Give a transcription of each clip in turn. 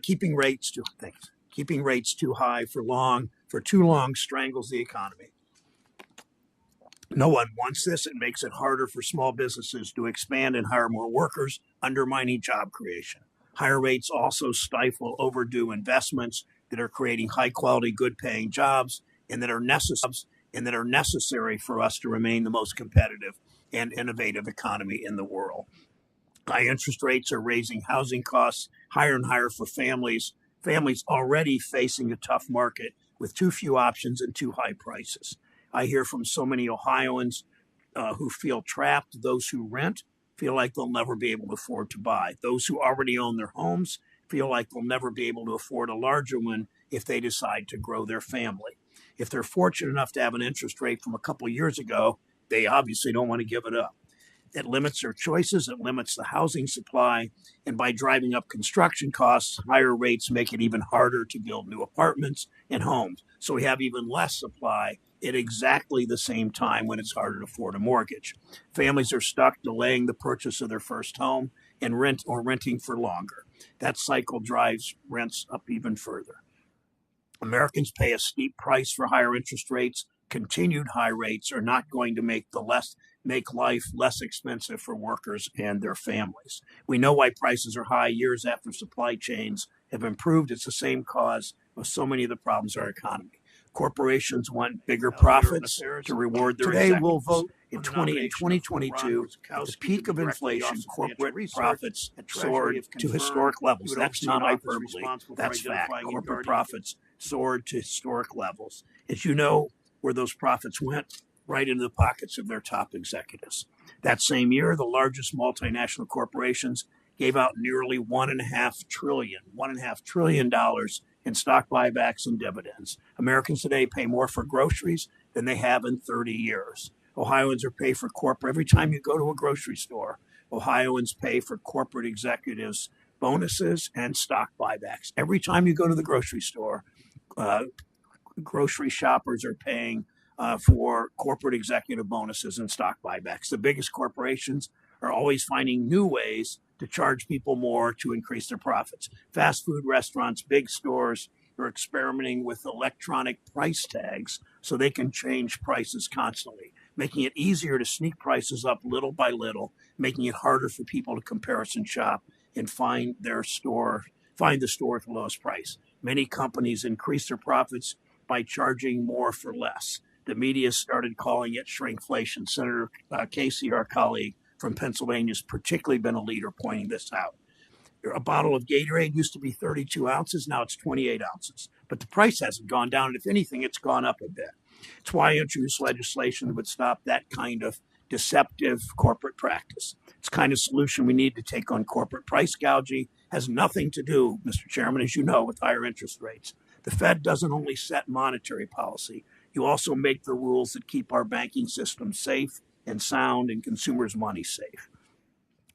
Keeping rates too high for too long strangles the economy. No one wants this. It makes it harder for small businesses to expand and hire more workers, undermining job creation. Higher rates also stifle overdue investments that are creating high-quality, good-paying jobs and that are necessary for us to remain the most competitive and innovative economy in the world. High interest rates are raising housing costs higher and higher for families already facing a tough market with too few options and too high prices. I hear from so many Ohioans who feel trapped. Those who rent feel like they'll never be able to afford to buy. Those who already own their homes feel like they'll never be able to afford a larger one if they decide to grow their family. If they're fortunate enough to have an interest rate from a couple years ago, they obviously don't want to give it up. It limits their choices, it limits the housing supply, and by driving up construction costs, higher rates make it even harder to build new apartments and homes. So we have even less supply at exactly the same time when it's harder to afford a mortgage. Families are stuck delaying the purchase of their first home and renting for longer. That cycle drives rents up even further. Americans pay a steep price for higher interest rates. Continued high rates are not going to make life less expensive for workers and their families. We know why prices are high years after supply chains have improved. It's the same cause of so many of the problems in our economy. Corporations want bigger profits to reward their executives. Today we'll vote in 2022, at the peak of inflation, corporate profits soared to historic levels. That's not hyperbole. That's fact. Corporate profits soared to historic levels. As you know, where those profits went, right into the pockets of their top executives. That same year, the largest multinational corporations gave out nearly $1.5 trillion in stock buybacks and dividends. Americans today pay more for groceries than they have in 30 years. Ohioans are paid for corporate. Every time you go to a grocery store, Ohioans pay for corporate executives' bonuses and stock buybacks. Every time you go to the grocery store, grocery shoppers are paying for corporate executive bonuses and stock buybacks. The biggest corporations are always finding new ways to charge people more to increase their profits. Fast food restaurants, big stores are experimenting with electronic price tags so they can change prices constantly, making it easier to sneak prices up little by little, making it harder for people to comparison shop and find the store at the lowest price. Many companies increase their profits by charging more for less. The media started calling it shrinkflation. Senator Casey, our colleague from Pennsylvania, has particularly been a leader pointing this out. A bottle of Gatorade used to be 32 ounces. Now it's 28 ounces. But the price hasn't gone down. And if anything, it's gone up a bit. It's why I introduced legislation that would stop that kind of deceptive corporate practice. It's the kind of solution we need to take on corporate price gouging. Has nothing to do, Mr. Chairman, as you know, with higher interest rates. The Fed doesn't only set monetary policy. You also make the rules that keep our banking system safe and sound and consumers' money safe.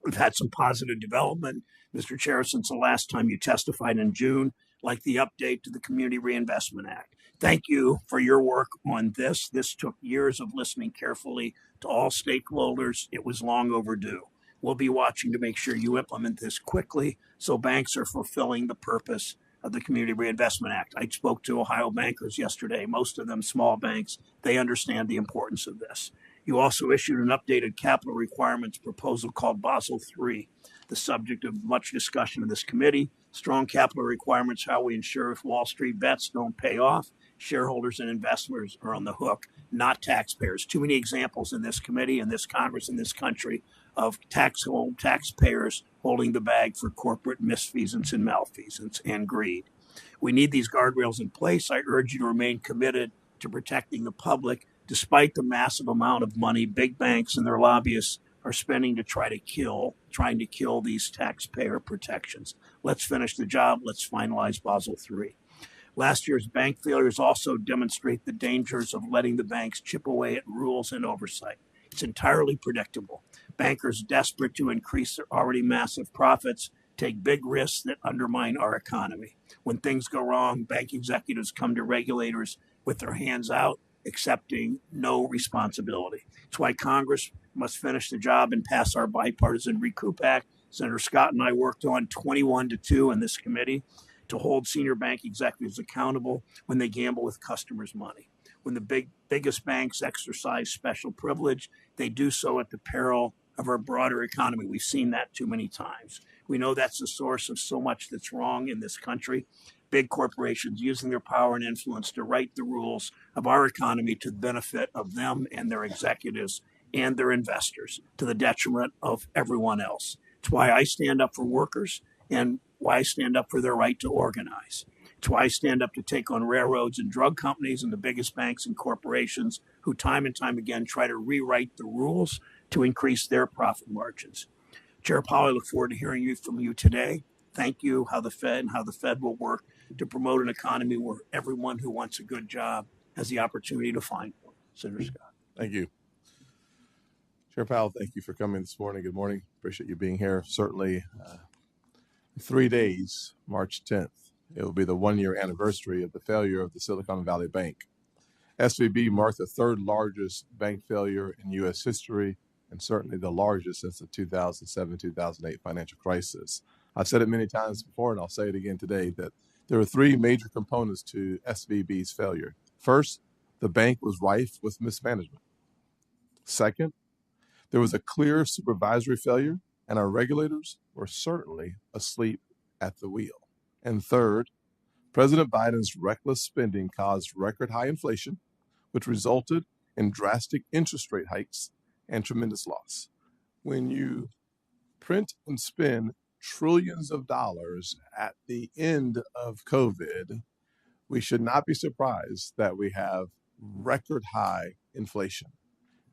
We've had some positive development, Mr. Chair, since the last time you testified in June, like the update to the Community Reinvestment Act. Thank you for your work on this. This took years of listening carefully to all stakeholders. It was long overdue. We'll be watching to make sure you implement this quickly so banks are fulfilling the purpose of the Community Reinvestment Act. I spoke to Ohio bankers yesterday, most of them small banks. They understand the importance of this. You also issued an updated capital requirements proposal called Basel III, the subject of much discussion in this committee. Strong capital requirements, how we ensure if Wall Street bets don't pay off, shareholders and investors are on the hook, not taxpayers. Too many examples in this committee, in this Congress, in this country of taxpayers holding the bag for corporate misfeasance and malfeasance and greed. We need these guardrails in place. I urge you to remain committed to protecting the public, despite the massive amount of money big banks and their lobbyists are spending to trying to kill these taxpayer protections. Let's finish the job. Let's finalize Basel III. Last year's bank failures also demonstrate the dangers of letting the banks chip away at rules and oversight. It's entirely predictable. Bankers desperate to increase their already massive profits take big risks that undermine our economy. When things go wrong, bank executives come to regulators with their hands out, accepting no responsibility. It's why Congress must finish the job and pass our bipartisan Recoup Act Senator Scott and I worked on 21-2 in this committee to hold senior bank executives accountable when they gamble with customers' money. When the biggest banks exercise special privilege, they do so at the peril of our broader economy. We've seen that too many times. We know that's the source of so much that's wrong in this country. Big corporations using their power and influence to write the rules of our economy to the benefit of them and their executives and their investors, to the detriment of everyone else. It's why I stand up for workers and why I stand up for their right to organize. It's why I stand up to take on railroads and drug companies and the biggest banks and corporations who time and time again try to rewrite the rules to increase their profit margins. Chair Powell, I look forward to hearing from you today. Thank you, how the Fed will work to promote an economy where everyone who wants a good job has the opportunity to find one. Senator Scott. Thank you. Chair Powell, thank you for coming this morning. Good morning. Appreciate you being here. Certainly 3 days, March 10th, it will be the 1-year anniversary of the failure of the Silicon Valley Bank. SVB marked the third largest bank failure in U.S. history and certainly the largest since the 2007-2008 financial crisis. I've said it many times before, and I'll say it again today, that there are three major components to SVB's failure. First, the bank was rife with mismanagement. Second, there was a clear supervisory failure, and our regulators were certainly asleep at the wheel. And third, President Biden's reckless spending caused record high inflation, which resulted in drastic interest rate hikes and tremendous loss. When you print and spend trillions of dollars at the end of COVID, we should not be surprised that we have record high inflation.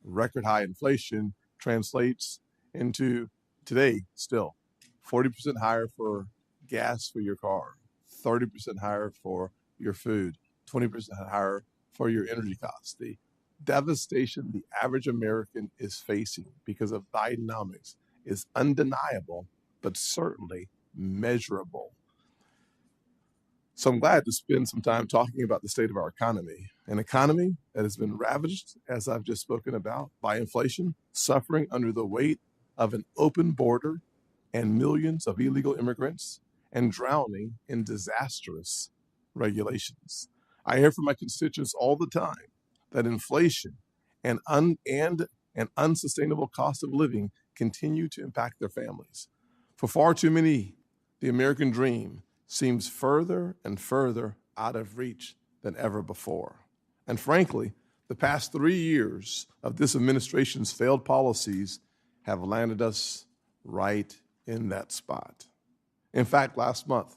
Record high inflation translates into today still 40% higher for gas for your car, 30% higher for your food, 20% higher for your energy costs. The devastation the average American is facing because of bidenomics is undeniable, but certainly measurable. So I'm glad to spend some time talking about the state of our economy, an economy that has been ravaged, as I've just spoken about, by inflation, suffering under the weight of an open border and millions of illegal immigrants, and drowning in disastrous regulations. I hear from my constituents all the time that inflation and an unsustainable cost of living continue to impact their families. For far too many, the American dream seems further and further out of reach than ever before. And frankly, the past 3 years of this administration's failed policies have landed us right in that spot. In fact, last month,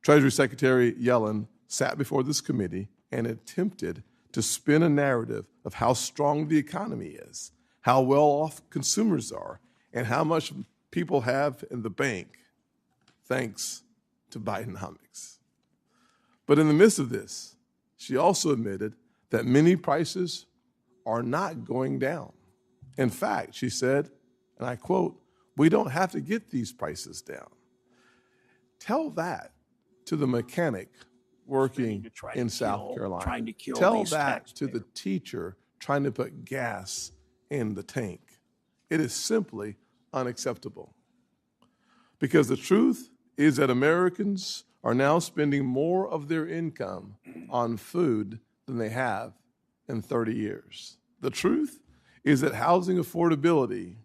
Treasury Secretary Yellen sat before this committee and attempted to spin a narrative of how strong the economy is, how well off consumers are, and how much people have in the bank, thanks to Bidenomics. But in the midst of this, she also admitted that many prices are not going down. In fact, she said, and I quote, "We don't have to get these prices down." Tell that to the mechanic working in South Carolina. Tell that to the teacher trying to put gas in the tank. It is simply unacceptable. Because the truth is that Americans are now spending more of their income on food than they have in 30 years. The truth is that housing affordability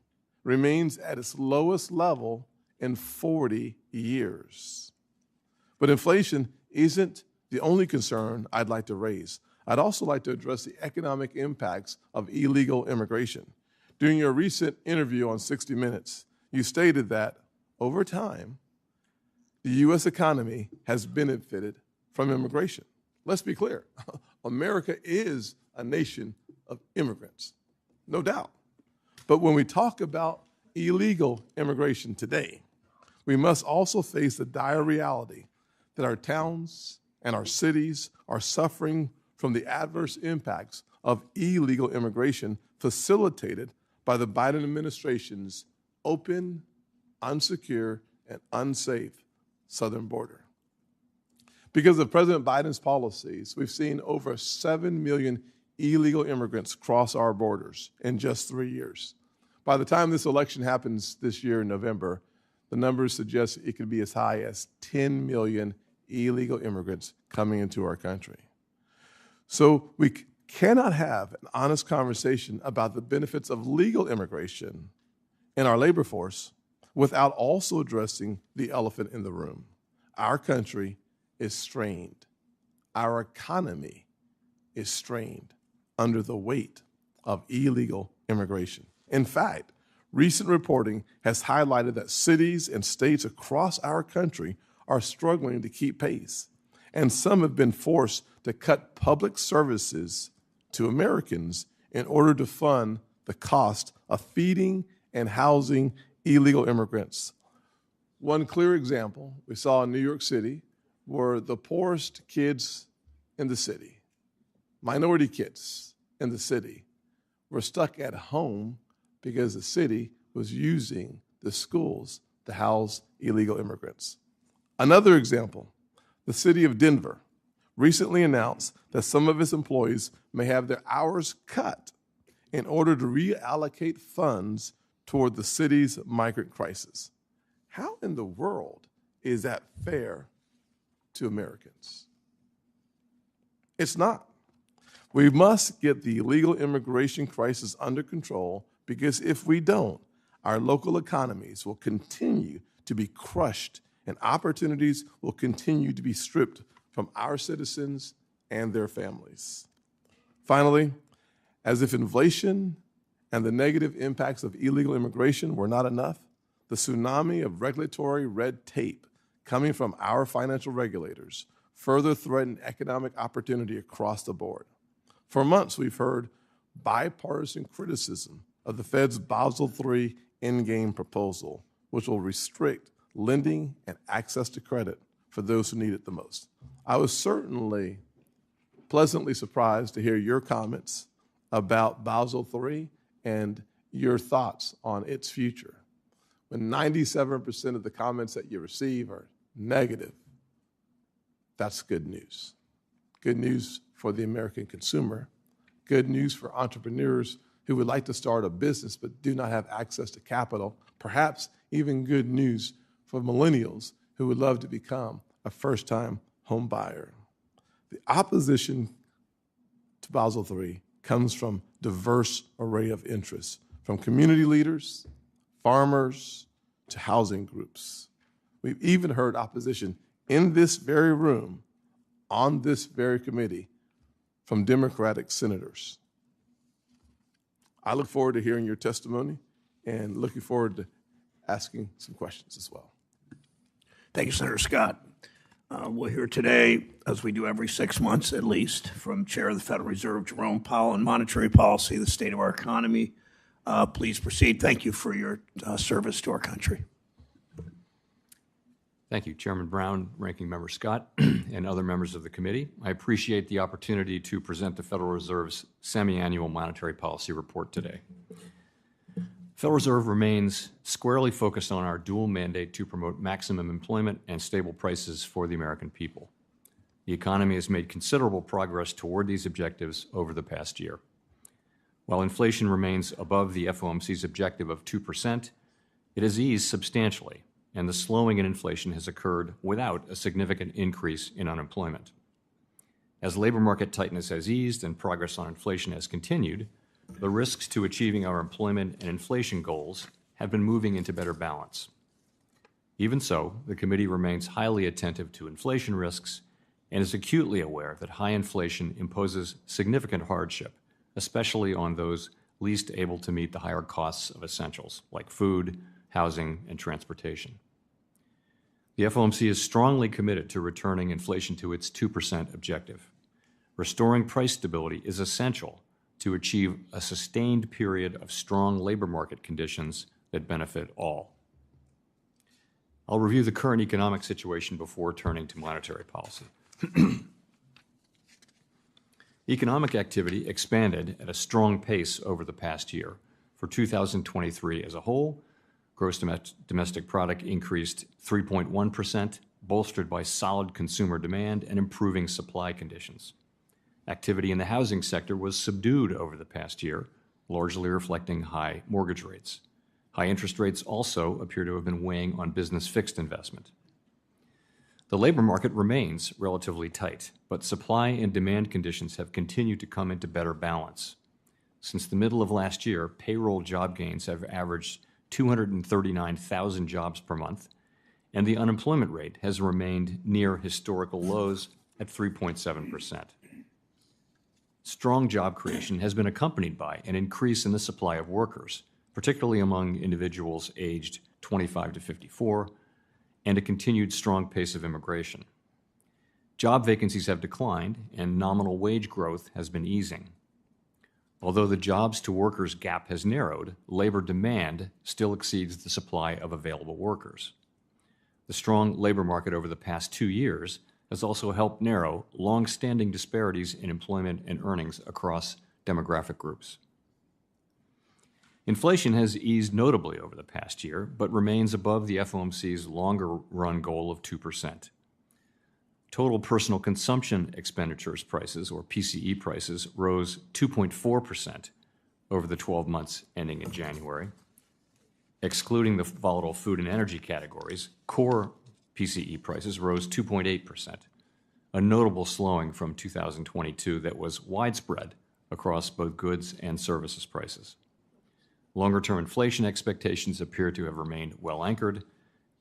remains at its lowest level in 40 years. But inflation isn't the only concern I'd like to raise. I'd also like to address the economic impacts of illegal immigration. During your recent interview on 60 Minutes, you stated that over time, the U.S. economy has benefited from immigration. Let's be clear. America is a nation of immigrants, no doubt. But when we talk about illegal immigration today, we must also face the dire reality that our towns and our cities are suffering from the adverse impacts of illegal immigration facilitated by the Biden administration's open, unsecure, and unsafe southern border. Because of President Biden's policies, we've seen over 7 million illegal immigrants cross our borders in just 3 years. By the time this election happens this year in November, The numbers suggest it could be as high as 10 million illegal immigrants coming into our country. So we cannot have an honest conversation about the benefits of legal immigration in our labor force without also addressing the elephant in the room. Our country is strained. Our economy is strained under the weight of illegal immigration. In fact, recent reporting has highlighted that cities and states across our country are struggling to keep pace, and some have been forced to cut public services to Americans in order to fund the cost of feeding and housing illegal immigrants. One clear example we saw in New York City were the poorest kids in the city, minority kids in the city, were stuck at home because the city was using the schools to house illegal immigrants. Another example, the city of Denver recently announced that some of its employees may have their hours cut in order to reallocate funds toward the city's migrant crisis. How in the world is that fair to Americans? It's not. We must get the illegal immigration crisis under control, because if we don't, our local economies will continue to be crushed and opportunities will continue to be stripped from our citizens and their families. Finally, as if inflation and the negative impacts of illegal immigration were not enough, the tsunami of regulatory red tape coming from our financial regulators further threaten economic opportunity across the board. For months, we've heard bipartisan criticism of the Fed's Basel III endgame proposal, which will restrict lending and access to credit for those who need it the most. I was certainly pleasantly surprised to hear your comments about Basel III and your thoughts on its future. When 97% of the comments that you receive are negative, that's good news. Good news for the American consumer, good news for entrepreneurs who would like to start a business but do not have access to capital, perhaps even good news for millennials who would love to become a first-time home buyer. The opposition to Basel III comes from diverse array of interests, from community leaders, farmers, to housing groups. We've even heard opposition in this very room, on this very committee, from Democratic senators. I look forward to hearing your testimony and looking forward to asking some questions as well. Thank you, Senator Scott. We'll hear today, as we do every 6 months at least, from Chair of the Federal Reserve Jerome Powell on monetary policy, the state of our economy. Please proceed. Thank you for your service to our country. Thank you, Chairman Brown, Ranking Member Scott, and other members of the committee. I appreciate the opportunity to present the Federal Reserve's semi-annual monetary policy report today. Federal Reserve remains squarely focused on our dual mandate to promote maximum employment and stable prices for the American people. The economy has made considerable progress toward these objectives over the past year. While inflation remains above the FOMC's objective of 2%, it has eased substantially, and the slowing in inflation has occurred without a significant increase in unemployment. As labor market tightness has eased and progress on inflation has continued, the risks to achieving our employment and inflation goals have been moving into better balance. Even so, the committee remains highly attentive to inflation risks and is acutely aware that high inflation imposes significant hardship, especially on those least able to meet the higher costs of essentials like food, housing, and transportation. The FOMC is strongly committed to returning inflation to its 2% objective. Restoring price stability is essential to achieve a sustained period of strong labor market conditions that benefit all. I'll review the current economic situation before turning to monetary policy. Economic activity expanded at a strong pace over the past year. For 2023 as a whole, gross domestic product increased 3.1%, bolstered by solid consumer demand and improving supply conditions. Activity in the housing sector was subdued over the past year, largely reflecting high mortgage rates. High interest rates also appear to have been weighing on business fixed investment. The labor market remains relatively tight, but supply and demand conditions have continued to come into better balance. Since the middle of last year, payroll job gains have averaged 239,000 jobs per month, and the unemployment rate has remained near historical lows at 3.7%. Strong job creation has been accompanied by an increase in the supply of workers, particularly among individuals aged 25 to 54, and a continued strong pace of immigration. Job vacancies have declined, and nominal wage growth has been easing. Although the jobs to workers gap has narrowed, labor demand still exceeds the supply of available workers. The strong labor market over the past 2 years has also helped narrow long-standing disparities in employment and earnings across demographic groups. Inflation has eased notably over the past year, but remains above the FOMC's longer-run goal of 2%. Total personal consumption expenditures prices, or PCE prices, rose 2.4% over the 12 months ending in January. Excluding the volatile food and energy categories, core PCE prices rose 2.8%, a notable slowing from 2022 that was widespread across both goods and services prices. Longer-term inflation expectations appear to have remained well anchored,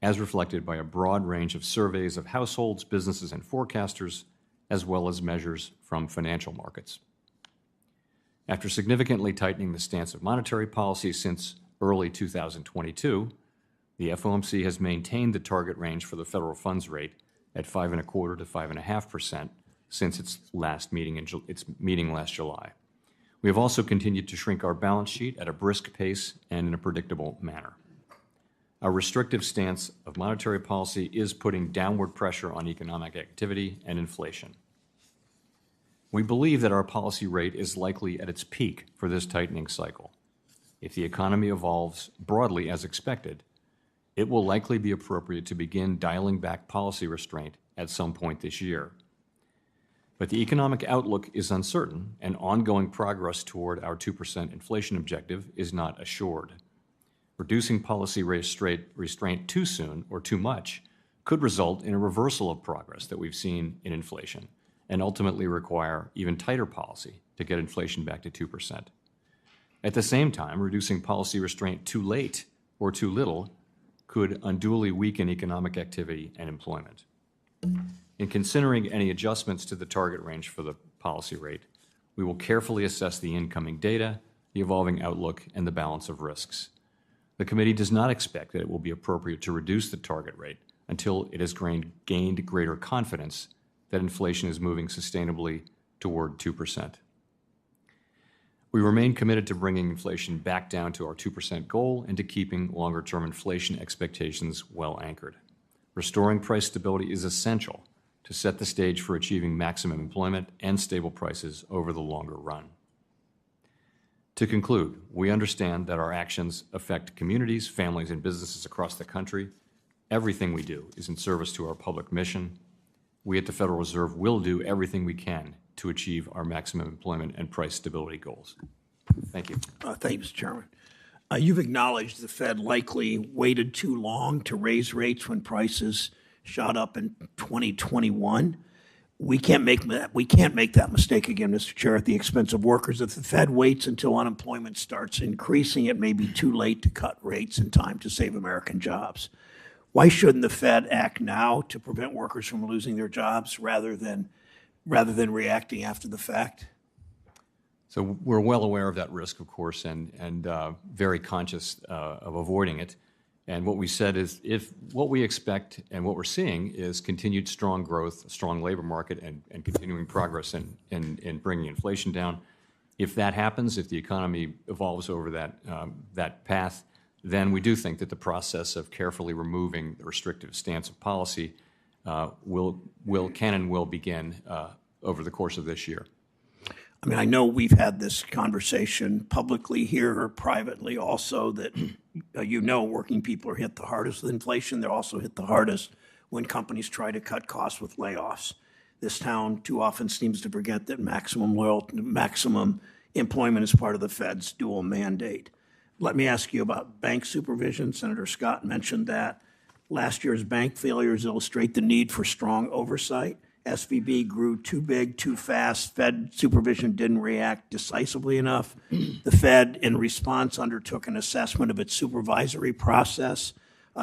as reflected by a broad range of surveys of households, businesses, and forecasters, as well as measures from financial markets. After significantly tightening the stance of monetary policy since early 2022, the FOMC has maintained the target range for the federal funds rate at 5.25% to 5.5% since its meeting last July. We have also continued to shrink our balance sheet at a brisk pace and in a predictable manner. Our restrictive stance of monetary policy is putting downward pressure on economic activity and inflation. We believe that our policy rate is likely at its peak for this tightening cycle. If the economy evolves broadly as expected, it will likely be appropriate to begin dialing back policy restraint at some point this year. But the economic outlook is uncertain, and ongoing progress toward our 2% inflation objective is not assured. Reducing policy restraint too soon or too much could result in a reversal of progress that we've seen in inflation and ultimately require even tighter policy to get inflation back to 2%. At the same time, reducing policy restraint too late or too little could unduly weaken economic activity and employment. In considering any adjustments to the target range for the policy rate, we will carefully assess the incoming data, the evolving outlook, and the balance of risks. The committee does not expect that it will be appropriate to reduce the target rate until it has gained greater confidence that inflation is moving sustainably toward 2%. We remain committed to bringing inflation back down to our 2% goal and to keeping longer-term inflation expectations well anchored. Restoring price stability is essential to set the stage for achieving maximum employment and stable prices over the longer run. To conclude, we understand that our actions affect communities, families, and businesses across the country. Everything we do is in service to our public mission. We at the Federal Reserve will do everything we can to achieve our maximum employment and price stability goals. Thank you. Thank you, Mr. Chairman. You've acknowledged the Fed likely waited too long to raise rates when prices shot up in 2021. We can't make that mistake again, Mr. Chair, at the expense of workers. If the Fed waits until unemployment starts increasing, it may be too late to cut rates in time to save American jobs. Why shouldn't the Fed act now to prevent workers from losing their jobs rather than reacting after the fact? So we're well aware of that risk, of course, and very conscious of avoiding it. And what we said is if what we expect and what we're seeing is continued strong growth, a strong labor market, and continuing progress in bringing inflation down, if that happens, if the economy evolves over that path, then we do think that the process of carefully removing the restrictive stance of policy can and will begin over the course of this year. I mean, I know we've had this conversation publicly here or privately also that, working people are hit the hardest with inflation. They're also hit the hardest when companies try to cut costs with layoffs. This town too often seems to forget that maximum employment is part of the Fed's dual mandate. Let me ask you about bank supervision. Senator Scott mentioned that. Last year's bank failures illustrate the need for strong oversight. SVB grew too big, too fast. Fed supervision didn't react decisively enough. The Fed, in response, undertook an assessment of its supervisory process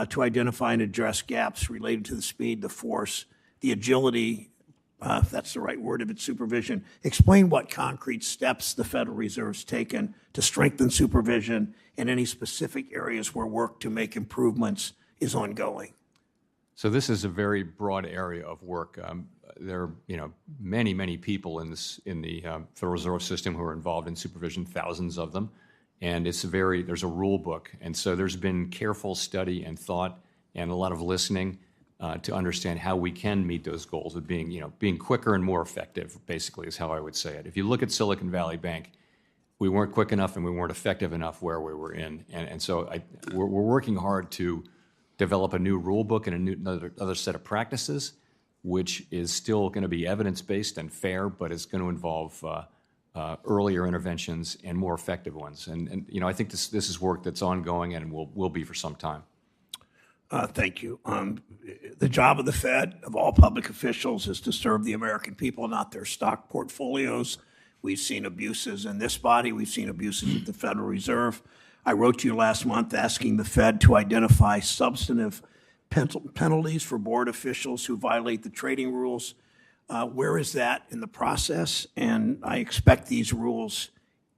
to identify and address gaps related to the speed, the force, the agility, if that's the right word, of its supervision. Explain what concrete steps the Federal Reserve's taken to strengthen supervision and any specific areas where work to make improvements is ongoing. So this is a very broad area of work. There are, many people in the Federal Reserve System who are involved in supervision, thousands of them, and there's a rule book, and so there's been careful study and thought and a lot of listening to understand how we can meet those goals of being quicker and more effective. Basically, is how I would say it. If you look at Silicon Valley Bank, we weren't quick enough and we weren't effective enough where we were in, and so we're working hard to develop a new rule book and another set of practices, which is still going to be evidence-based and fair, but it's going to involve earlier interventions and more effective ones. And I think this is work that's ongoing and will be for some time. Thank you. The job of the Fed, of all public officials, is to serve the American people, not their stock portfolios. We've seen abuses in this body. We've seen abuses at the Federal Reserve. I wrote to you last month asking the Fed to identify substantive penalties for board officials who violate the trading rules. Where is that in the process? And I expect these rules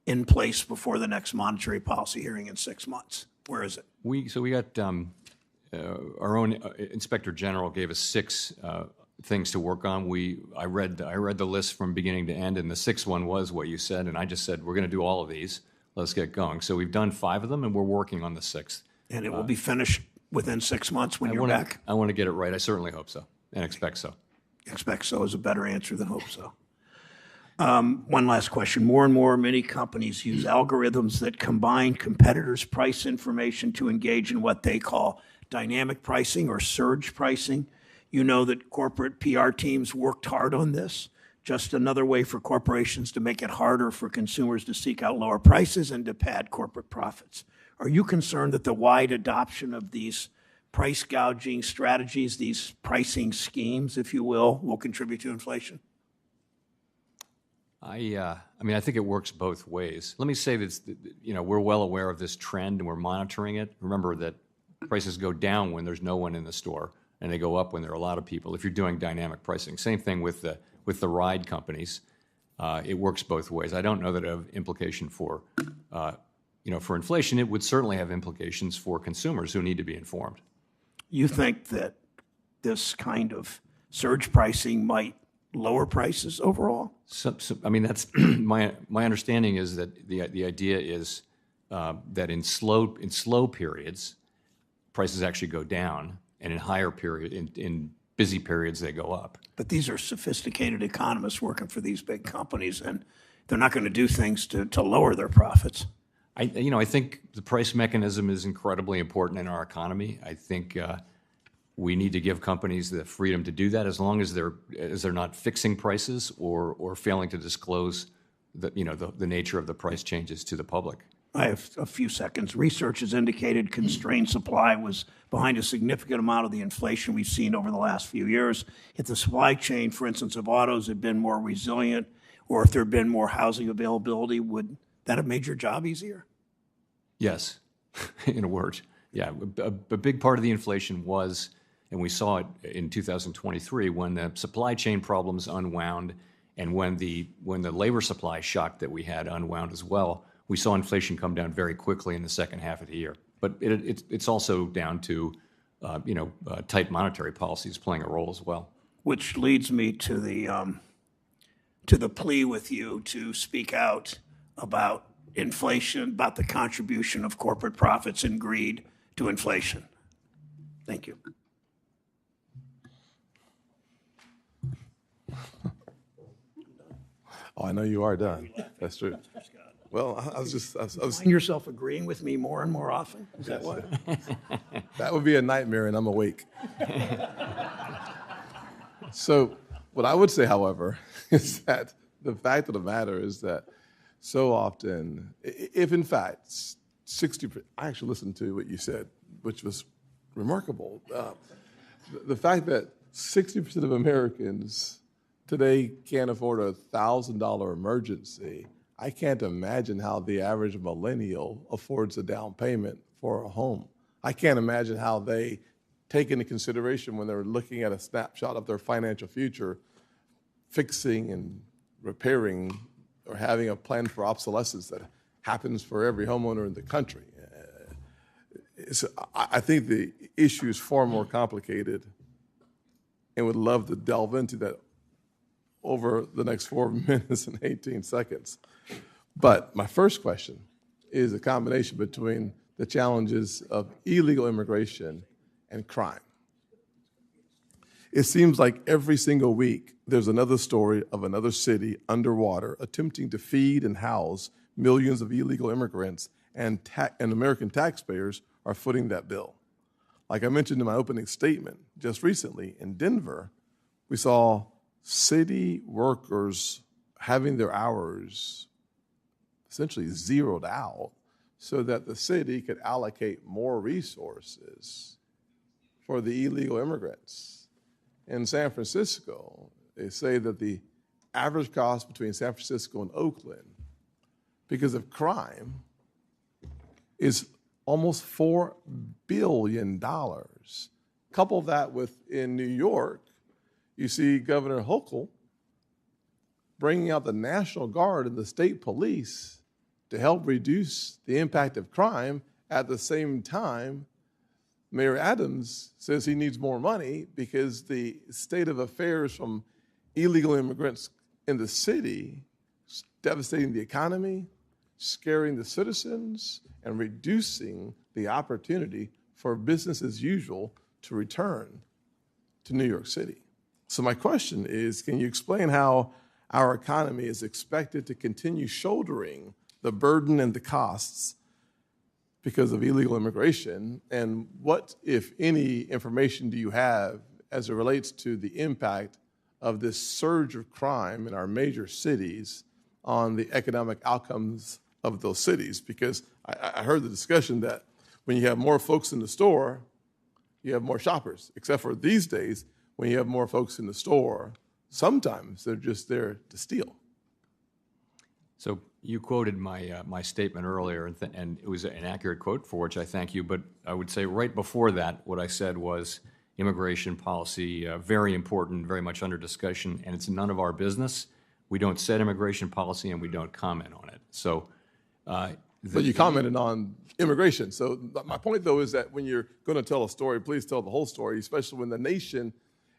in place before the next monetary policy hearing in 6 months. Where is it? We got our own Inspector General gave us 6 things to work on. I read the list from beginning to end, and the 6th one was what you said, and I just said we're going to do all of these. Let's get going. So we've done 5 of them, and we're working on the 6th. And it will be finished within 6 months when you're back? I want to get it right. I certainly hope so and expect so. Expect so is a better answer than hope so. One last question. More and more, many companies use algorithms that combine competitors' price information to engage in what they call dynamic pricing or surge pricing. You know that corporate PR teams worked hard on this. Just another way for corporations to make it harder for consumers to seek out lower prices and to pad corporate profits. Are you concerned that the wide adoption of these price gouging strategies, these pricing schemes, if you will contribute to inflation? I think it works both ways. Let me say that we're well aware of this trend and we're monitoring it. Remember that prices go down when there's no one in the store, and they go up when there are a lot of people. If you're doing dynamic pricing, same thing with the ride companies. It works both ways. I don't know that it have implication for inflation. It would certainly have implications for consumers who need to be informed. You think that this kind of surge pricing might lower prices overall? That's my understanding is that the idea is that in slow periods, prices actually go down, and in higher in busy periods they go up. But these are sophisticated economists working for these big companies, and they're not going to do things to lower their profits. I think the price mechanism is incredibly important in our economy. I think we need to give companies the freedom to do that as long as they're not fixing prices or failing to disclose the nature of the price changes to the public. I have a few seconds. Research has indicated constrained supply was behind a significant amount of the inflation we've seen over the last few years. If the supply chain, for instance, of autos had been more resilient, or if there had been more housing availability, would that have made your job easier? Yes, in a word. Yeah, a big part of the inflation was, and we saw it in 2023 when the supply chain problems unwound and when the labor supply shock that we had unwound as well. We saw inflation come down very quickly in the second half of the year. But it's also down to tight monetary policies playing a role as well. Which leads me to the plea with you to speak out about inflation, about the contribution of corporate profits and greed to inflation. Thank you. Oh, I know you are done. That's true. Well, I was Find yourself agreeing with me more and more often? Is that what? That would be a nightmare, and I'm awake. So what I would say, however, is that the fact of the matter is that so often, if in fact I actually listened to what you said, which was remarkable. The fact that 60% of Americans today can't afford a $1,000 emergency, I can't imagine how the average millennial affords a down payment for a home. I can't imagine how they take into consideration when they're looking at a snapshot of their financial future, fixing and repairing or having a plan for obsolescence that happens for every homeowner in the country. I think the issue is far more complicated and would love to delve into that over the next 4 minutes and 18 seconds. But my first question is a combination between the challenges of illegal immigration and crime. It seems like every single week there's another story of another city underwater attempting to feed and house millions of illegal immigrants, and American taxpayers are footing that bill. Like I mentioned in my opening statement, just recently in Denver, we saw city workers having their hours essentially zeroed out so that the city could allocate more resources for the illegal immigrants. In San Francisco, they say that the average cost between San Francisco and Oakland, because of crime, is almost $4 billion. Couple that with, in New York, you see Governor Hochul bringing out the National Guard and the state police to help reduce the impact of crime. At the same time, Mayor Adams says he needs more money because the state of affairs from illegal immigrants in the city is devastating the economy, scaring the citizens, and reducing the opportunity for business as usual to return to New York City. So my question is, can you explain how our economy is expected to continue shouldering the burden and the costs because of illegal immigration? And what, if any, information do you have as it relates to the impact of this surge of crime in our major cities on the economic outcomes of those cities? Because I heard the discussion that when you have more folks in the store, you have more shoppers, except for these days, when you have more folks in the store, sometimes they're just there to steal. So you quoted my statement earlier, and it was an accurate quote, for which I thank you. But I would say right before that, what I said was immigration policy, very important, very much under discussion, and it's none of our business. We don't set immigration policy, and we don't comment on it. So, but you commented on immigration. So my point, though, is that when you're going to tell a story, please tell the whole story, especially when the nation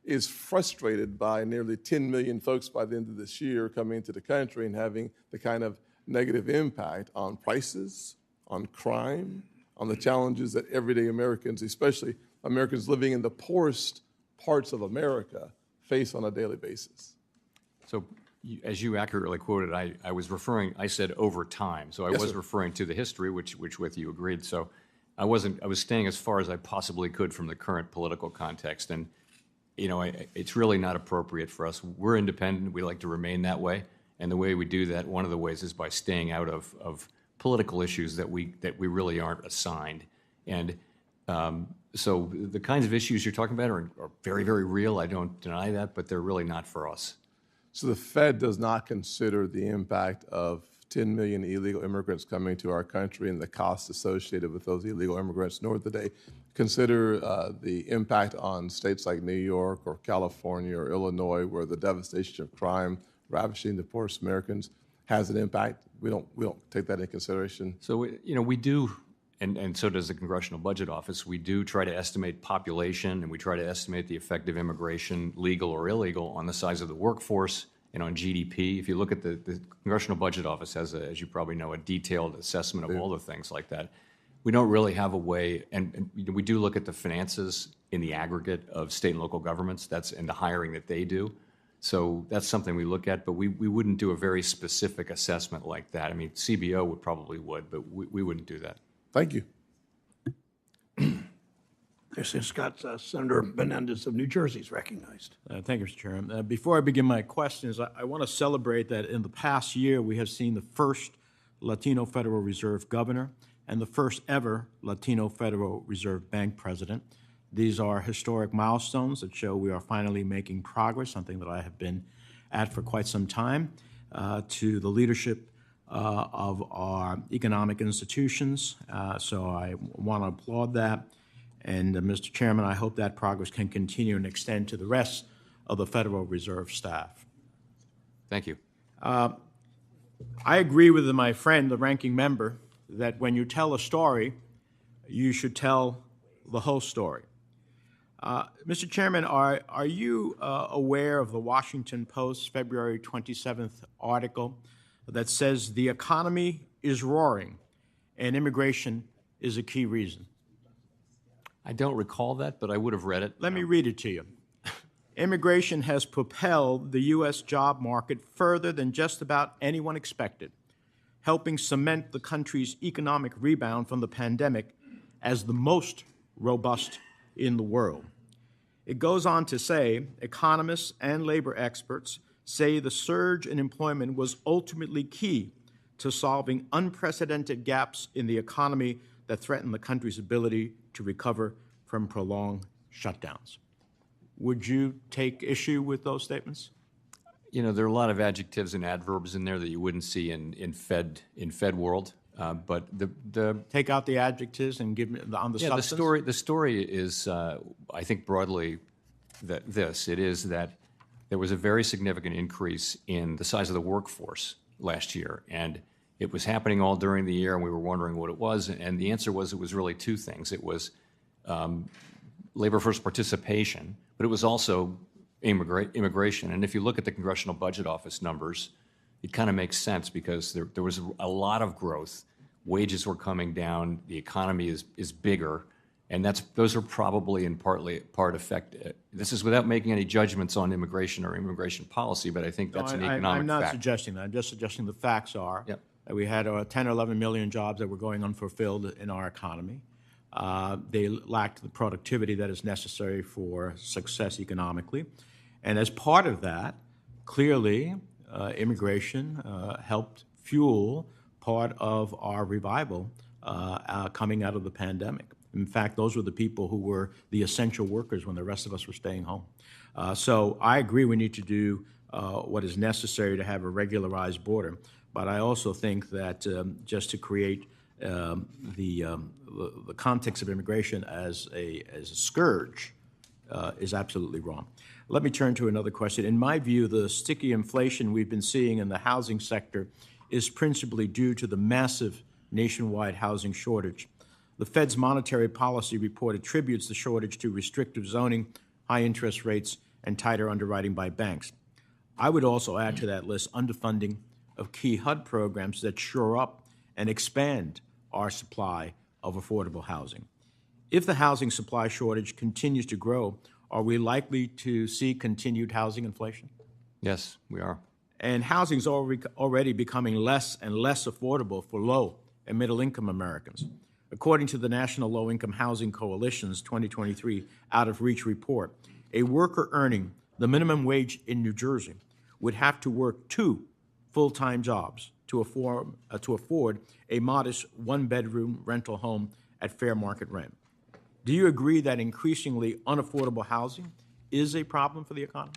is frustrated by nearly 10 million folks by the end of this year coming into the country and having the kind of negative impact on prices, on crime, on the challenges that everyday Americans, especially Americans living in the poorest parts of America, face on a daily basis. So as you accurately quoted, I said over time. So I was referring to the history, which with you agreed. So I was staying as far as I possibly could from the current political context. And it's really not appropriate for us. We're independent. We like to remain that way. And the way we do that, one of the ways, is by staying out of political issues that we really aren't assigned. And so the kinds of issues you're talking about are very, very real. I don't deny that, but they're really not for us. So the Fed does not consider the impact of 10 million illegal immigrants coming to our country and the costs associated with those illegal immigrants, nor do they consider the impact on states like New York or California or Illinois, where the devastation of crime ravishing the poorest Americans has an impact. We don't take that into consideration. So we do, and so does the Congressional Budget Office. We do try to estimate population, and we try to estimate the effect of immigration, legal or illegal, on the size of the workforce and on GDP. If you look at the Congressional Budget Office has, as you probably know, a detailed assessment of all the things like that. We don't really have a way, and we do look at the finances in the aggregate of state and local governments. That's in the hiring that they do. So that's something we look at, but we wouldn't do a very specific assessment like that. I mean, CBO probably would, but we wouldn't do that. Thank you. Scott, Senator Menendez of New Jersey is recognized. Thank you, Mr. Chairman. Before I begin my questions, I want to celebrate that in the past year we have seen the first Latino Federal Reserve governor, and the first ever Latino Federal Reserve Bank president. These are historic milestones that show we are finally making progress, something that I have been at for quite some time, to the leadership of our economic institutions. So I want to applaud that. And Mr. Chairman, I hope that progress can continue and extend to the rest of the Federal Reserve staff. Thank you. I agree with my friend, the ranking member, that when you tell a story, you should tell the whole story. Mr. Chairman, are you aware of the Washington Post February 27th article that says the economy is roaring and immigration is a key reason? I don't recall that, but I would have read it. Let me read it to you. Immigration has propelled the U.S. job market further than just about anyone expected, helping cement the country's economic rebound from the pandemic as the most robust in the world. It goes on to say, economists and labor experts say the surge in employment was ultimately key to solving unprecedented gaps in the economy that threatened the country's ability to recover from prolonged shutdowns. Would you take issue with those statements? You know, there are a lot of adjectives and adverbs in there that you wouldn't see in Fed world. But the take out the adjectives and give me on the substance. The story is, I think, broadly that it is that there was a very significant increase in the size of the workforce last year, and it was happening all during the year, and we were wondering what it was. And the answer was it was really two things. It was labor force participation, but it was also immigration. And if you look at the Congressional Budget Office numbers, it kind of makes sense because there was a lot of growth. Wages were coming down. The economy is bigger, and those are probably in part effect. This is without making any judgments on immigration or immigration policy, but I think that's an economic fact. I'm not suggesting that. I'm just suggesting the facts are that we had 10 or 11 million jobs that were going unfulfilled in our economy. They lacked the productivity that is necessary for success economically. And as part of that, clearly, immigration helped fuel part of our revival coming out of the pandemic. In fact, those were the people who were the essential workers when the rest of us were staying home. So I agree we need to do what is necessary to have a regularized border. But I also think that just to create the context of immigration as a scourge is absolutely wrong. Let me turn to another question. In my view, the sticky inflation we've been seeing in the housing sector is principally due to the massive nationwide housing shortage. The Fed's monetary policy report attributes the shortage to restrictive zoning, high interest rates, and tighter underwriting by banks. I would also add to that list underfunding of key HUD programs that shore up and expand our supply of affordable housing. If the housing supply shortage continues to grow, are we likely to see continued housing inflation? Yes, we are. And housing is already becoming less and less affordable for low and middle income Americans. According to the National Low Income Housing Coalition's 2023 Out of Reach report, a worker earning the minimum wage in New Jersey would have to work 2 full-time jobs to afford a modest one-bedroom rental home at fair market rent. Do you agree that increasingly unaffordable housing is a problem for the economy?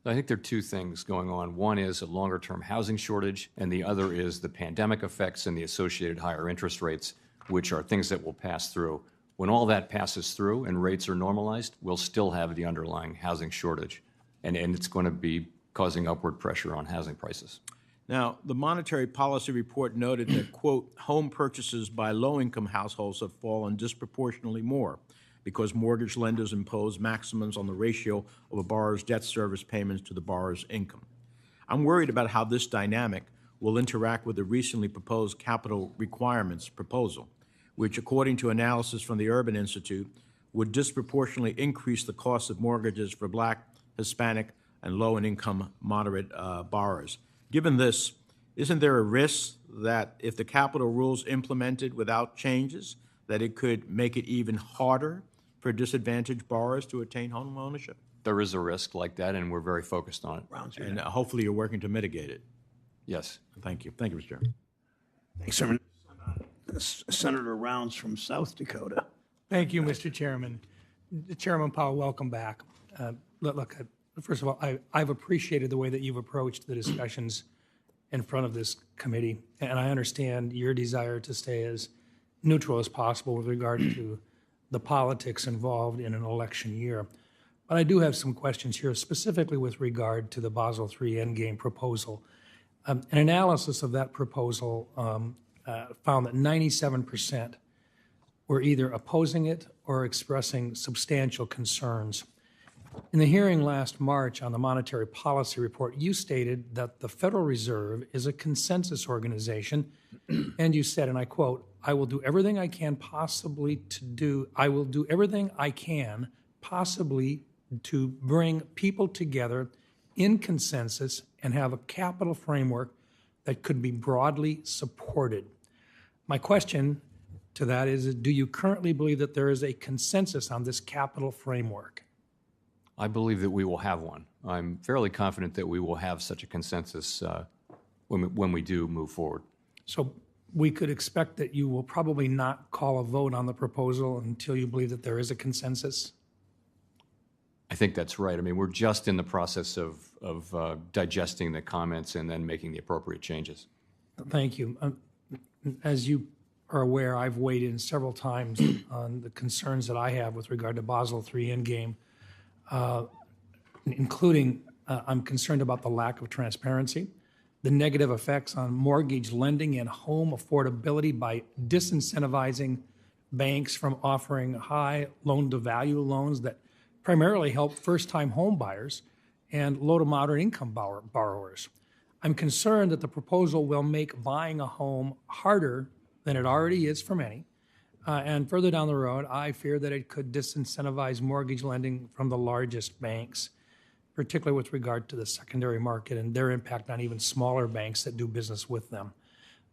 I think there are two things going on. One is a longer-term housing shortage, and the other is the pandemic effects and the associated higher interest rates, which are things that will pass through. When all that passes through and rates are normalized, we'll still have the underlying housing shortage, and it's going to be causing upward pressure on housing prices. Now, the monetary policy report noted that, quote, home purchases by low-income households have fallen disproportionately more because mortgage lenders impose maximums on the ratio of a borrower's debt service payments to the borrower's income. I'm worried about how this dynamic will interact with the recently proposed capital requirements proposal, which, according to analysis from the Urban Institute, would disproportionately increase the cost of mortgages for Black, Hispanic, and low and income moderate borrowers. Given this, isn't there a risk that if the capital rules implemented without changes, that it could make it even harder for disadvantaged borrowers to attain home ownership? There is a risk like that, and we're very focused on it. And hopefully you're working to mitigate it. Yes. Thank you. Thank you, Mr. Chairman. Thanks, Chairman. Senator Rounds from South Dakota. Thank you, Mr. Chairman. Chairman Powell, welcome back. First of all, I've appreciated the way that you've approached the discussions in front of this committee, and I understand your desire to stay as neutral as possible with regard to the politics involved in an election year. But I do have some questions here, specifically with regard to the Basel III Endgame proposal. An analysis of that proposal found that 97% were either opposing it or expressing substantial concerns. In the hearing last March on the Monetary Policy Report, you stated that the Federal Reserve is a consensus organization, and you said, and I quote, I will do everything I can possibly to bring people together in consensus and have a capital framework that could be broadly supported. My question to that is, do you currently believe that there is a consensus on this capital framework? I believe that we will have one. I'm fairly confident that we will have such a consensus when we do move forward. So we could expect that you will probably not call a vote on the proposal until you believe that there is a consensus? I think that's right. I mean, we're just in the process of digesting the comments and then making the appropriate changes. Thank you. As you are aware, I've weighed in several times on the concerns that I have with regard to Basel III Endgame, including I'm concerned about the lack of transparency, the negative effects on mortgage lending and home affordability by disincentivizing banks from offering high loan-to-value loans that primarily help first-time home buyers and low to moderate income borrowers. I'm concerned that the proposal will make buying a home harder than it already is for many. And further down the road, I fear that it could disincentivize mortgage lending from the largest banks, particularly with regard to the secondary market and their impact on even smaller banks that do business with them.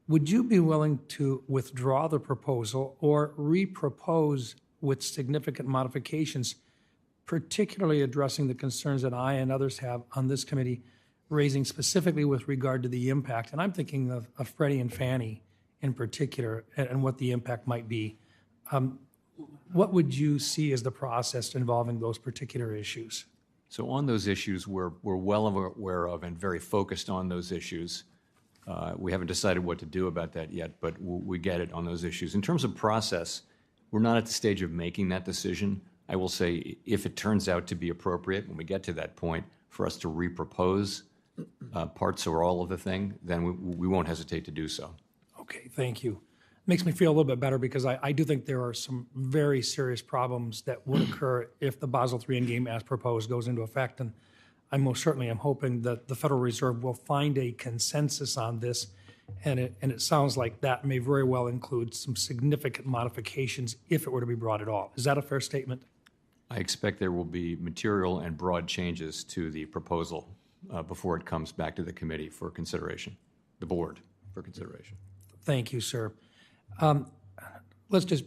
Would you be willing to withdraw the proposal or repropose with significant modifications, particularly addressing the concerns that I and others have on this committee, raising specifically with regard to the impact? And I'm thinking of Freddie and Fannie in particular and what the impact might be. What would you see as the process involving those particular issues? So on those issues, we're well aware of and very focused on those issues. We haven't decided what to do about that yet, but we get it on those issues. In terms of process, we're not at the stage of making that decision. I will say if it turns out to be appropriate when we get to that point for us to repropose parts or all of the thing, then we won't hesitate to do so. Okay, thank you. Makes me feel a little bit better because I do think there are some very serious problems that would occur if the Basel III Endgame as proposed goes into effect. And I most certainly am hoping that the Federal Reserve will find a consensus on this. And it sounds like that may very well include some significant modifications if it were to be brought at all. Is that a fair statement? I expect there will be material and broad changes to the proposal before it comes back to the committee for consideration, the board for consideration. Thank you, sir. Let's just,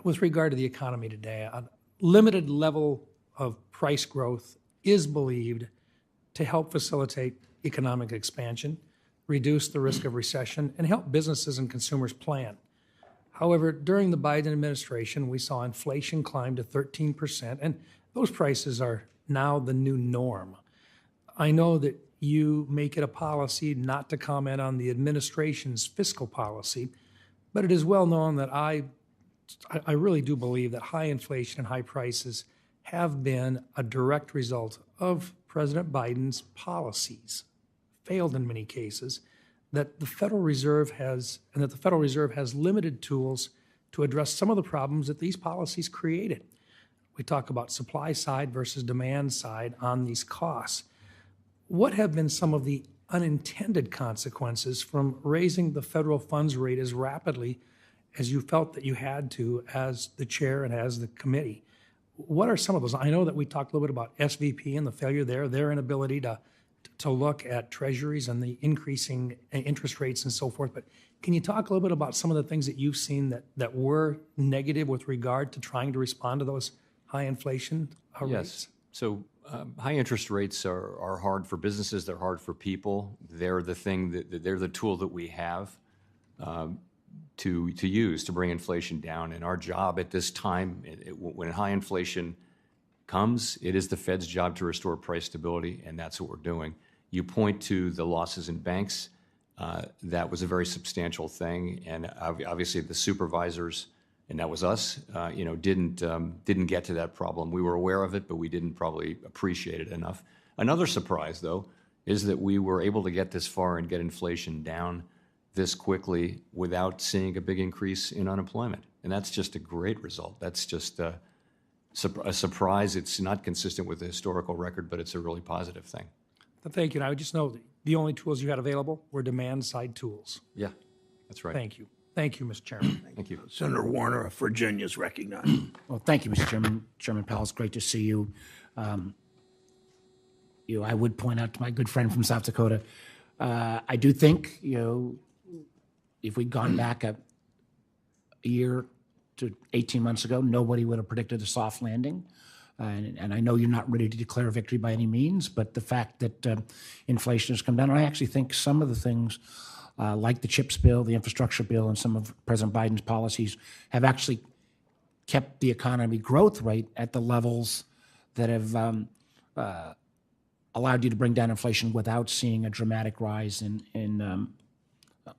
with regard to the economy today, a limited level of price growth is believed to help facilitate economic expansion, reduce the risk of recession, and help businesses and consumers plan. However, during the Biden administration, we saw inflation climb to 13%, and those prices are now the new norm. I know that you make it a policy not to comment on the administration's fiscal policy, but it is well known that I really do believe that high inflation and high prices have been a direct result of President Biden's policies, failed in many cases, that the Federal Reserve has limited tools to address some of the problems that these policies created. We talk about supply side versus demand side on these costs. What have been some of the unintended consequences from raising the federal funds rate as rapidly as you felt that you had to as the chair and as the committee? What are some of those? I know that we talked a little bit about SVP and the failure there, their inability to look at treasuries and the increasing interest rates and so forth. But can you talk a little bit about some of the things that you've seen that were negative with regard to trying to respond to those high inflation rates? Yes. So high interest rates are hard for businesses. They're hard for people. They're the thing they're the tool that we have. to use to bring inflation down. And our job at this time, when high inflation comes, it is the Fed's job to restore price stability, and that's what we're doing. You point to the losses in banks. That was a very substantial thing, and obviously the supervisors, and that was us, didn't get to that problem. We were aware of it, but we didn't probably appreciate it enough. Another surprise, though, is that we were able to get this far and get inflation down this quickly without seeing a big increase in unemployment, and that's just a great result. That's just a surprise. It's not consistent with the historical record, but it's a really positive thing. Thank you. And I would just know the only tools you had available were demand-side tools. Yeah, that's right. Thank you. Thank you, Mr. Chairman. Thank you. Senator Warner of Virginia is recognized. Well, thank you, Mr. Chairman. Chairman Powell, it's great to see you. I would point out to my good friend from South Dakota, I do think, if we'd gone back a year to 18 months ago, nobody would have predicted a soft landing. And I know you're not ready to declare victory by any means, but the fact that inflation has come down, and I actually think some of the things like the CHIPS bill, the infrastructure bill, and some of President Biden's policies have actually kept the economy growth rate at the levels that have allowed you to bring down inflation without seeing a dramatic rise in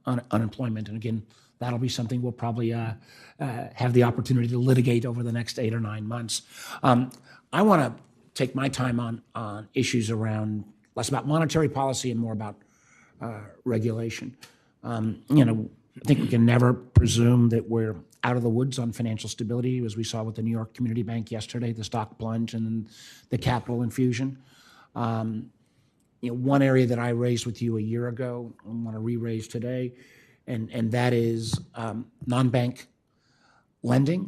unemployment. And again, that'll be something we'll probably have the opportunity to litigate over the next 8 or 9 months. I want to take my time on issues around less about monetary policy and more about regulation. I think we can never presume that we're out of the woods on financial stability, as we saw with the New York Community Bank yesterday, the stock plunge and the capital infusion. One area that I raised with you a year ago, I want to re-raise today, and that is non-bank lending.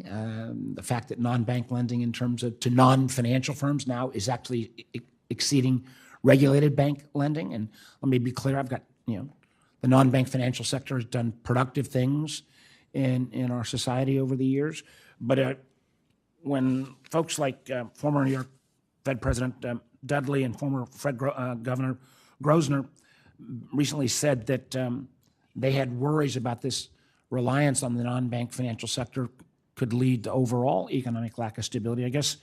The fact that non-bank lending in terms of to non-financial firms now is actually exceeding regulated bank lending. And let me be clear, I've got, the non-bank financial sector has done productive things in our society over the years. But when folks like former New York Fed President Dudley and former Fed Governor Grosvenor recently said that they had worries about this reliance on the non-bank financial sector could lead to overall economic lack of stability. I guess,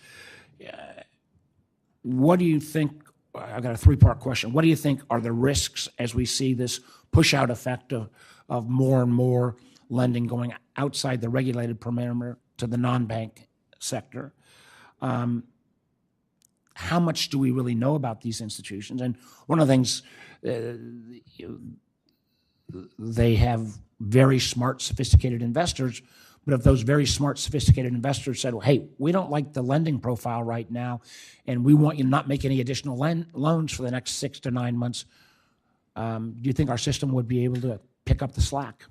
what do you think? I've got a 3-part question. What do you think are the risks as we see this push-out effect of more and more lending going outside the regulated perimeter to the non-bank sector? How much do we really know about these institutions? And one of the things, they have very smart, sophisticated investors, but if those very smart, sophisticated investors said, well, hey, we don't like the lending profile right now, and we want you to not make any additional loans for the next 6 to 9 months, do you think our system would be able to pick up the slack?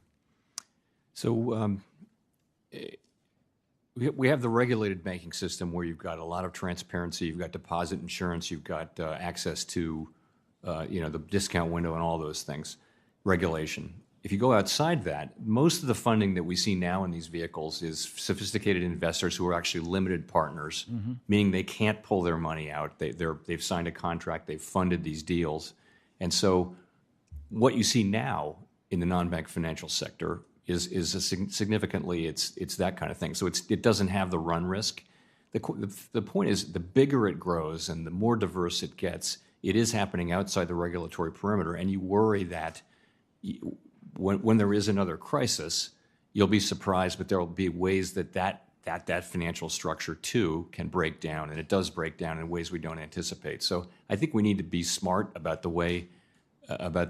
So we have the regulated banking system where you've got a lot of transparency, you've got deposit insurance, you've got access to the discount window and all those things, regulation. If you go outside that, most of the funding that we see now in these vehicles is sophisticated investors who are actually limited partners, meaning they can't pull their money out. They've signed a contract, they've funded these deals. And so what you see now in the non-bank financial sector is significantly, it's that kind of thing. So it doesn't have the run risk. The point is, the bigger it grows and the more diverse it gets, it is happening outside the regulatory perimeter, and you worry that when there is another crisis, you'll be surprised, but there will be ways that financial structure too can break down, and it does break down in ways we don't anticipate. So I think we need to be smart about the way about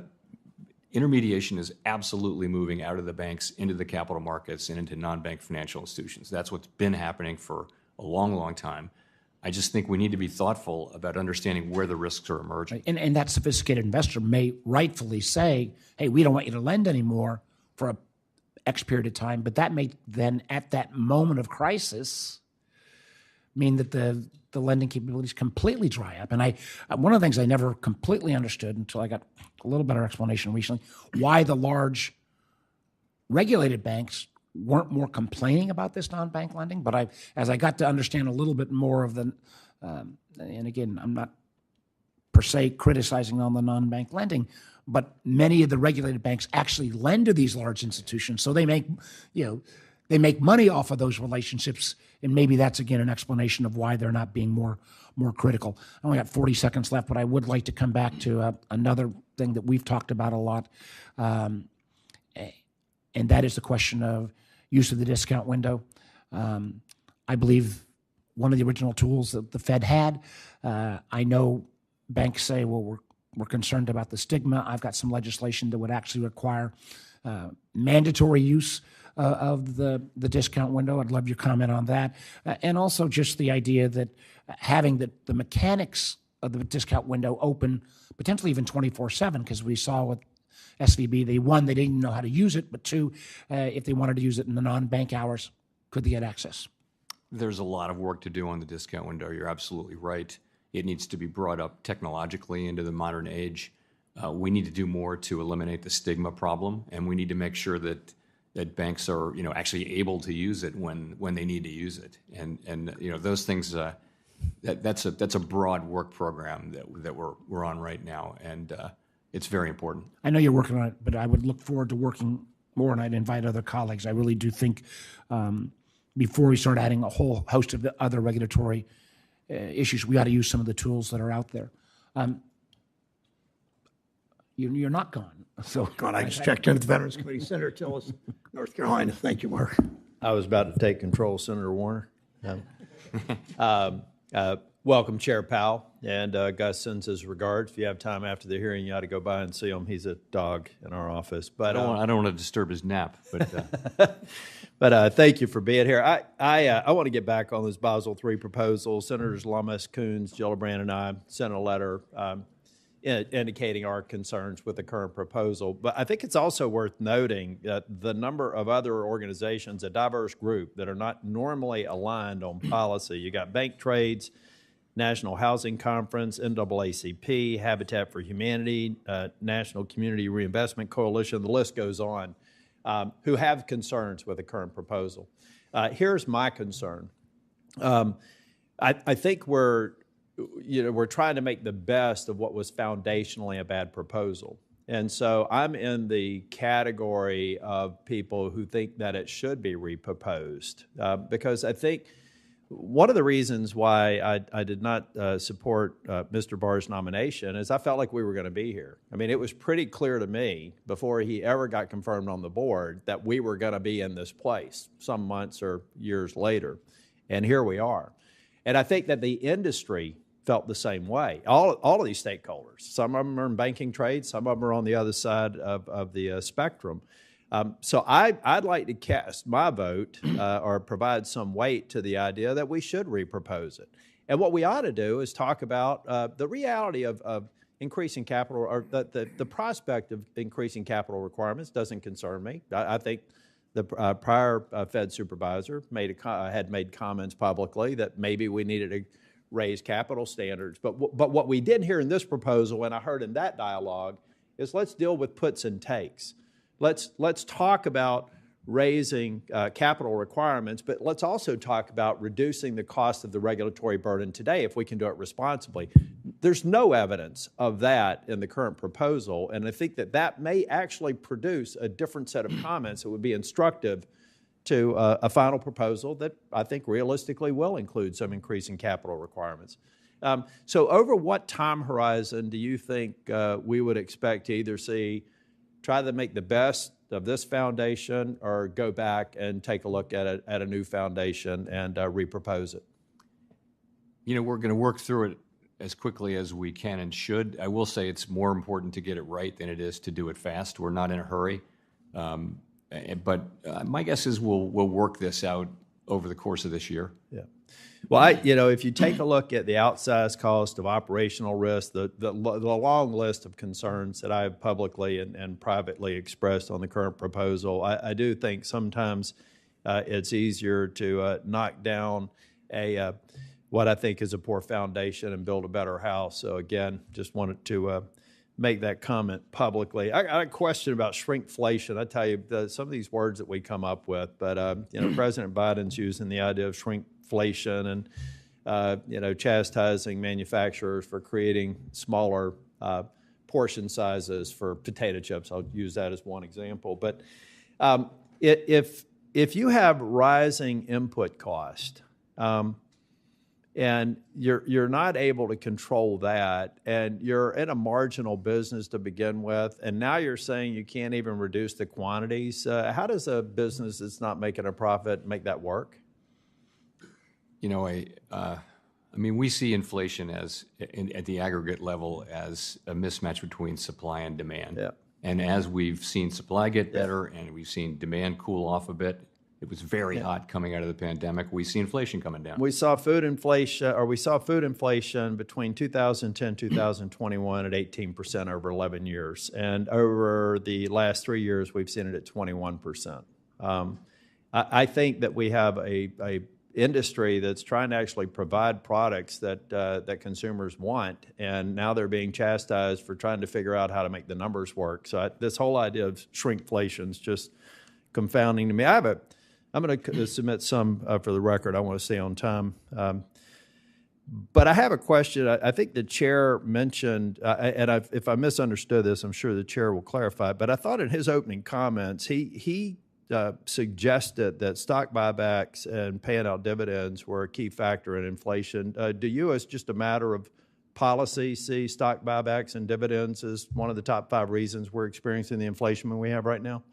intermediation is absolutely moving out of the banks into the capital markets and into non-bank financial institutions. That's what's been happening for a long, long time. I just think we need to be thoughtful about understanding where the risks are emerging. And that sophisticated investor may rightfully say, hey, we don't want you to lend anymore for a X period of time, but that may then, at that moment of crisis, mean that the lending capabilities completely dry up. And one of the things I never completely understood until I got a little better explanation recently, why the large regulated banks weren't more complaining about this non-bank lending. But as I got to understand a little bit more of the, and again, I'm not per se criticizing on the non-bank lending, but many of the regulated banks actually lend to these large institutions, so they make money off of those relationships, and maybe that's again an explanation of why they're not being more critical. I only got 40 seconds left, but I would like to come back to another thing that we've talked about a lot, and that is the question of use of the discount window. I believe one of the original tools that the Fed had. I know banks say, well, we're concerned about the stigma. I've got some legislation that would actually require mandatory use of the discount window. I'd love your comment on that. And also just the idea that having the mechanics of the discount window open, potentially even 24/7, because we saw with SVB, they didn't know how to use it, but two, if they wanted to use it in the non-bank hours, could they get access? There's a lot of work to do on the discount window. You're absolutely right. It needs to be brought up technologically into the modern age. We need to do more to eliminate the stigma problem, and we need to make sure that banks are actually able to use it when they need to use it. And those things that's a broad work program that we're on right now, and it's very important. I know you're working on it, but I would look forward to working more, and I'd invite other colleagues. I really do think before we start adding a whole host of the other regulatory issues, we ought to use some of the tools that are out there. You're not gone. So I just checked in at the Veterans Committee. Senator Tillis, North Carolina. Thank you, Mark. I was about to take control, Senator Warner. Welcome, Chair Powell, and Gus sends his regards. If you have time after the hearing, you ought to go by and see him. He's a dog in our office. But I don't want to disturb his nap. But but thank you for being here. I want to get back on this Basel III proposal. Senators Lummis, Coons, Gillibrand, and I sent a letter indicating our concerns with the current proposal. But I think it's also worth noting that the number of other organizations, a diverse group that are not normally aligned on policy. You got bank trades, National Housing Conference, NAACP, Habitat for Humanity, National Community Reinvestment Coalition, the list goes on, who have concerns with the current proposal. Here's my concern. I think we're trying to make the best of what was foundationally a bad proposal. And so I'm in the category of people who think that it should be reproposed, because I think one of the reasons why I did not support Mr. Barr's nomination is I felt like we were going to be here. I mean, it was pretty clear to me before he ever got confirmed on the board that we were going to be in this place some months or years later. And here we are. And I think that the industry felt the same way. All of these stakeholders, some of them are in banking trade, some of them are on the other side of the spectrum. So I'd like to cast my vote or provide some weight to the idea that we should repropose it. And what we ought to do is talk about the reality of increasing capital, or the prospect of increasing capital requirements doesn't concern me. I think the prior Fed supervisor had made comments publicly that maybe we needed to raise capital standards. But what we did hear in this proposal, and I heard in that dialogue, is let's deal with puts and takes. Let's talk about raising capital requirements, but let's also talk about reducing the cost of the regulatory burden today if we can do it responsibly. There's no evidence of that in the current proposal, and I think that may actually produce a different set of comments that would be instructive to a final proposal that I think realistically will include some increasing capital requirements. So over what time horizon do you think we would expect to either try to make the best of this foundation or go back and take a look at a new foundation and repropose it? We're going to work through it as quickly as we can and should. I will say it's more important to get it right than it is to do it fast. We're not in a hurry. But my guess is we'll work this out over the course of this year. Yeah. Well, if you take a look at the outsized cost of operational risk, the long list of concerns that I have publicly and privately expressed on the current proposal, I do think sometimes it's easier to knock down what I think is a poor foundation and build a better house. So again, just wanted to make that comment publicly. I got a question about shrinkflation. I tell you, some of these words that we come up with, but President Biden's using the idea of shrinkflation, and chastising manufacturers for creating smaller portion sizes for potato chips. I'll use that as one example. But if you have rising input cost, and you're not able to control that, and you're in a marginal business to begin with, and now you're saying you can't even reduce the quantities, how does a business that's not making a profit make that work? I mean, we see inflation at the aggregate level as a mismatch between supply and demand. Yeah. And as we've seen supply get better and we've seen demand cool off a bit, it was very hot coming out of the pandemic. We see inflation coming down. We saw food inflation between 2010 and 2021 at 18% over 11 years. And over the last 3 years, we've seen it at 21%. I think that we have a industry that's trying to actually provide products that consumers want, and now they're being chastised for trying to figure out how to make the numbers work. So this whole idea of shrinkflation is just confounding to me. I'm going to submit some for the record. I want to stay on time. But I have a question. I think the chair mentioned, if I misunderstood this, I'm sure the chair will clarify, but I thought in his opening comments, he suggested that stock buybacks and paying out dividends were a key factor in inflation. Do you, as just a matter of policy, see stock buybacks and dividends as one of the top 5 reasons we're experiencing the inflation we have right now?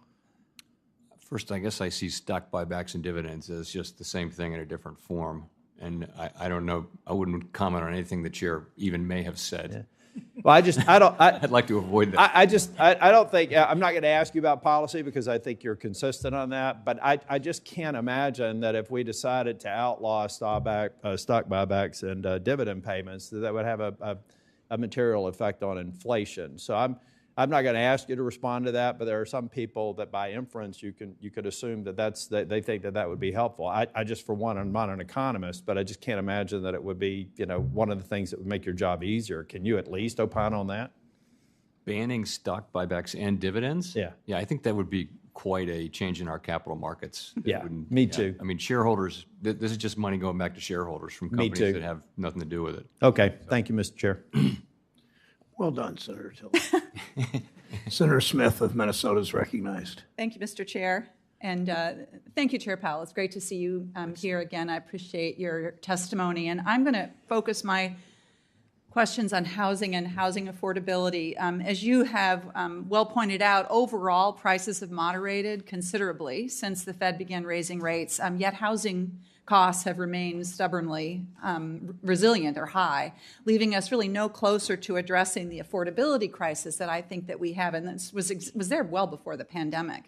First, I guess I see stock buybacks and dividends as just the same thing in a different form. And I don't know, I wouldn't comment on anything the chair even may have said. Yeah. Well, I'd like to avoid that. I don't think, I'm not going to ask you about policy because I think you're consistent on that, but I just can't imagine that if we decided to outlaw stock buybacks and dividend payments, that would have a material effect on inflation. So I'm not going to ask you to respond to that, but there are some people that by inference you could assume that they think that would be helpful. I just, for one, I'm not an economist, but I just can't imagine that it would be one of the things that would make your job easier. Can you at least opine on that? Banning stock buybacks and dividends? Yeah. Yeah, I think that would be quite a change in our capital markets. Me too. I mean, shareholders, this is just money going back to shareholders from companies that have nothing to do with it. Okay. Thank you, Mr. Chair. Well done, Senator Tilley. Senator Smith of Minnesota is recognized. Thank you, Mr. Chair. And thank you, Chair Powell. It's great to see you here again. I appreciate your testimony. And I'm going to focus my questions on housing and housing affordability. As you have well pointed out, overall prices have moderated considerably since the Fed began raising rates, yet housing costs have remained stubbornly resilient or high, leaving us really no closer to addressing the affordability crisis that I think that we have, and this was there well before the pandemic.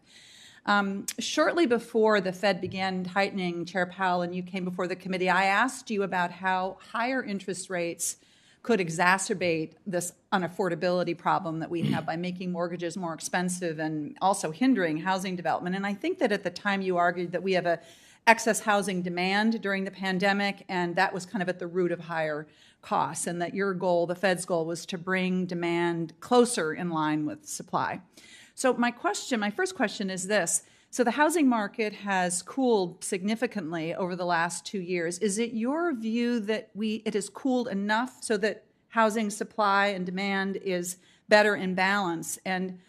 Shortly before the Fed began tightening, Chair Powell, and you came before the committee, I asked you about how higher interest rates could exacerbate this unaffordability problem that we have by making mortgages more expensive and also hindering housing development. And I think that at the time you argued that we have a excess housing demand during the pandemic, and that was kind of at the root of higher costs, and that your goal, the Fed's goal, was to bring demand closer in line with supply. So my first question is this. So the housing market has cooled significantly over the last 2 years. Is it your view that it has cooled enough so that housing supply and demand is better in balance? And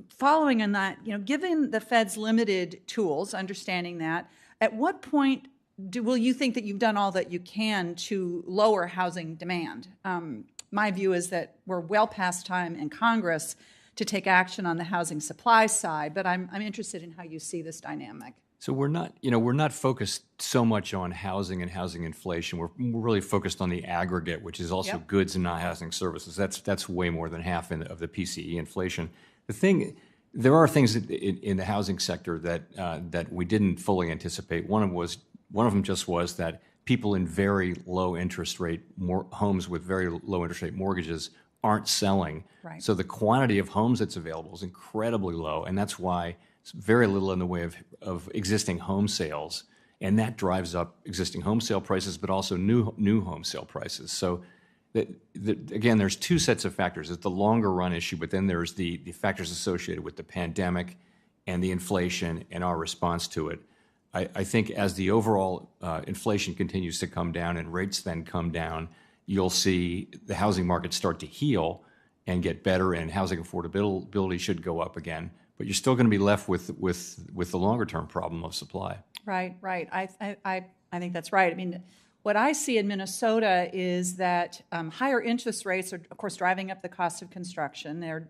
following on that, given the Fed's limited tools, understanding that, at what point will you think that you've done all that you can to lower housing demand? My view is that we're well past time in Congress to take action on the housing supply side, but I'm interested in how you see this dynamic. So we're not focused so much on housing and housing inflation. We're really focused on the aggregate, which is also goods and non-housing services. That's way more than half of the PCE inflation. There are things in the housing sector that we didn't fully anticipate. One of them just was that people in very low interest rate homes with very low interest rate mortgages aren't selling. Right. So the quantity of homes that's available is incredibly low, and that's why it's very little in the way of existing home sales, and that drives up existing home sale prices, but also new home sale prices. So again, there's two sets of factors. It's the longer run issue, but then there's the factors associated with the pandemic and the inflation and our response to it. I think as the overall inflation continues to come down and rates then come down, you'll see the housing market start to heal and get better, and housing affordability should go up again. But you're still going to be left with the longer term problem of supply. Right, right. I think that's right. I mean, what I see in Minnesota is that higher interest rates are, of course, driving up the cost of construction. They're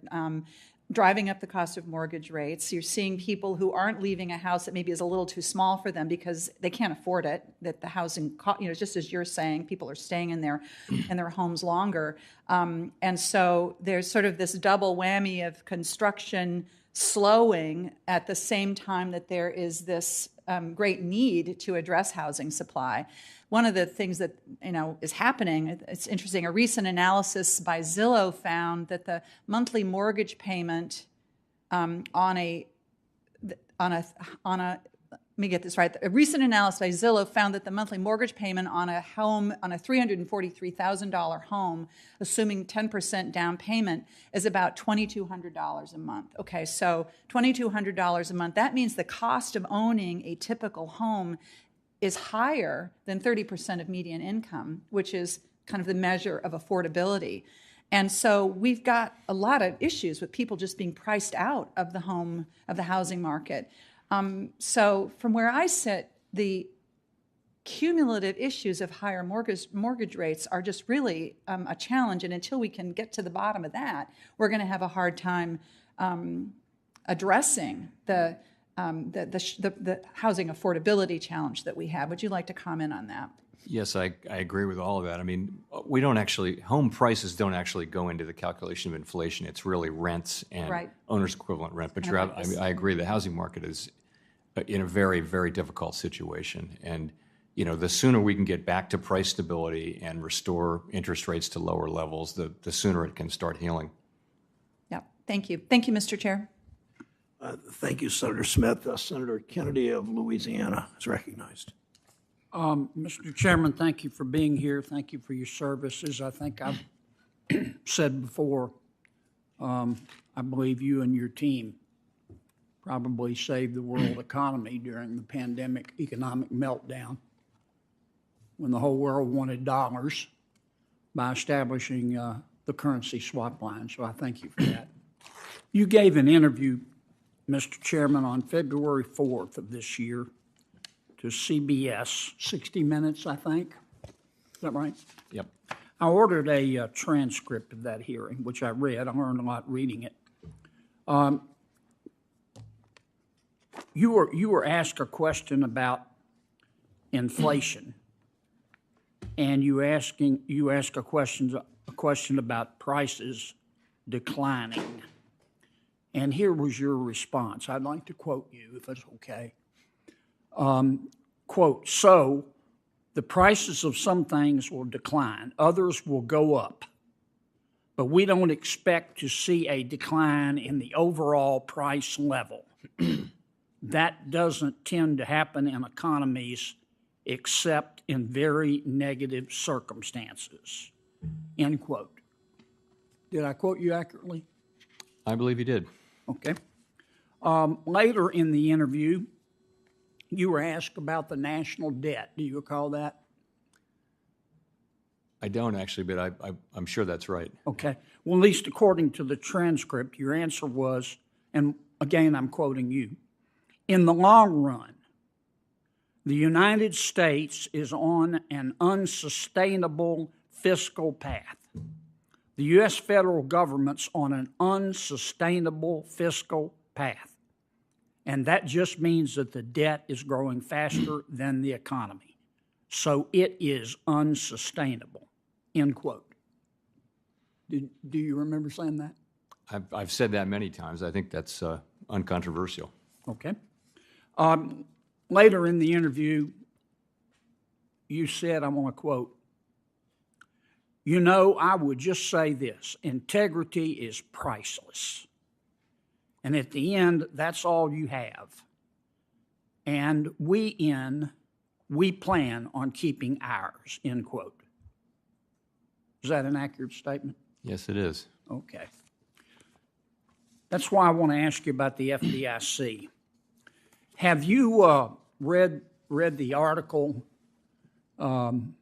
driving up the cost of mortgage rates. You're seeing people who aren't leaving a house that maybe is a little too small for them because they can't afford it, that the housing, just as you're saying, people are staying in their homes longer. And so there's sort of this double whammy of construction slowing at the same time that there is this great need to address housing supply. One of the things that is happening, it's interesting, a recent analysis by Zillow found that the monthly mortgage payment let me get this right. A recent analysis by Zillow found that the monthly mortgage payment on a home, on a $343,000 home, assuming 10% down payment, is about $2,200 a month. Okay, so $2,200 a month. That means the cost of owning a typical home is higher than 30% of median income, which is kind of the measure of affordability. And so we've got a lot of issues with people just being priced out of the housing market. So from where I sit, the cumulative issues of higher mortgage rates are just really a challenge. And until we can get to the bottom of that, we're going to have a hard time addressing the housing affordability challenge that we have. Would you like to comment on that? Yes, I agree with all of that. I mean, home prices don't actually go into the calculation of inflation. It's really rents and owner's equivalent rent. But I agree, the housing market is in a very, very difficult situation. And, the sooner we can get back to price stability and restore interest rates to lower levels, the sooner it can start healing. Yeah, thank you. Thank you, Mr. Chair. Thank you, Senator Smith. Senator Kennedy of Louisiana is recognized. Mr. Chairman, thank you for being here. Thank you for your services. I think I've said before, I believe you and your team probably saved the world economy during the pandemic economic meltdown when the whole world wanted dollars by establishing the currency swap line. So I thank you for that. You gave an interview, Mr. Chairman, on February 4th of this year to CBS, 60 Minutes, I think. Is that right? Yep. I ordered a transcript of that hearing, which I read. I learned a lot reading it. You were asked a question about inflation, and you asked a question about prices declining. And here was your response. I'd like to quote you, if it's okay. Quote, "So the prices of some things will decline, others will go up, but we don't expect to see a decline in the overall price level. That doesn't tend to happen in economies except in very negative circumstances." End quote. Did I quote you accurately? I believe you did. Okay. Later in the interview, you were asked about the national debt. Do you recall that? I don't actually, but I'm sure that's right. Okay. Well, at least according to the transcript, your answer was, and again, I'm quoting you, "In the long run, the United States is on an unsustainable fiscal path. The U.S. federal government's on an unsustainable fiscal path. And that just means that the debt is growing faster than the economy. So it is unsustainable." End quote. Do you remember saying that? I've said that many times. I think that's uncontroversial. Okay. Later in the interview, you said, I want to quote, "I would just say this, integrity is priceless. And at the end, that's all you have. And we plan on keeping ours," end quote. Is that an accurate statement? Yes, it is. Okay. That's why I want to ask you about the FDIC. Have you read the article in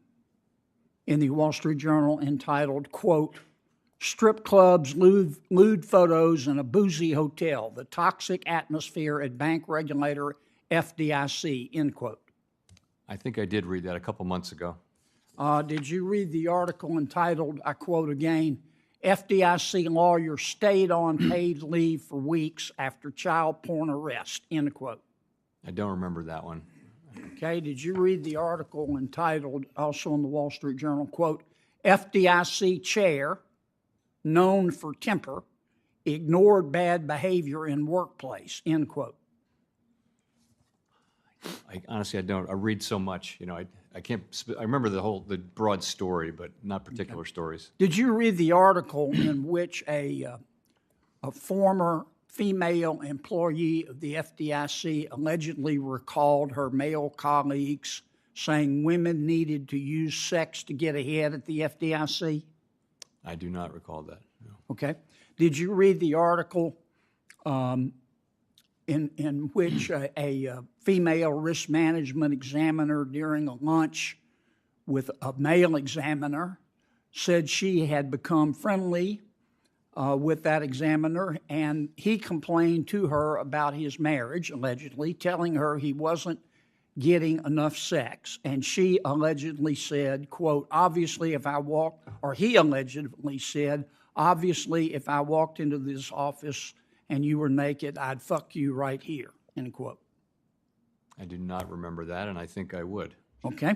the Wall Street Journal entitled, quote, "Strip clubs, lewd photos, and a boozy hotel, the toxic atmosphere at bank regulator FDIC," end quote. I think I did read that a couple months ago. Did you read the article entitled, I quote again, "FDIC lawyer stayed on paid leave for weeks after child porn arrest," end quote? I don't remember that one. Okay, did you read the article entitled, also in the Wall Street Journal, quote, "FDIC chair, known for temper, ignored bad behavior in workplace," end quote? Honestly, I don't. I read so much, I can't, I remember the broad story, but not particular stories. Did you read the article in which a former female employee of the FDIC allegedly recalled her male colleagues saying women needed to use sex to get ahead at the FDIC? I do not recall that, no. Okay. Did you read the article in which a female risk management examiner during a lunch with a male examiner said she had become friendly with that examiner, and he complained to her about his marriage, allegedly, telling her he wasn't getting enough sex. And she allegedly said, quote, "Obviously, if I walked," or he allegedly said, "Obviously, if I walked into this office and you were naked, I'd fuck you right here," end quote? I do not remember that, and I think I would. Okay.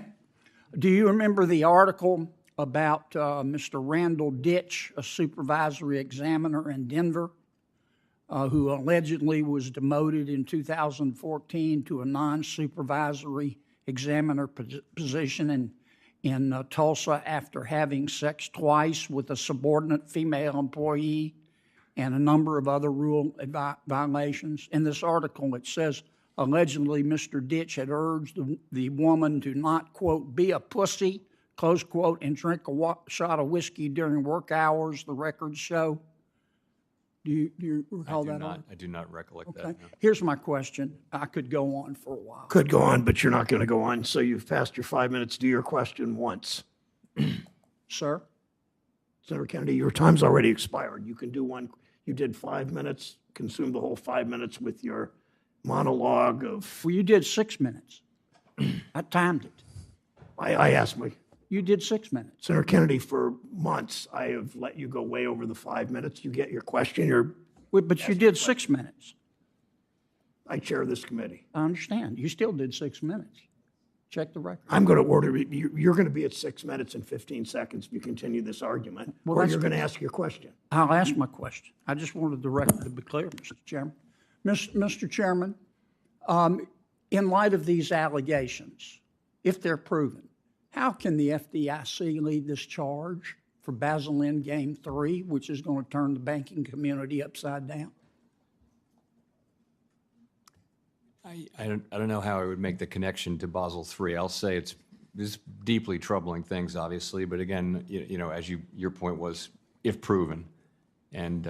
Do you remember the article about Mr. Randall Ditch, a supervisory examiner in Denver, who allegedly was demoted in 2014 to a non-supervisory examiner position in Tulsa after having sex twice with a subordinate female employee and a number of other rule violations? In this article, it says, allegedly, Mr. Ditch had urged the woman to not, quote, "be a pussy," close quote, and drink a shot of whiskey during work hours, the records show. Do you recall that? I do not recollect that. Okay. No. Here's my question. I could go on for a while. Could go on, but you're not going to go on. So you've passed your 5 minutes. Do your question once. Sir? Senator Kennedy, your time's already expired. You can do one. You did 5 minutes, consumed the whole 5 minutes with your monologue of. Well, you did 6 minutes. I timed it. I asked my. You did 6 minutes. Senator Kennedy, for months, I have let you go way over the 5 minutes. You get your question. But you did 6 minutes. I chair this committee. I understand. You still did 6 minutes. Check the record. I'm going to order, you're going to be at 6 minutes and 15 seconds if you continue this argument, or you're going to ask your question. I'll ask my question. I just wanted the record to be clear, Mr. Chairman. Mr. Chairman, in light of these allegations, if they're proven, how can the FDIC lead this charge for Basel Endgame 3, which is going to turn the banking community upside down? I don't know how I would make the connection to Basel III. I'll say it's deeply troubling things, obviously, but again, as your point was, if proven, and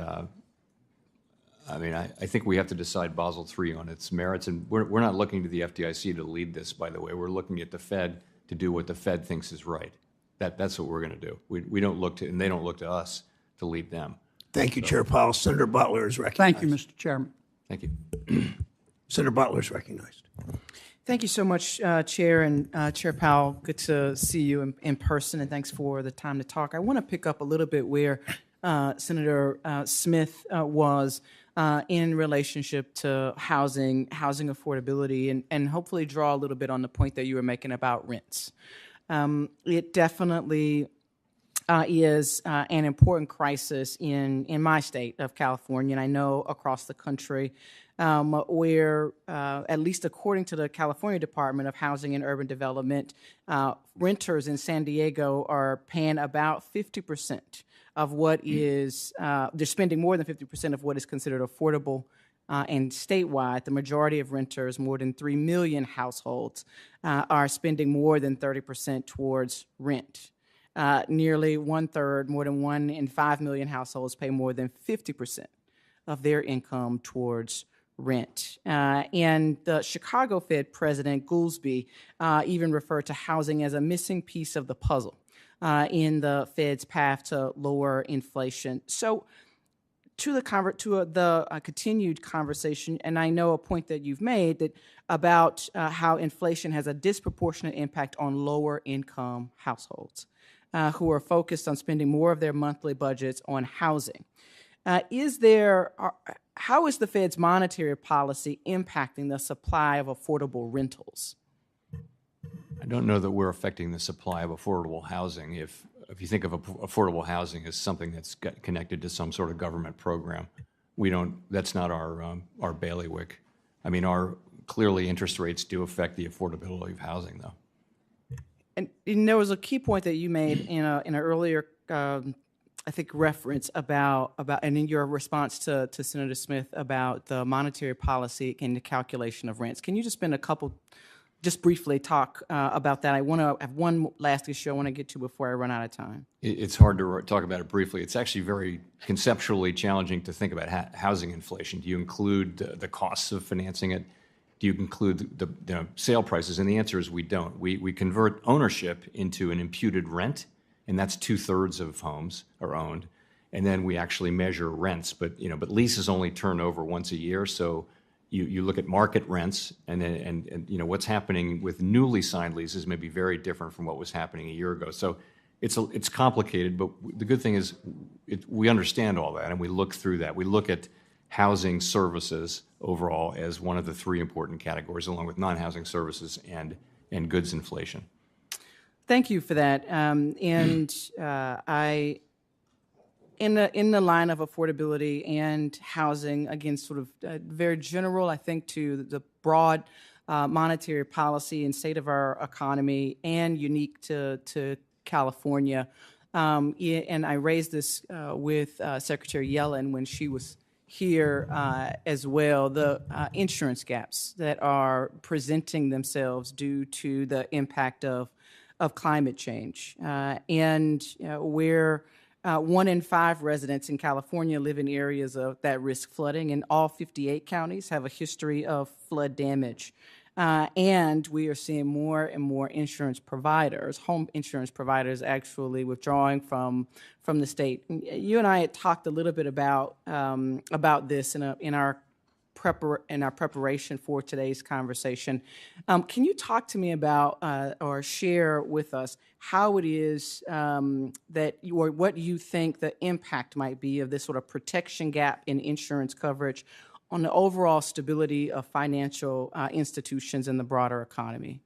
I think we have to decide Basel III on its merits, and we're not looking to the FDIC to lead this, by the way. We're looking at the Fed to do what the Fed thinks is right. That's what we're going to do. We don't look to, and they don't look to us to lead them. Thank you, Chair Powell. Senator Butler is recognized. Thank you, Mr. Chairman. Thank you. Senator Butler is recognized. Thank you so much, Chair and Chair Powell. Good to see you in person, and thanks for the time to talk. I want to pick up a little bit where Senator Smith was in relationship to housing affordability, and hopefully draw a little bit on the point that you were making about rents. It definitely is an important crisis in my state of California, and I know across the country, where, at least according to the California Department of Housing and Urban Development, renters in San Diego are paying about 50% of what is, they're spending more than 50% of what is considered affordable. And statewide, the majority of renters, more than 3 million households, are spending more than 30% towards rent. Nearly 1/3, more than 1 in 5 million households pay more than 50% of their income towards rent. And the Chicago Fed President Goolsbee even referred to housing as a missing piece of the puzzle in the Fed's path to lower inflation. So to the continued conversation, and I know a point that you've made that about how inflation has a disproportionate impact on lower income households who are focused on spending more of their monthly budgets on housing. How is the Fed's monetary policy impacting the supply of affordable rentals? I don't know that we're affecting the supply of affordable housing. If you think of affordable housing as something that's connected to some sort of government program, that's not our bailiwick. I mean, clearly interest rates do affect the affordability of housing, though. And there was a key point that you made in an earlier I think, reference about and in your response to Senator Smith about the monetary policy and the calculation of rents. Can you just just briefly talk about that? I want to have one last issue I want to get to before I run out of time. It's hard to talk about it briefly. It's actually very conceptually challenging to think about housing inflation. Do you include the costs of financing it? Do you include the sale prices? And the answer is we don't. We convert ownership into an imputed rent, and that's 2/3 of homes are owned. And then we actually measure rents, but leases only turn over once a year. So you look at market rents, and what's happening with newly signed leases may be very different from what was happening a year ago. So it's complicated, but the good thing is we understand all that, and we look through that. We look at housing services overall as one of the three important categories, along with non-housing services and goods inflation. Thank you for that. In the line of affordability and housing, again, sort of very general, I think, to the broad monetary policy and state of our economy and unique to California. And I raised this with Secretary Yellen when she was here as well, the insurance gaps that are presenting themselves due to the impact of climate change. Where 1 in 5 residents in California live in areas of that risk flooding, and all 58 counties have a history of flood damage. And we are seeing more and more insurance providers, home insurance providers, actually withdrawing from the state. You and I had talked a little bit about this in our preparation for today's conversation. Can you talk to me about or share with us how it is or what you think the impact might be of this sort of protection gap in insurance coverage on the overall stability of financial institutions in the broader economy?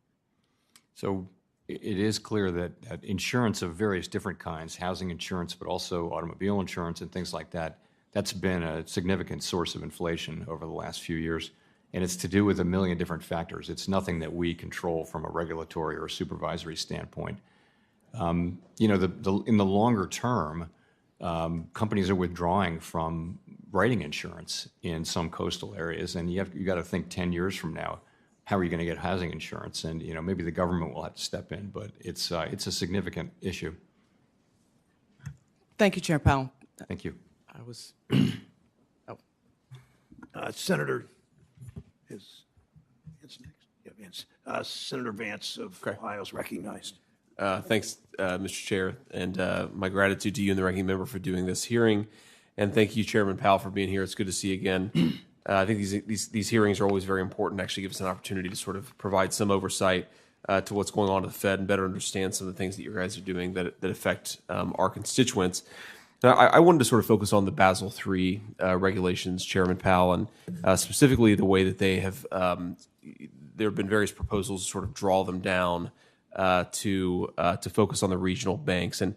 So it is clear that insurance of various different kinds, housing insurance, but also automobile insurance and things like that, that's been a significant source of inflation over the last few years. And it's to do with a million different factors. It's nothing that we control from a regulatory or a supervisory standpoint. In the longer term, companies are withdrawing from writing insurance in some coastal areas, and you got to think 10 years from now, how are you going to get housing insurance? And maybe the government will have to step in, but it's a significant issue. Thank you, Chair Powell. Thank you. Senator is next. Yeah, Vance. Senator Vance of Ohio is recognized. Thanks, Mr. Chair, and my gratitude to you and the ranking member for doing this hearing, and thank you, Chairman Powell, for being here. It's good to see you again. I think these hearings are always very important. Actually, give us an opportunity to sort of provide some oversight to what's going on at the Fed and better understand some of the things that you guys are doing that affect our constituents. Now, I wanted to sort of focus on the Basel III regulations, Chairman Powell, and specifically the way that they have. There have been various proposals to sort of draw them down to focus on the regional banks. And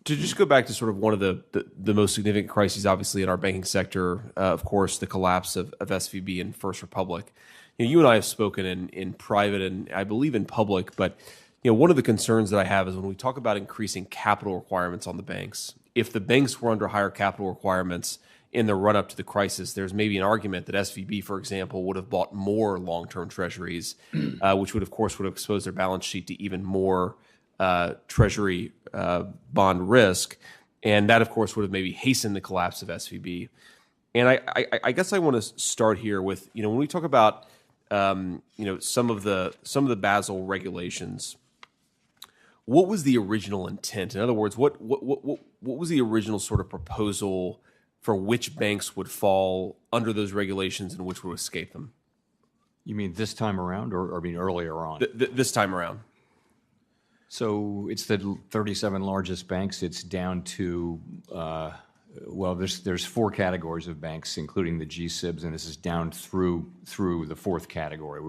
to just go back to sort of one of the most significant crises, obviously, in our banking sector, of course, the collapse of SVB and First Republic. You and I have spoken in private and I believe in public, but one of the concerns that I have is when we talk about increasing capital requirements on the banks. If the banks were under higher capital requirements in the run-up to the crisis, there's maybe an argument that SVB, for example, would have bought more long-term treasuries, which would have exposed their balance sheet to even more treasury bond risk. And that, of course, would have maybe hastened the collapse of SVB. And I guess I want to start here with, when we talk about, some of the Basel regulations, what was the original intent? In other words, what was the original sort of proposal for which banks would fall under those regulations and which would escape them? You mean this time around, or earlier on? This time around. So it's the 37 largest banks. It's down to, there's 4 categories of banks, including the G-SIBs, and this is down through the 4th category.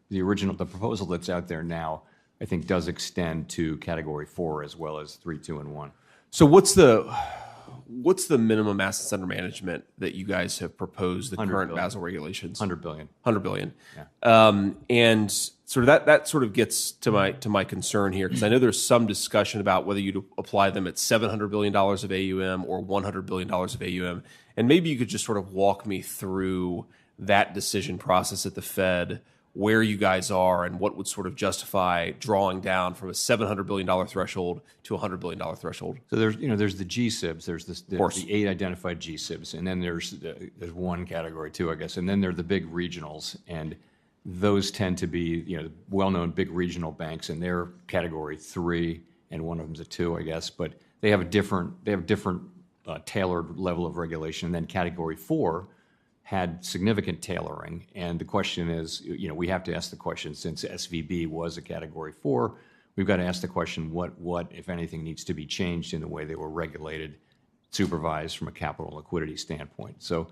The proposal that's out there now, I think, does extend to Category 4 as well as 3, 2, and 1. So what's the minimum assets under management that you guys have proposed, the current Basel regulations? 100 billion. 100 billion. Yeah. And sort of that sort of gets to my concern here, because I know there's some discussion about whether you apply them at $700 billion of AUM or $100 billion of AUM. And maybe you could just sort of walk me through that decision process at the Fed, where you guys are and what would sort of justify drawing down from a $700 billion threshold to a $100 billion threshold. So there's the G-SIBs, there's the 8 identified G-SIBs, and then there's one category too, I guess, and then there are the big regionals, and those tend to be well-known big regional banks, and they're Category 3, and one of them's a 2, I guess, but they have a different tailored level of regulation. And then Category 4 had significant tailoring, and the question is, we have to ask the question, since SVB was a Category 4, we've got to ask the question, what, if anything, needs to be changed in the way they were regulated, supervised from a capital liquidity standpoint. So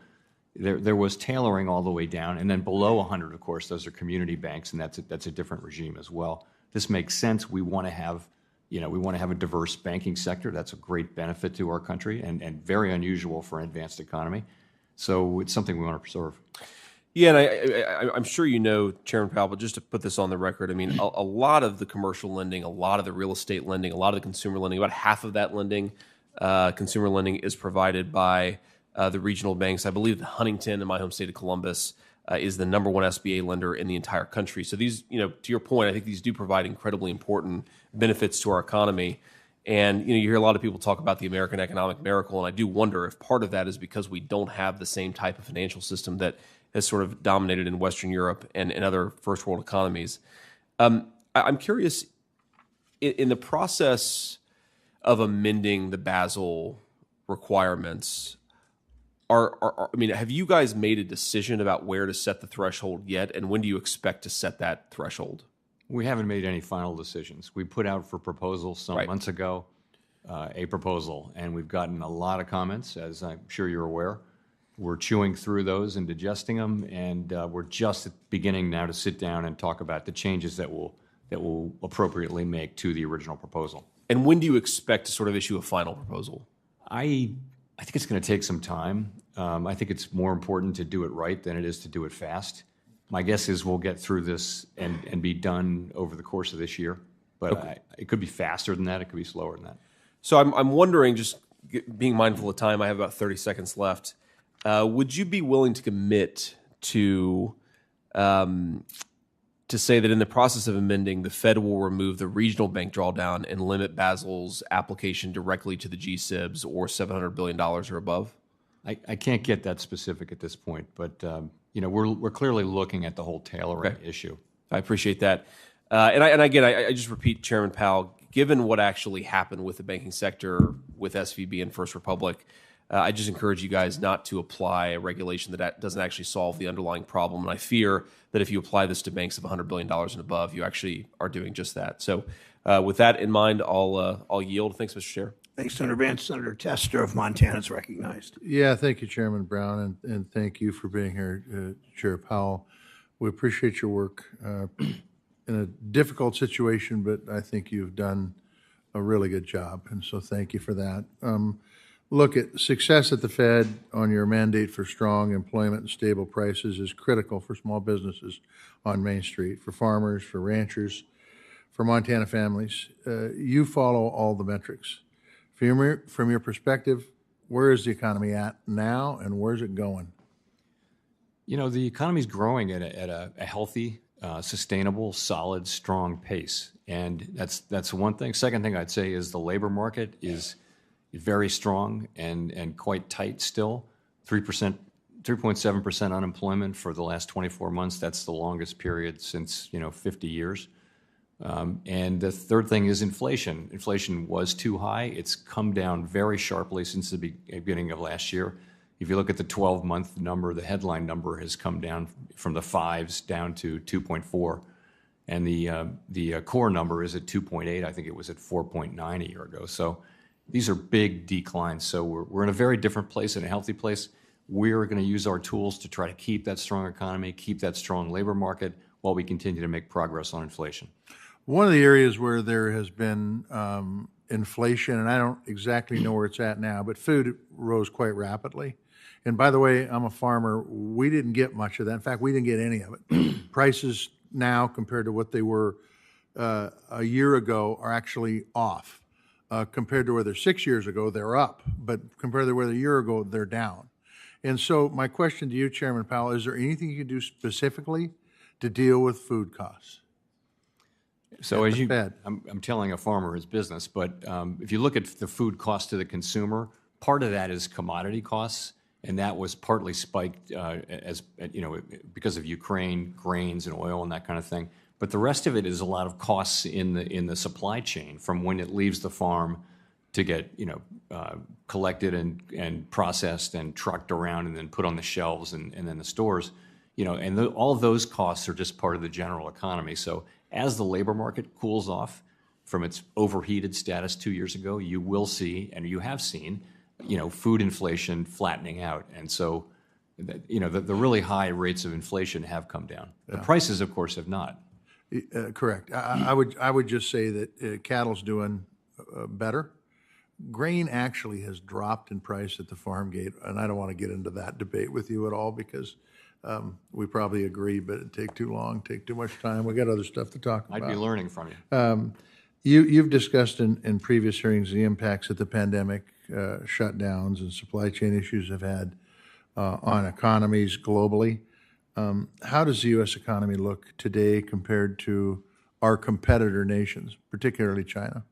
there was tailoring all the way down, and then below 100, of course, those are community banks, and that's a different regime as well. This makes sense. We want to have a diverse banking sector. That's a great benefit to our country, and very unusual for an advanced economy. So it's something we want to preserve. Yeah, and I'm sure Chairman Powell, but just to put this on the record, I mean, a lot of the commercial lending, a lot of the real estate lending, a lot of the consumer lending, about half of that lending, consumer lending, is provided by the regional banks. I believe that Huntington, in my home state of Columbus, is the #1 SBA lender in the entire country. So these, to your point, I think these do provide incredibly important benefits to our economy. And you hear a lot of people talk about the American economic miracle, and I do wonder if part of that is because we don't have the same type of financial system that has sort of dominated in Western Europe and other first world economies. I'm curious, in the process of amending the Basel requirements, have you guys made a decision about where to set the threshold yet, and when do you expect to set that threshold? We haven't made any final decisions. We put out for proposals some months ago a proposal, and we've gotten a lot of comments, as I'm sure you're aware. We're chewing through those and digesting them, and we're just beginning now to sit down and talk about the changes that will appropriately make to the original proposal. And when do you expect to sort of issue a final proposal? I think it's going to take some time. I think it's more important to do it right than it is to do it fast. My guess is we'll get through this and be done over the course of this year, but it could be faster than that. It could be slower than that. So I'm wondering, just being mindful of time, I have about 30 seconds left. Would you be willing to commit to say that in the process of amending, the Fed will remove the regional bank drawdown and limit Basel's application directly to the G-SIBs or $700 billion or above? I can't get that specific at this point, but we're clearly looking at the whole tailoring issue. I appreciate that. And again, I just repeat, Chairman Powell, given what actually happened with the banking sector with SVB and First Republic, I just encourage you guys not to apply a regulation that doesn't actually solve the underlying problem. And I fear that if you apply this to banks of $100 billion and above, you actually are doing just that. So with that in mind, I'll yield. Thanks, Mr. Chair. Thanks, Senator Vance. Senator Tester of Montana is recognized. Yeah, thank you, Chairman Brown, and thank you for being here, Chair Powell. We appreciate your work in a difficult situation, but I think you've done a really good job, and so thank you for that. Look, at success at the Fed on your mandate for strong employment and stable prices is critical for small businesses on Main Street, for farmers, for ranchers, for Montana families. You follow all the metrics. From your perspective, where is the economy at now, and where's it going? The economy's growing at a healthy, sustainable, solid, strong pace, and that's one thing. Second thing I'd say is the labor market is very strong and quite tight still. 3.7% unemployment for the last 24 months. That's the longest period since 50 years. And the third thing is inflation. Inflation was too high. It's come down very sharply since the beginning of last year. If you look at the 12-month number, the headline number has come down from the 5s down to 2.4. And the core number is at 2.8. I think it was at 4.9 a year ago. So these are big declines. So we're in a very different place, in a healthy place. We're going to use our tools to try to keep that strong economy, keep that strong labor market while we continue to make progress on inflation. One of the areas where there has been inflation, and I don't exactly know where it's at now, but food rose quite rapidly. And by the way, I'm a farmer. We didn't get much of that. In fact, we didn't get any of it. Prices now compared to what they were a year ago are actually off. Compared to where they're 6 years ago, they're up. But compared to where a year ago, they're down. And so my question to you, Chairman Powell, is there anything you can do specifically to deal with food costs? So as I'm telling a farmer his business, but if you look at the food cost to the consumer, part of that is commodity costs, and that was partly spiked because of Ukraine, grains and oil and that kind of thing. But the rest of it is a lot of costs in the supply chain from when it leaves the farm to get collected and processed and trucked around and then put on the shelves and then the stores. All those costs are just part of the general economy. So as the labor market cools off from its overheated status 2 years ago, you will see, and you have seen, food inflation flattening out. And so, the really high rates of inflation have come down. Yeah. The prices, of course, have not. Correct. I would just say that cattle's doing better. Grain actually has dropped in price at the farm gate, and I don't want to get into that debate with you at all because we probably agree, but it'd take too long, take too much time. We got other stuff to talk about. I'd be learning from you. You've discussed in previous hearings the impacts that the pandemic shutdowns and supply chain issues have had on economies globally. How does the U.S. economy look today compared to our competitor nations, particularly China?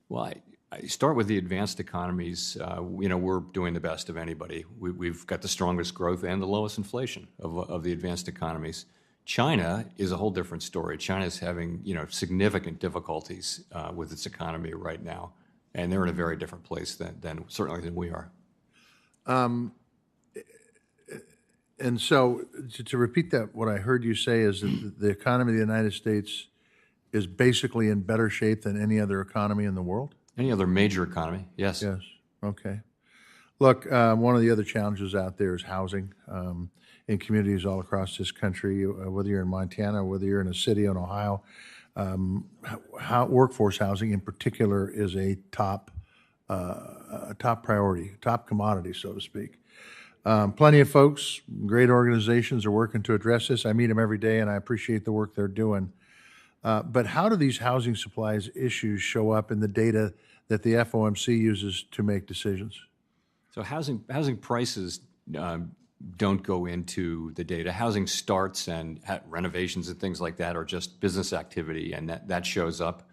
Well, I start with the advanced economies. We're doing the best of anybody. We've got the strongest growth and the lowest inflation of the advanced economies. China is a whole different story. China is having significant difficulties with its economy right now, and they're in a very different place than we are. And so, to repeat that, what I heard you say is that the economy of the United States is basically in better shape than any other economy in the world? Any other major economy, yes. Yes, okay. Look, one of the other challenges out there is housing in communities all across this country, whether you're in Montana, whether you're in a city in Ohio. Workforce housing in particular is a top priority, top commodity, so to speak. Plenty of folks, great organizations are working to address this. I meet them every day, and I appreciate the work they're doing. But how do these housing supplies issues show up in the data that the FOMC uses to make decisions? So housing prices don't go into the data. Housing starts and renovations and things like that are just business activity, and that shows up.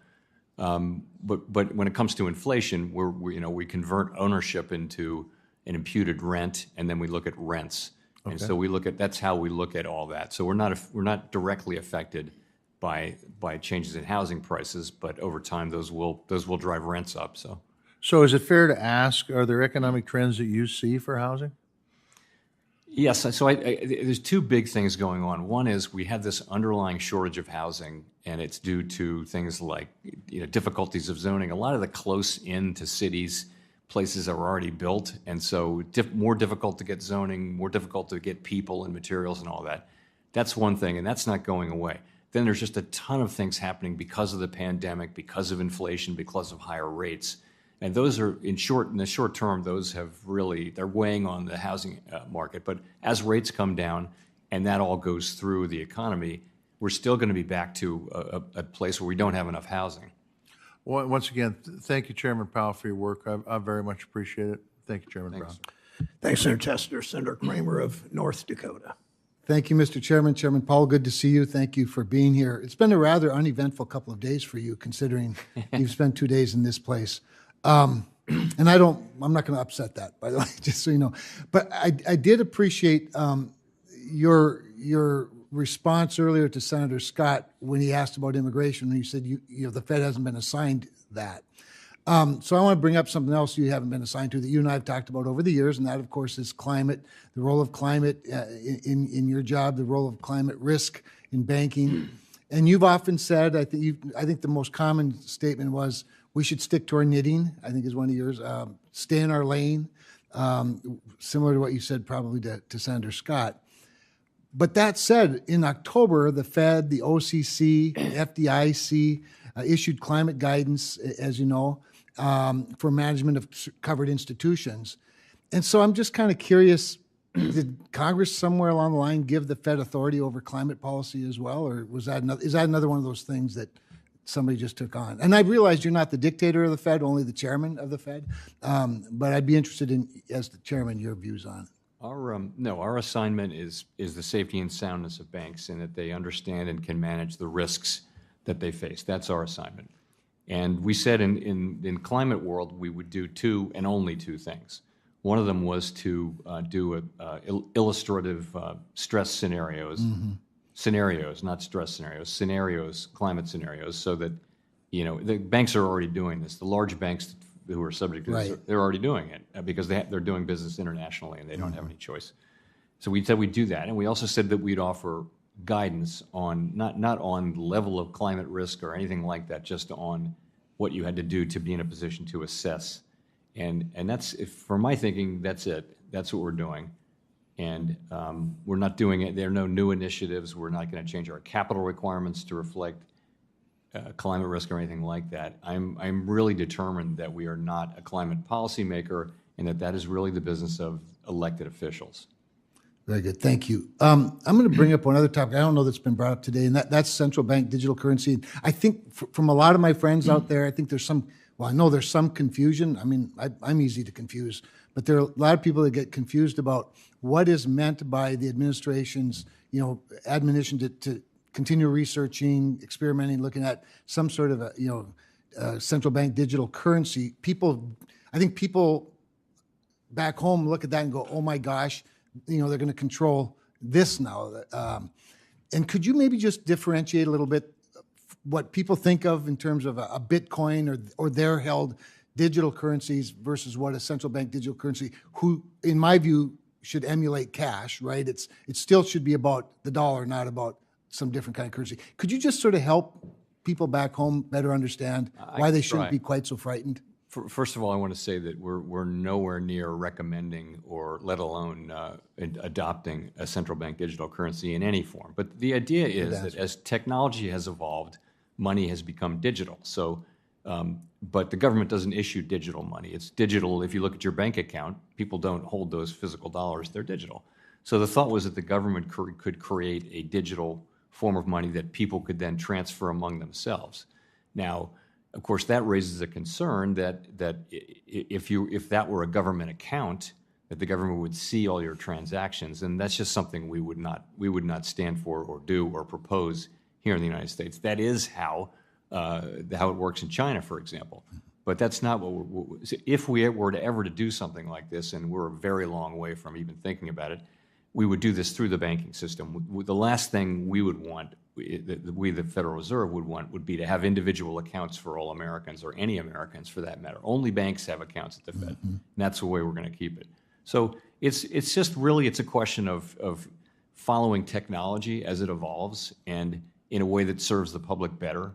But when it comes to inflation, we convert ownership into an imputed rent, and then we look at rents. Okay. And so that's how we look at all that. So we're not directly affected by changes in housing prices, but over time those will drive rents up. So is it fair to ask, are there economic trends that you see for housing? Yes. So there's two big things going on. One is we have this underlying shortage of housing, and it's due to things like difficulties of zoning. A lot of the close in to cities, places are already built, and so more difficult to get zoning, more difficult to get people and materials and all that. That's one thing, and that's not going away. Then there's just a ton of things happening because of the pandemic, because of inflation, because of higher rates. And those are, in the short term, those they're weighing on the housing market. But as rates come down and that all goes through the economy, we're still going to be back to a place where we don't have enough housing. Well, once again, thank you, Chairman Powell, for your work. I very much appreciate it. Thank you, Chairman Brown. Thanks, Senator Tester. Senator Kramer of North Dakota. Thank you, Mr. Chairman. Chairman Powell, good to see you. Thank you for being here. It's been a rather uneventful couple of days for you, considering you've spent 2 days in this place. And I'm not going to upset that, by the way, just so you know. But I did appreciate your response earlier to Senator Scott when he asked about immigration, and you said the Fed hasn't been assigned that. So I want to bring up something else you haven't been assigned to that you and I have talked about over the years, and that, of course, is climate, the role of climate in your job, the role of climate risk in banking. And you've often said, I think the most common statement was, we should stick to our knitting, I think is one of yours, stay in our lane, similar to what you said probably to Senator Scott. But that said, in October, the Fed, the OCC, FDIC issued climate guidance, as you know, for management of covered institutions. And so I'm just kind of curious, did Congress somewhere along the line give the Fed authority over climate policy as well? Or is that another one of those things that somebody just took on? And I realize you're not the dictator of the Fed, only the chairman of the Fed. But I'd be interested in, as the chairman, your views on it. Our assignment is the safety and soundness of banks, and that they understand and can manage the risks that they face. That's our assignment. And we said in climate world we would do two and only two things. One of them was to do illustrative stress scenarios, scenarios, not stress scenarios, climate scenarios, so that the banks are already doing this. The large banks who are subject to this, they're already doing it because they're doing business internationally and they don't have any choice. So we said we'd do that, and we also said that we'd offer guidance on not on the level of climate risk or anything like that, just on what you had to do to be in a position to assess. And that's, for my thinking, that's it. That's what we're doing. And we're not doing it. There are no new initiatives. We're not going to change our capital requirements to reflect climate risk or anything like that. I'm really determined that we are not a climate policymaker, and that is really the business of elected officials. Very good. Thank you. I'm going to bring up one other topic I don't know that's been brought up today, and that's central bank digital currency. I think from a lot of my friends out there, I think I know there's some confusion. I mean, I'm easy to confuse, but there are a lot of people that get confused about what is meant by the administration's, admonition to continue researching, experimenting, looking at some sort of central bank digital currency. I think people back home look at that and go, "Oh my gosh, they're going to control this now." And could you maybe just differentiate a little bit what people think of in terms of a Bitcoin or their held digital currencies versus what a central bank digital currency, who, in my view, should emulate cash, right? It still should be about the dollar, not about some different kind of currency. Could you just sort of help people back home better understand why they shouldn't be quite so frightened? First of all, I want to say that we're nowhere near recommending or let alone adopting a central bank digital currency in any form. But the idea is that as technology has evolved, money has become digital. So, but the government doesn't issue digital money. It's digital. If you look at your bank account, people don't hold those physical dollars. They're digital. So the thought was that the government could create a digital form of money that people could then transfer among themselves. Now, of course, that raises a concern that if that were a government account, that the government would see all your transactions, and that's just something we would not stand for or do or propose here in the United States. That is how it works in China, for example. But that's not what if we were to ever to do something like this, and we're a very long way from even thinking about it, we would do this through the banking system. The last thing we would want, the Federal Reserve would want, would be to have individual accounts for all Americans, or any Americans for that matter. Only banks have accounts at the Fed, and that's the way we're going to keep it. So it's just really, it's a question of following technology as it evolves, and in a way that serves the public better.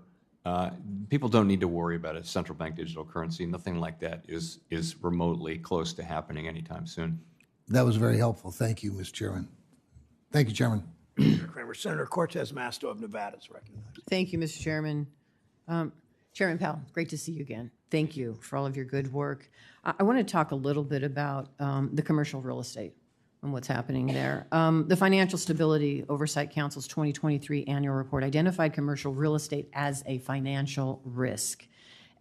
People don't need to worry about a central bank digital currency. Nothing like that is remotely close to happening anytime soon. That was very helpful. Thank you, Mr. Chairman. Thank you, Chairman. Kramer. Senator Cortez Masto of Nevada is recognized. Thank you, Mr. Chairman. Chairman Powell, great to see you again. Thank you for all of your good work. I want to talk a little bit about the commercial real estate and what's happening there. The Financial Stability Oversight Council's 2023 annual report identified commercial real estate as a financial risk.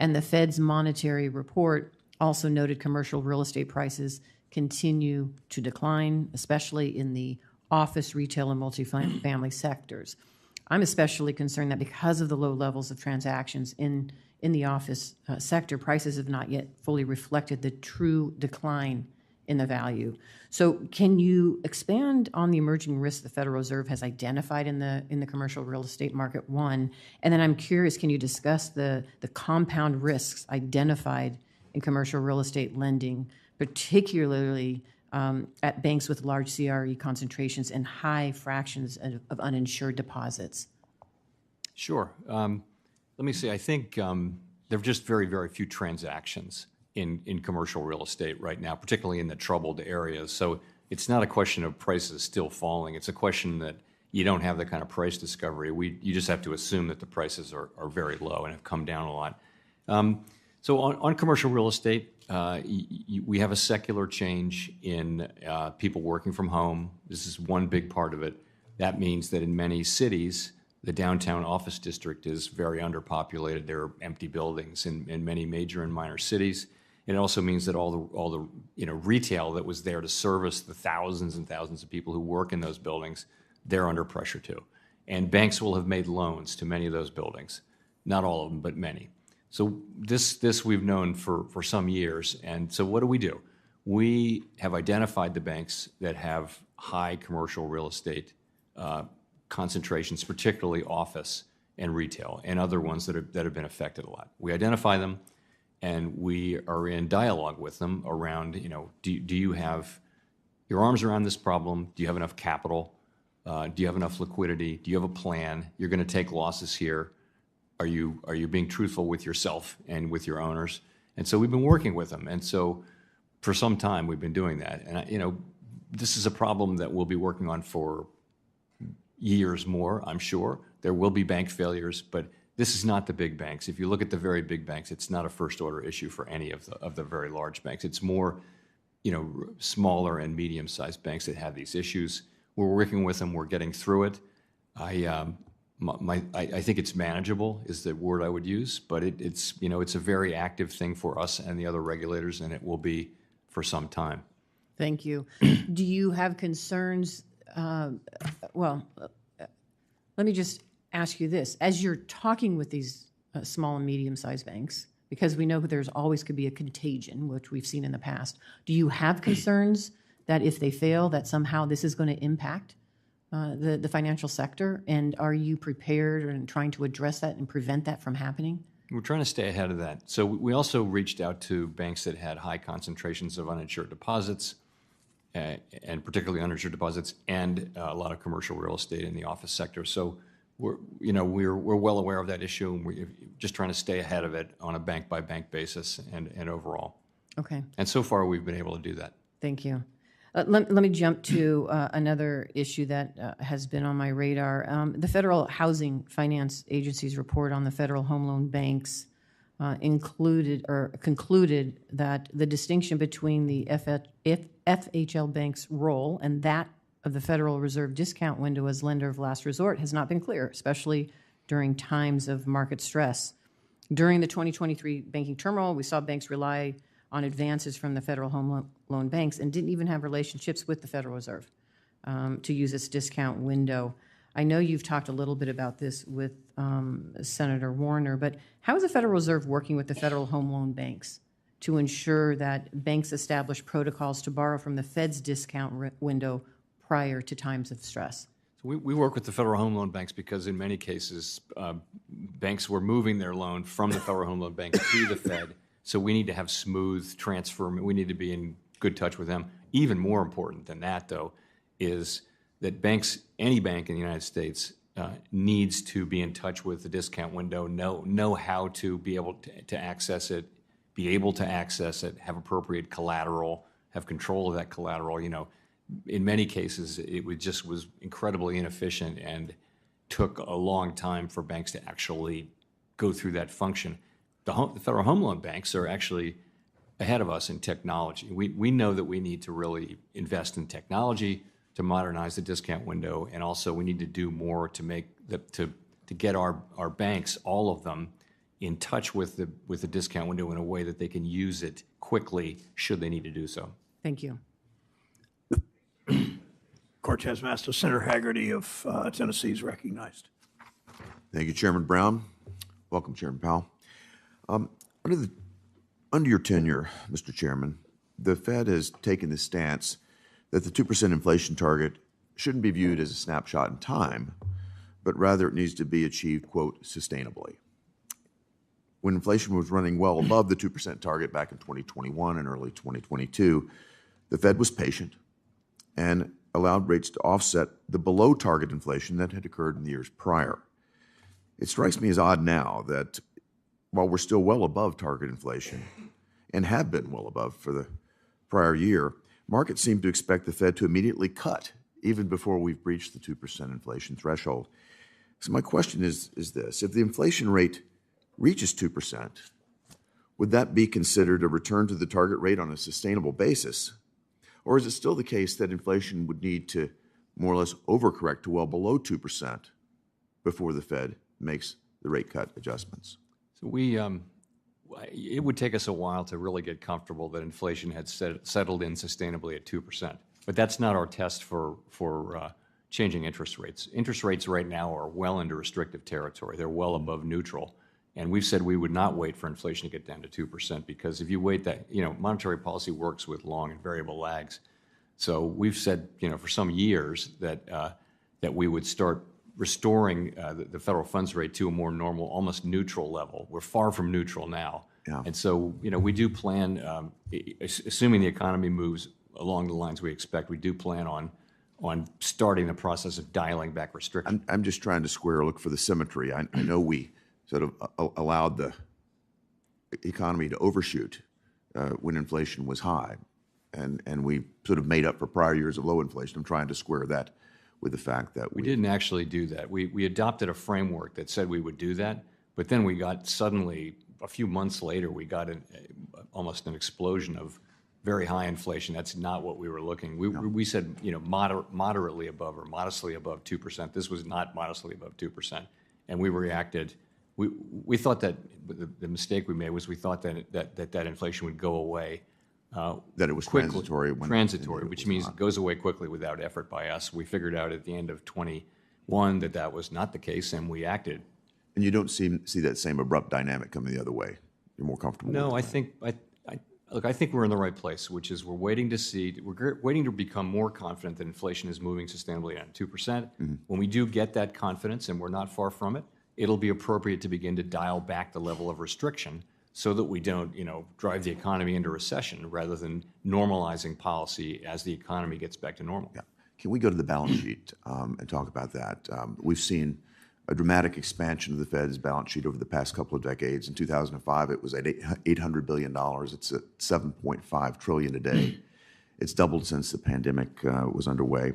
And the Fed's monetary report also noted commercial real estate prices continue to decline, especially in the office, retail, and multifamily sectors. I'm especially concerned that because of the low levels of transactions in in the office sector, prices have not yet fully reflected the true decline in the value. So can you expand on the emerging risks the Federal Reserve has identified in the commercial real estate market, one? And then I'm curious, can you discuss the compound risks identified in commercial real estate lending, particularly at banks with large CRE concentrations and high fractions of uninsured deposits? Sure. Let me see. I think there are just very, very few transactions in commercial real estate right now, particularly in the troubled areas. So it's not a question of prices still falling. It's a question that you don't have the kind of price discovery. You just have to assume that the prices are very low and have come down a lot. So on commercial real estate, we have a secular change in people working from home. This is one big part of it. That means that in many cities, the downtown office district is very underpopulated. There are empty buildings in many major and minor cities. It also means that all the retail that was there to service the thousands and thousands of people who work in those buildings, they're under pressure too. And banks will have made loans to many of those buildings, not all of them, but many. So this we've known for some years. And so what do? We have identified the banks that have high commercial real estate concentrations, particularly office and retail, and other ones that have been affected a lot. We identify them, and we are in dialogue with them around, do you have your arms around this problem? Do you have enough capital? Do you have enough liquidity? Do you have a plan? You're going to take losses here. Are you being truthful with yourself and with your owners? And so we've been working with them. And so for some time we've been doing that. And this is a problem that we'll be working on for years more, I'm sure. There will be bank failures, but this is not the big banks. If you look at the very big banks, it's not a first order issue for any of the very large banks. It's more, smaller and medium sized banks that have these issues. We're working with them. We're getting through it. I think it's manageable is the word I would use, but it's a very active thing for us and the other regulators, and it will be for some time. Thank you. Do you have concerns? Let me just ask you this. As you're talking with these small and medium-sized banks, because we know there's always could be a contagion, which we've seen in the past, do you have concerns that if they fail, that somehow this is going to impact the financial sector? And are you prepared and trying to address that and prevent that from happening? We're trying to stay ahead of that. So we also reached out to banks that had high concentrations of uninsured deposits, and particularly uninsured deposits, and a lot of commercial real estate in the office sector. So we're well aware of that issue, and we're just trying to stay ahead of it on a bank by bank basis and overall. Okay. And so far we've been able to do that. Thank you. Let me jump to another issue that has been on my radar. The Federal Housing Finance Agency's report on the federal home loan banks concluded that the distinction between the FHL bank's role and that of the Federal Reserve discount window as lender of last resort has not been clear, especially during times of market stress. During the 2023 banking turmoil, we saw banks rely on advances from the federal home loan banks and didn't even have relationships with the Federal Reserve to use its discount window. I know you've talked a little bit about this with Senator Warner, but how is the Federal Reserve working with the federal home loan banks to ensure that banks establish protocols to borrow from the Fed's discount window prior to times of stress? So we work with the federal home loan banks because in many cases, banks were moving their loan from the federal home loan bank to the Fed. So we need to have smooth transfer. We need to be in good touch with them. Even more important than that, though, is that banks, any bank in the United States, needs to be in touch with the discount window, know how to be able to access it, be able to access it, have appropriate collateral, have control of that collateral. In many cases, it was incredibly inefficient and took a long time for banks to actually go through that function. The federal home loan banks are actually ahead of us in technology. We know that we need to really invest in technology to modernize the discount window, and also we need to do more to get our banks, all of them, in touch with the discount window in a way that they can use it quickly should they need to do so. Thank you. Cortez Masto, Senator Haggerty of Tennessee is recognized. Thank you, Chairman Brown. Welcome, Chairman Powell. Under your tenure, Mr. Chairman, the Fed has taken the stance that the 2% inflation target shouldn't be viewed as a snapshot in time, but rather it needs to be achieved, quote, sustainably. When inflation was running well above the 2% target back in 2021 and early 2022, the Fed was patient and allowed rates to offset the below target inflation that had occurred in the years prior. It strikes me as odd now that while we're still well above target inflation and have been well above for the prior year, markets seem to expect the Fed to immediately cut even before we've breached the 2% inflation threshold. So my question is this: if the inflation rate reaches 2%, would that be considered a return to the target rate on a sustainable basis? Or is it still the case that inflation would need to more or less overcorrect to well below 2% before the Fed makes the rate cut adjustments? So it would take us a while to really get comfortable that inflation had settled in sustainably at 2%. But that's not our test for changing interest rates. Interest rates right now are well into restrictive territory. They're well above neutral. And we've said we would not wait for inflation to get down to 2% because if you wait that, monetary policy works with long and variable lags. So we've said, for some years that we would start restoring the federal funds rate to a more normal, almost neutral level. We're far from neutral now. Yeah. And so, we do plan, assuming the economy moves along the lines we expect, we do plan on starting the process of dialing back restrictions. I'm just trying to look for the symmetry. I know we sort of allowed the economy to overshoot when inflation was high, and we sort of made up for prior years of low inflation. I'm trying to square that with the fact that we didn't actually do that. We adopted a framework that said we would do that, but then we got suddenly, a few months later, we got almost an explosion of very high inflation. That's not what we were looking. We said, moderately above or modestly above 2%. This was not modestly above 2%, and we reacted. We thought that the mistake we made was we thought that inflation would go away. That it was quickly, transitory. Which means it goes away quickly without effort by us. We figured out at the end of 21 that was not the case, and we acted. And you don't see that same abrupt dynamic coming the other way. You're more comfortable. No, with I think we're in the right place, which is we're waiting to become more confident that inflation is moving sustainably at 2%. Mm-hmm. When we do get that confidence, and we're not far from it, it'll be appropriate to begin to dial back the level of restriction so that we don't, drive the economy into recession rather than normalizing policy as the economy gets back to normal. Yeah. Can we go to the balance sheet and talk about that? We've seen a dramatic expansion of the Fed's balance sheet over the past couple of decades. In 2005, it was at $800 billion. It's at $7.5 trillion today. It's doubled since the pandemic was underway.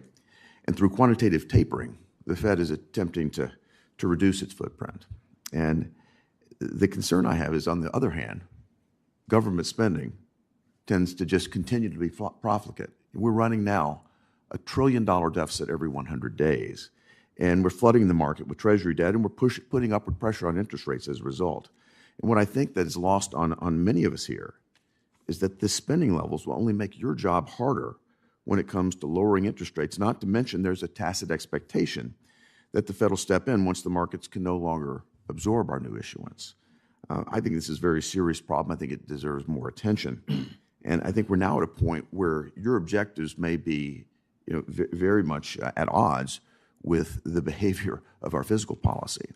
And through quantitative tapering, the Fed is attempting to reduce its footprint. And the concern I have is, on the other hand, government spending tends to just continue to be profligate. We're running now a $1 trillion deficit every 100 days. And we're flooding the market with Treasury debt, and we're putting upward pressure on interest rates as a result. And what I think that is lost on many of us here is that the spending levels will only make your job harder when it comes to lowering interest rates, not to mention there's a tacit expectation that the Fed will step in once the markets can no longer absorb our new issuance. I think this is a very serious problem. I think it deserves more attention. And I think we're now at a point where your objectives may be very much at odds with the behavior of our fiscal policy.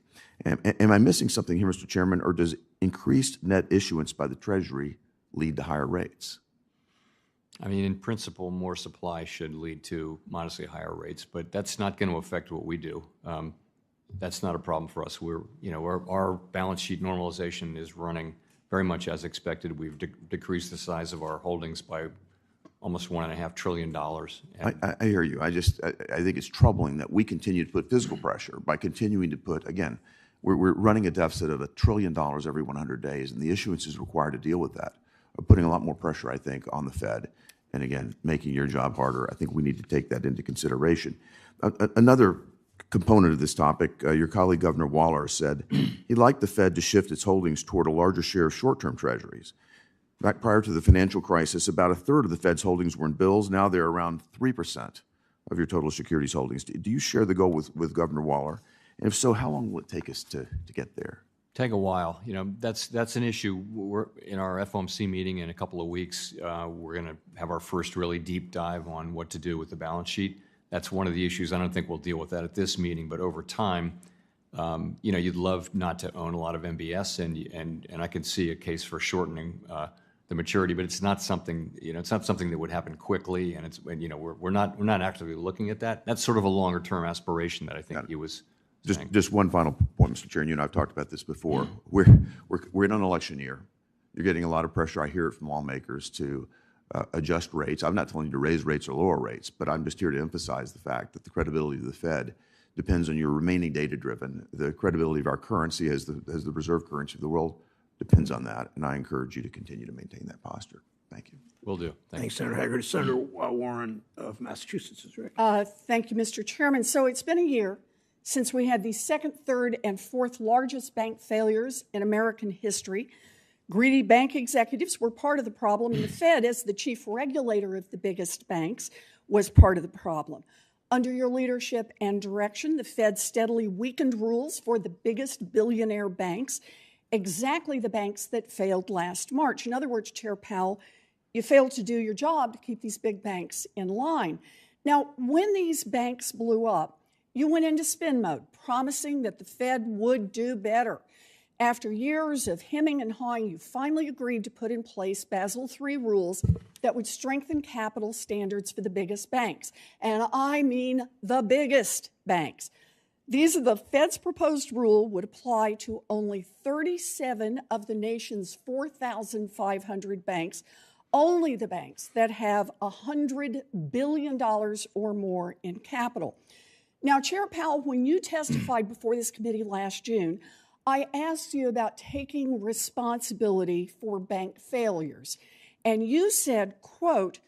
Am I missing something here, Mr. Chairman, or does increased net issuance by the Treasury lead to higher rates? I mean, in principle, more supply should lead to modestly higher rates, but that's not going to affect what we do. That's not a problem for us. Our balance sheet normalization is running very much as expected. We've decreased the size of our holdings by almost $1.5 trillion. I hear you. I think it's troubling that we continue to put fiscal pressure by continuing to put, again, we're running a deficit of $1 trillion every 100 days, and the issuance is required to deal with that. We're putting a lot more pressure, I think, on the Fed, and again, making your job harder. I think we need to take that into consideration. Another component of this topic, your colleague Governor Waller said he'd like the Fed to shift its holdings toward a larger share of short-term treasuries. Back prior to the financial crisis, about a third of the Fed's holdings were in bills. Now they're around 3% of your total securities holdings. Do you share the goal with Governor Waller? And if so, how long will it take us to get there? take a while. You know, that's an issue. We're in our FOMC meeting in a couple of weeks. We're going to have our first really deep dive on what to do with the balance sheet. That's one of the issues. I don't think we'll deal with that at this meeting, but over time, you know, you'd love not to own a lot of MBS, and I could see a case for shortening the maturity, but it's not something, you know, it's not something that would happen quickly, and you know, we're not actively looking at that. That's sort of a longer term aspiration that I think he was. Just one final point, Mr. Chair, and you and I have talked about this before. We're in an election year. You're getting a lot of pressure. I hear it from lawmakers to adjust rates. I'm not telling you to raise rates or lower rates, but I'm just here to emphasize the fact that the credibility of the Fed depends on your remaining data-driven. The credibility of our currency as the reserve currency of the world depends on that, and I encourage you to continue to maintain that posture. Thank you. Will do. Thanks, Senator Haggard. Senator Warren of Massachusetts is right. Thank you, Mr. Chairman. So it's been a year since we had the second, third, and fourth largest bank failures in American history. Greedy bank executives were part of the problem, and the Fed, as the chief regulator of the biggest banks, was part of the problem. Under your leadership and direction, the Fed steadily weakened rules for the biggest billionaire banks, exactly the banks that failed last March. In other words, Chair Powell, you failed to do your job to keep these big banks in line. Now, when these banks blew up, you went into spin mode, promising that the Fed would do better. After years of hemming and hawing, you finally agreed to put in place Basel III rules that would strengthen capital standards for the biggest banks. And I mean the biggest banks. These are the Fed's proposed rule would apply to only 37 of the nation's 4,500 banks, only the banks that have $100 billion or more in capital. Now, Chair Powell, when you testified before this committee last June, I asked you about taking responsibility for bank failures. And you said, quote,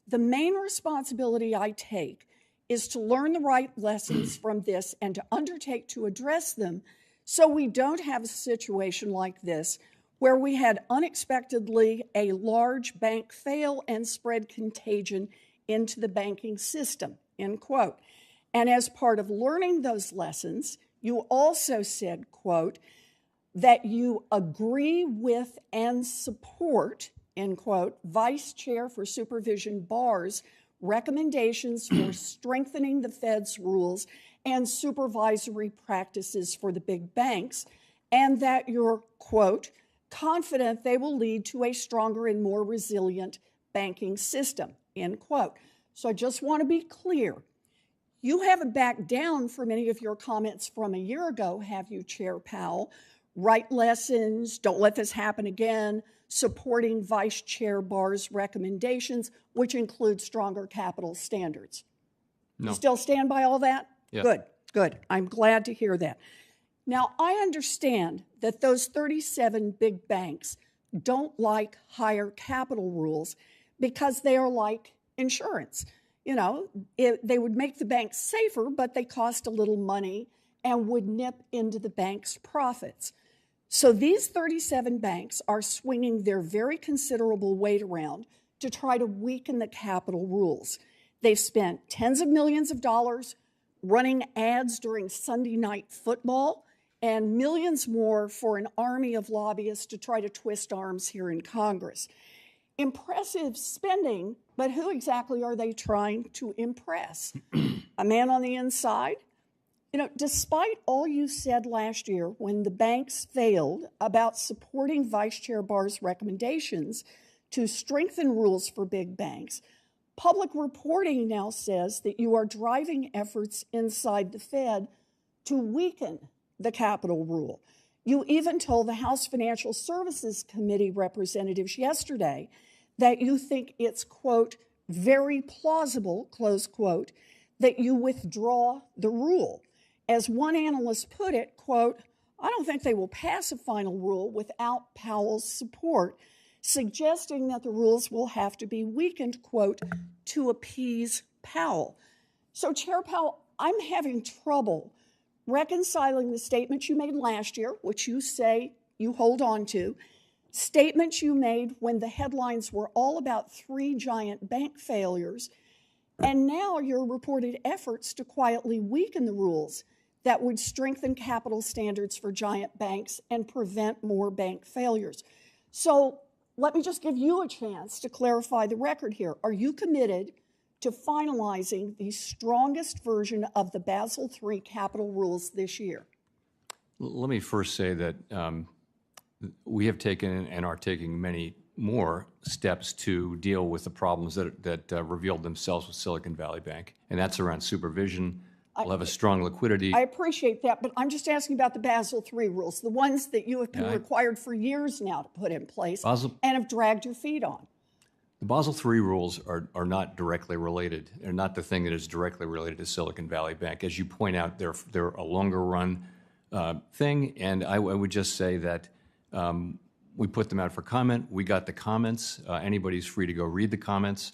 "The main responsibility I take is to learn the right lessons from this and to undertake to address them so we don't have a situation like this where we had unexpectedly a large bank fail and spread contagion into the banking system," end quote. And as part of learning those lessons, you also said, quote, that you agree with and support, end quote, Vice Chair for Supervision Barr's recommendations for strengthening the Fed's rules and supervisory practices for the big banks, and that you're, quote, confident they will lead to a stronger and more resilient banking system, end quote. So I just want to be clear. You haven't backed down from any of your comments from a year ago, have you, Chair Powell? Right lessons, don't let this happen again, supporting Vice Chair Barr's recommendations, which include stronger capital standards. No. You still stand by all that? Yeah. Good. I'm glad to hear that. Now, I understand that those 37 big banks don't like higher capital rules because they are like insurance. You know, they would make the banks safer, but they cost a little money and would nip into the bank's profits. So these 37 banks are swinging their very considerable weight around to try to weaken the capital rules. They've spent tens of millions of dollars running ads during Sunday night football and millions more for an army of lobbyists to try to twist arms here in Congress. Impressive spending, but who exactly are they trying to impress? A man on the inside? You know, despite all you said last year when the banks failed about supporting Vice Chair Barr's recommendations to strengthen rules for big banks, public reporting now says that you are driving efforts inside the Fed to weaken the capital rule. You even told the House Financial Services Committee representatives yesterday that you think it's, quote, very plausible, close quote, that you withdraw the rule. As one analyst put it, quote, "I don't think they will pass a final rule without Powell's support," suggesting that the rules will have to be weakened, quote, to appease Powell. So, Chair Powell, I'm having trouble reconciling the statements you made last year, which you say you hold on to, statements you made when the headlines were all about 3 giant bank failures, and now your reported efforts to quietly weaken the rules. that would strengthen capital standards for giant banks and prevent more bank failures. So let me just give you a chance to clarify the record here. Are you committed to finalizing the strongest version of the Basel III capital rules this year? Let me first say that we have taken and are taking many more steps to deal with the problems that revealed themselves with Silicon Valley Bank, and that's around supervision. We'll have a strong liquidity. I appreciate that, but I'm just asking about the Basel III rules, the ones that you have been required for years now to put in place and have dragged your feet on. The Basel III rules are not directly related. They're not the thing that is directly related to Silicon Valley Bank. As you point out, they're a longer run thing, and I would just say that we put them out for comment. We got the comments. Anybody's free to go read the comments.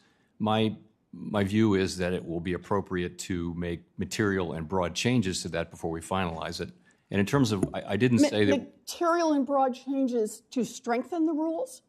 My view is that it will be appropriate to make material and broad changes to that before we finalize it. And in terms of, I didn't say that... Material and broad changes to strengthen the rules?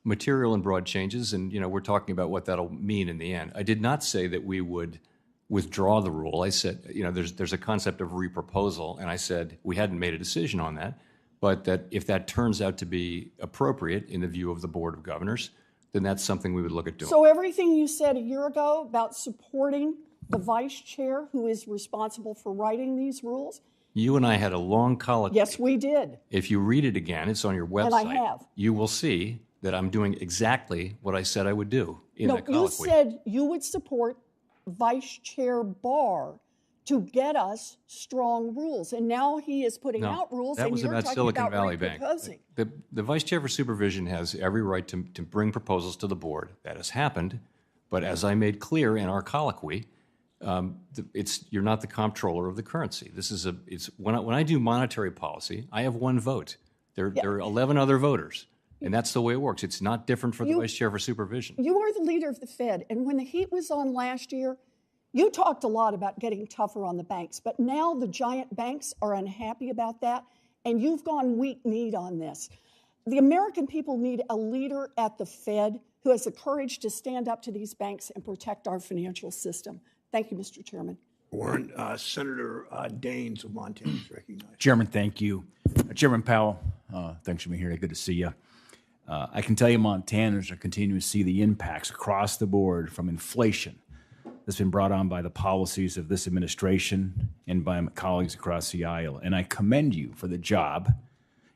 Material and broad changes, and we're talking about what that'll mean in the end. I did not say that we would withdraw the rule. I said, there's a concept of reproposal, and I said we hadn't made a decision on that, but that if that turns out to be appropriate in the view of the Board of Governors, then that's something we would look at doing. So everything you said a year ago about supporting the vice chair who is responsible for writing these rules? You and I had a long colloquy. Yes, we did. If you read it again, it's on your website. And I have. You will see that I'm doing exactly what I said I would do in that colloquy. You said you would support Vice Chair Barr to get us strong rules, and now he is putting out rules, and you're talking Silicon about Valley Bank. reproposing. The Vice Chair for Supervision has every right to bring proposals to the board. That has happened, but as I made clear in our colloquy, you're not the comptroller of the currency. When I do monetary policy, I have one vote. There are 11 other voters. And that's the way it works. It's not different for the Vice Chair for Supervision. You are the leader of the Fed, and when the heat was on last year, you talked a lot about getting tougher on the banks, but now the giant banks are unhappy about that, and you've gone weak-kneed on this. The American people need a leader at the Fed who has the courage to stand up to these banks and protect our financial system. Thank you, Mr. Chairman. Warren, Senator Daines of Montana is recognized. Chairman, thank you. Chairman Powell, thanks for being here. Good to see you. I can tell you Montanans are continuing to see the impacts across the board from inflation that's been brought on by the policies of this administration and by my colleagues across the aisle. And I commend you for the job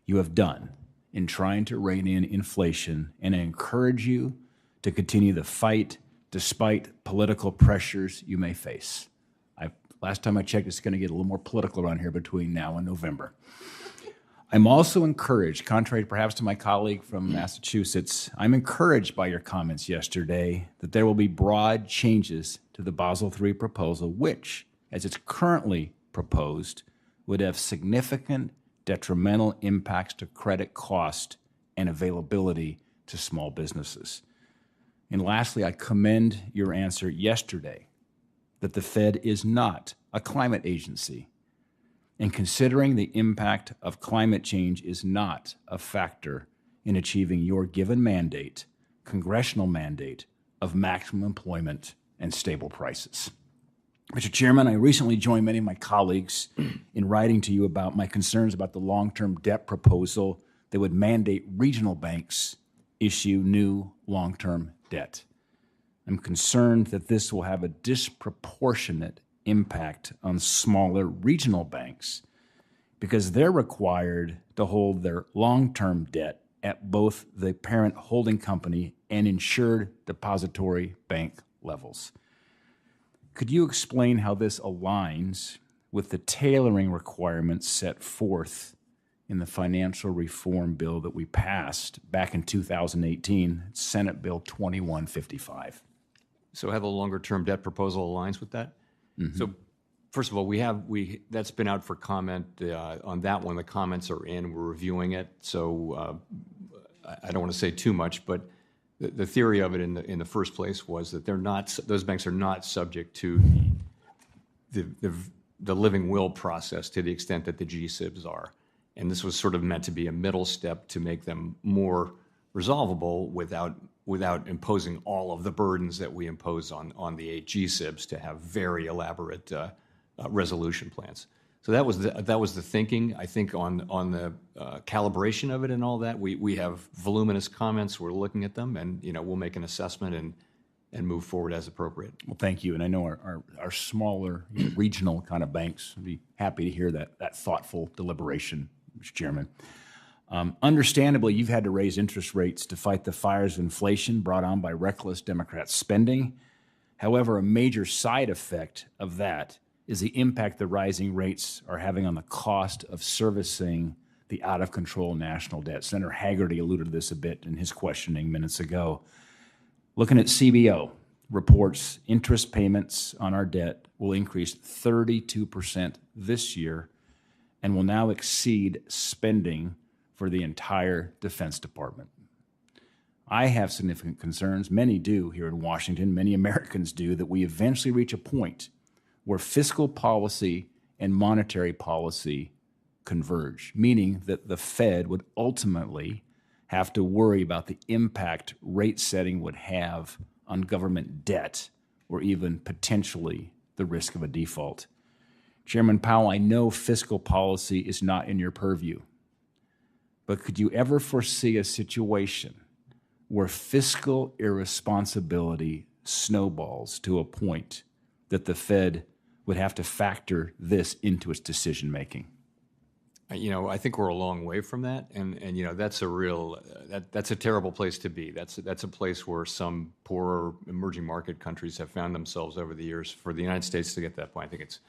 you have done in trying to rein in inflation, and I encourage you to continue the fight despite political pressures you may face. Last time I checked, it's going to get a little more political around here between now and November. I'm also encouraged, contrary perhaps to my colleague from Massachusetts, I'm encouraged by your comments yesterday that there will be broad changes to the Basel III proposal, which, as it's currently proposed, would have significant detrimental impacts to credit cost and availability to small businesses. And lastly, I commend your answer yesterday that the Fed is not a climate agency, and considering the impact of climate change is not a factor in achieving your given mandate, congressional mandate, of maximum employment and stable prices. Mr. Chairman, I recently joined many of my colleagues in writing to you about my concerns about the long-term debt proposal that would mandate regional banks issue new long-term debt. I'm concerned that this will have a disproportionate impact on smaller regional banks because they're required to hold their long-term debt at both the parent holding company and insured depository bank levels. Could you explain how this aligns with the tailoring requirements set forth in the financial reform bill that we passed back in 2018, Senate Bill 2155? So how the longer-term debt proposal aligns with that? Mm-hmm. So first of all, that's been out for comment on that one. The comments are in. We're reviewing it. So I don't want to say too much, but the theory of it in the first place was that those banks are not subject to the living will process to the extent that the GSIBs are. And this was sort of meant to be a middle step to make them more resolvable without imposing all of the burdens that we impose on the 8 GSIBs to have very elaborate resolution plans. So that was the thinking. I think on the calibration of it and all that, we have voluminous comments. We're looking at them, and we'll make an assessment and move forward as appropriate. Well, thank you. And I know our smaller regional kind of banks would be happy to hear that thoughtful deliberation, Mr. Chairman. Understandably, you've had to raise interest rates to fight the fires of inflation brought on by reckless Democrat spending. However, a major side effect of that is the impact the rising rates are having on the cost of servicing the out-of-control national debt. Senator Haggerty alluded to this a bit in his questioning minutes ago. Looking at CBO reports, interest payments on our debt will increase 32% this year and will now exceed spending for the entire Defense Department. I have significant concerns, many do here in Washington, many Americans do, that we eventually reach a point where fiscal policy and monetary policy converge, meaning that the Fed would ultimately have to worry about the impact rate setting would have on government debt or even potentially the risk of a default. Chairman Powell, I know fiscal policy is not in your purview, but could you ever foresee a situation where fiscal irresponsibility snowballs to a point that the Fed would have to factor this into its decision making? I think we're a long way from that, and that's a real that's a terrible place to be. That's a place where some poorer emerging market countries have found themselves over the years. For the United States to get to that point, I think it's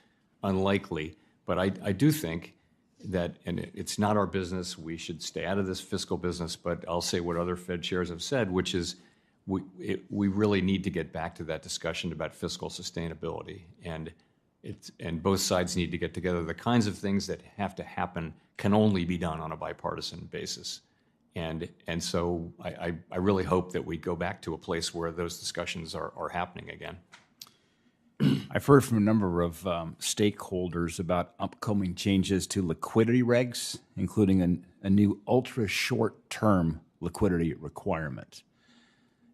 unlikely. But I do think that, and it's not our business, we should stay out of this fiscal business. But I'll say what other Fed chairs have said, which is we really need to get back to that discussion about fiscal sustainability, and both sides need to get together. The kinds of things that have to happen can only be done on a bipartisan basis. And so I really hope that we go back to a place where those discussions are happening again. I've heard from a number of stakeholders about upcoming changes to liquidity regs, including a new ultra-short-term liquidity requirement.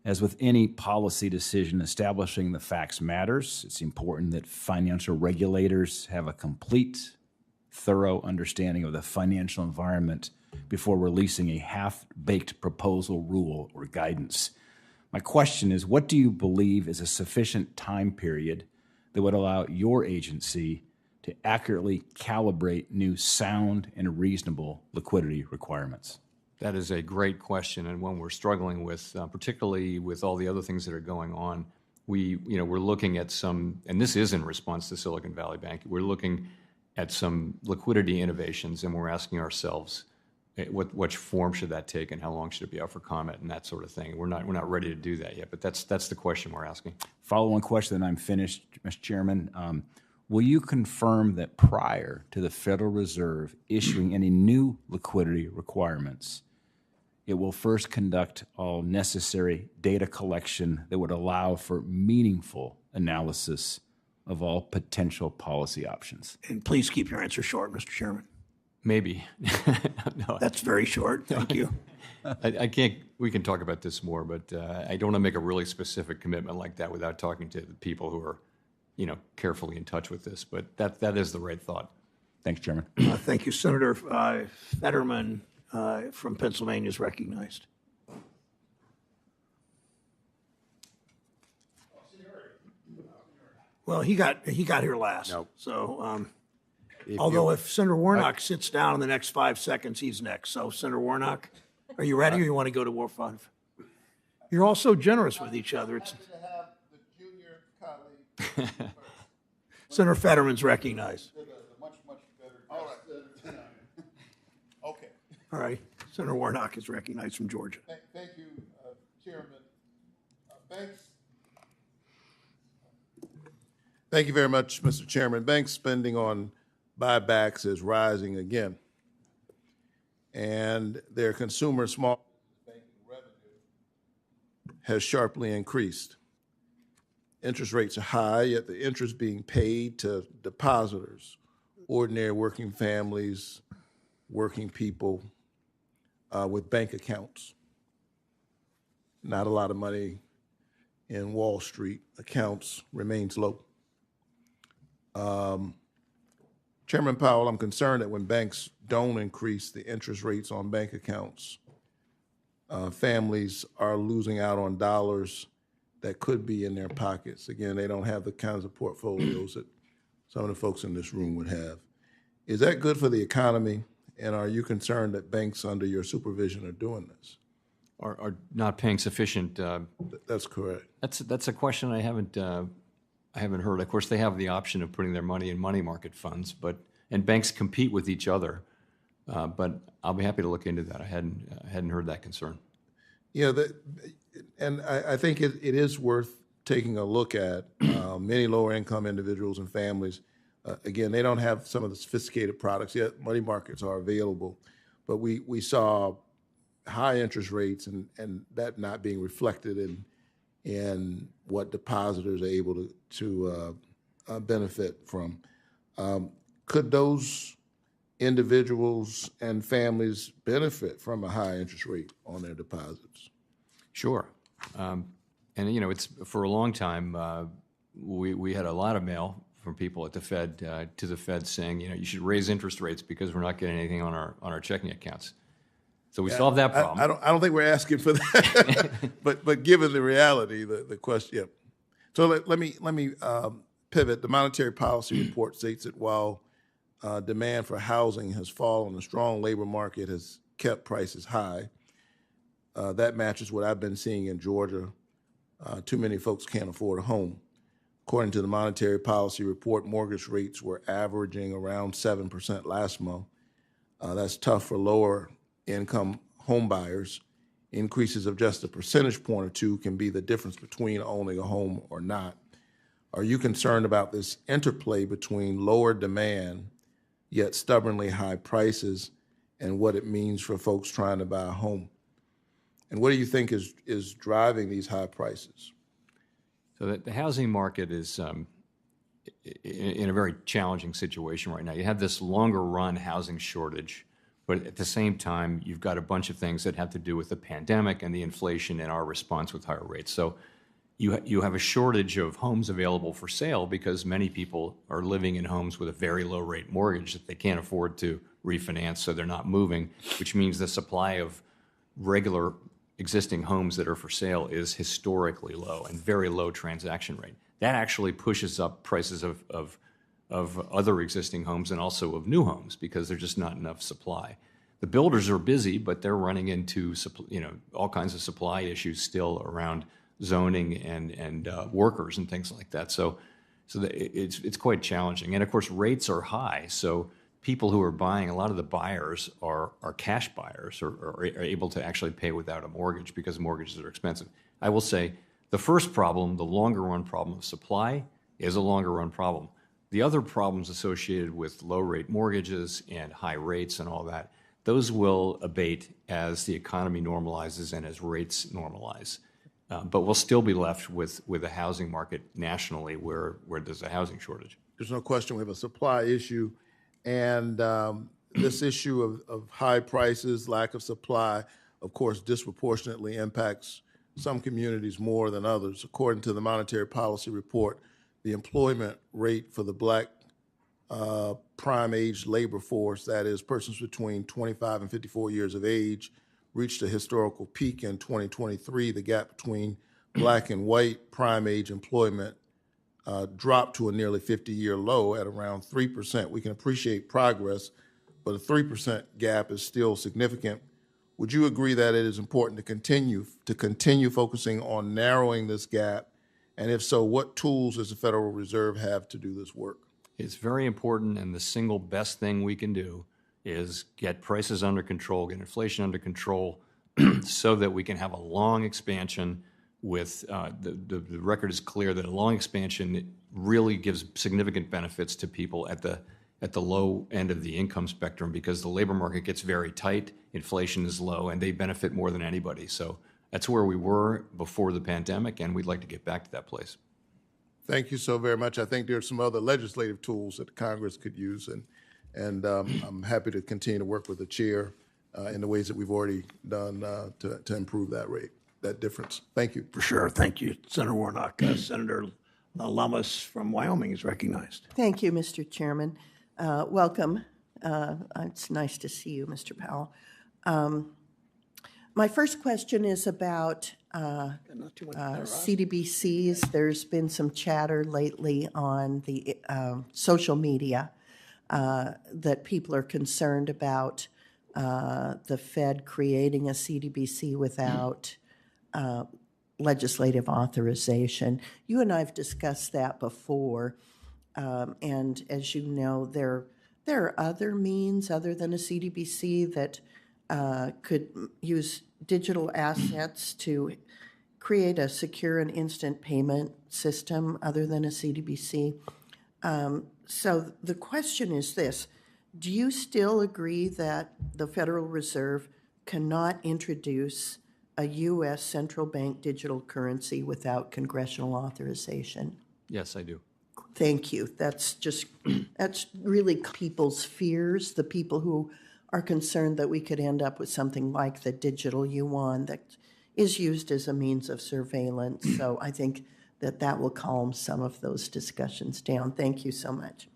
As with any policy decision, establishing the facts matters. It's important that financial regulators have a complete, thorough understanding of the financial environment before releasing a half-baked proposal, rule, or guidance. My question is, what do you believe is a sufficient time period that would allow your agency to accurately calibrate new sound and reasonable liquidity requirements? That is a great question, and one we're struggling with, particularly with all the other things that are going on. We're looking at some, and this is in response to Silicon Valley Bank. We're looking at some liquidity innovations, and we're asking ourselves, what form should that take, and how long should it be out for comment, and that sort of thing. We're not ready to do that yet, but that's the question we're asking. Follow-on question, then I'm finished, Mr. Chairman. Will you confirm that prior to the Federal Reserve issuing any new liquidity requirements, it will first conduct all necessary data collection that would allow for meaningful analysis of all potential policy options? And please keep your answer short, Mr. Chairman. Maybe. No, that's very short. Thank you. I can't. We can talk about this more, but I don't want to make a really specific commitment like that without talking to the people who are, carefully in touch with this. But that is the right thought. Thanks, Chairman. Thank you, Senator Fetterman from Pennsylvania is recognized. Well, he got here last. Nope. So. Although if Senator Warnock sits down in the next 5 seconds, he's next. So, Senator Warnock, are you ready or you want to go to War 5? You're all so generous with each other. Senator Fetterman's recognized. All right. Okay. All right. Senator Warnock is recognized from Georgia. Thank you, Chairman. Banks. Thank you very much, Mr. Chairman. Bank spending on buybacks is rising again, and their consumer small banking revenue has sharply increased. Interest rates are high, yet the interest being paid to depositors, ordinary working families, working people with bank accounts. Not a lot of money in Wall Street accounts remains low. Chairman Powell, I'm concerned that when banks don't increase the interest rates on bank accounts, families are losing out on dollars that could be in their pockets. Again, they don't have the kinds of portfolios that some of the folks in this room would have. Is that good for the economy? And are you concerned that banks under your supervision are doing this? Are not paying sufficient. That's correct. That's a question I haven't heard. Of course, they have the option of putting their money in money market funds, and banks compete with each other. But I'll be happy to look into that. I hadn't heard that concern. Yeah, and I think it is worth taking a look at. Many lower income individuals and families, again, they don't have some of the sophisticated products yet. Money markets are available, but we saw high interest rates and that not being reflected in what depositors are able to benefit from. Could those individuals and families benefit from a high interest rate on their deposits? Sure. And, it's for a long time, we had a lot of mail from people at the Fed to the Fed saying, you should raise interest rates because we're not getting anything on our checking accounts. So we solved that problem. I don't think we're asking for that, but given the reality, the question. Yeah. So let me pivot. The monetary policy report states that while demand for housing has fallen, a strong labor market has kept prices high. That matches what I've been seeing in Georgia. Too many folks can't afford a home. According to the monetary policy report, mortgage rates were averaging around 7% last month. That's tough for lower income home buyers. Increases of just a percentage point or two can be the difference between owning a home or not. Are you concerned about this interplay between lower demand yet stubbornly high prices and what it means for folks trying to buy a home? And what do you think is driving these high prices? So the housing market is in a very challenging situation right now. You have this longer run housing shortage, but at the same time, you've got a bunch of things that have to do with the pandemic and the inflation and our response with higher rates. So you have a shortage of homes available for sale because many people are living in homes with a very low rate mortgage that they can't afford to refinance, so they're not moving, which means the supply of regular existing homes that are for sale is historically low and very low transaction rate. That actually pushes up prices of other existing homes and also of new homes because there's just not enough supply. The builders are busy, but they're running into all kinds of supply issues still around zoning and workers and things like that. So it's quite challenging. And of course, rates are high. So people who are buying, a lot of the buyers are cash buyers or are able to actually pay without a mortgage because mortgages are expensive. I will say the first problem, the longer run problem of supply, is a longer run problem. The other problems associated with low rate mortgages and high rates and all that, those will abate as the economy normalizes and as rates normalize. But we'll still be left with a housing market nationally where there's a housing shortage. There's no question we have a supply issue. And this issue of high prices, lack of supply, of course, disproportionately impacts some communities more than others. According to the monetary policy report, the employment rate for the Black prime age labor force, that is persons between 25 and 54 years of age, reached a historical peak in 2023. The gap between Black and white prime age employment dropped to a nearly 50-year low at around 3%. We can appreciate progress, but a 3% gap is still significant. Would you agree that it is important to continue focusing on narrowing this gap? And if so, what tools does the Federal Reserve have to do this work? It's very important, and the single best thing we can do is get prices under control, get inflation under control, so that we can have a long expansion with the record is clear that a long expansion really gives significant benefits to people at the low end of the income spectrum because the labor market gets very tight, inflation is low, and they benefit more than anybody. So that's where we were before the pandemic, and we'd like to get back to that place. Thank you so very much. I think there are some other legislative tools that Congress could use, and I'm happy to continue to work with the chair in the ways that we've already done to improve that difference. Thank you. For sure. Thank you, Senator Warnock. Senator Lummis from Wyoming is recognized. Thank you, Mr. Chairman. Welcome. It's nice to see you, Mr. Powell. My first question is about CDBCs. There's been some chatter lately on the social media that people are concerned about the Fed creating a CDBC without legislative authorization. You and I have discussed that before, and as you know, there are other means other than a CDBC that could use digital assets to create a secure and instant payment system other than a CDBC. So the question is this: do you still agree that the Federal Reserve cannot introduce a U.S. central bank digital currency without congressional authorization? Yes, I do. Thank you. That's really people's fears, the people who are concerned that we could end up with something like the digital yuan that is used as a means of surveillance. So I think that will calm some of those discussions down. Thank you so much.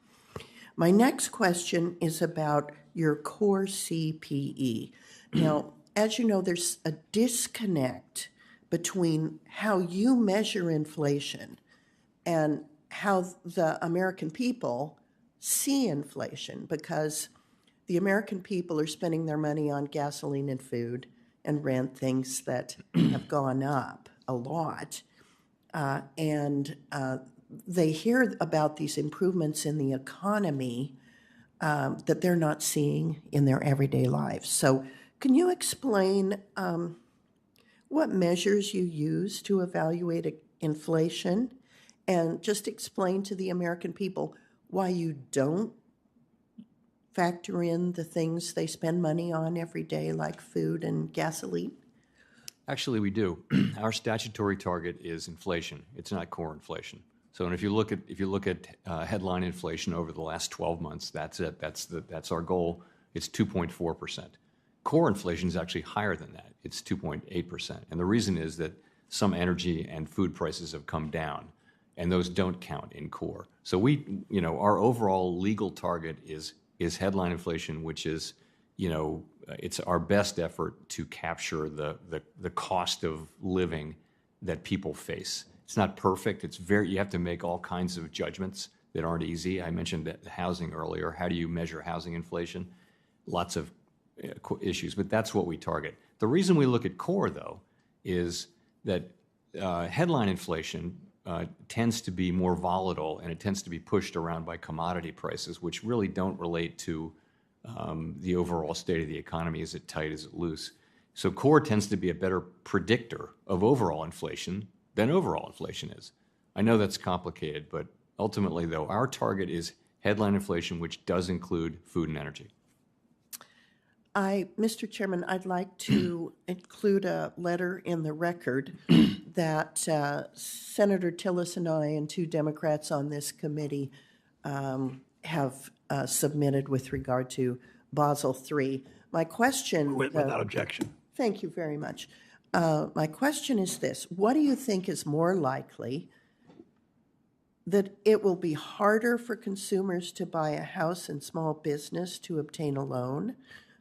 My next question is about your core CPE. Now, as you know, there's a disconnect between how you measure inflation and how the American people see inflation, because the American people are spending their money on gasoline and food and rent, things that have gone up a lot. And they hear about these improvements in the economy that they're not seeing in their everyday lives. So can you explain what measures you use to evaluate inflation, and just explain to the American people why you don't factor in the things they spend money on every day, like food and gasoline? Actually, we do. Our statutory target is inflation. It's not core inflation. So, and if you look at headline inflation over the last 12 months, that's it. That's our goal. It's 2.4%. Core inflation is actually higher than that. It's 2.8%. And the reason is that some energy and food prices have come down, and those don't count in core. So our overall legal target is headline inflation, which is, it's our best effort to capture the cost of living that people face. It's not perfect. You have to make all kinds of judgments that aren't easy. I mentioned the housing earlier. How do you measure housing inflation? Lots of issues, but that's what we target. The reason we look at core, though, is that headline inflation tends to be more volatile, and it tends to be pushed around by commodity prices, which really don't relate to the overall state of the economy. Is it tight? Is it loose? So core tends to be a better predictor of overall inflation than overall inflation is. I know that's complicated, but ultimately, though, our target is headline inflation, which does include food and energy. Mr. Chairman, I'd like to include a letter in the record that Senator Tillis and I and two Democrats on this committee have submitted with regard to Basel III. My question... Without objection. Thank you very much. My question is this: what do you think is more likely, that it will be harder for consumers to buy a house and small business to obtain a loan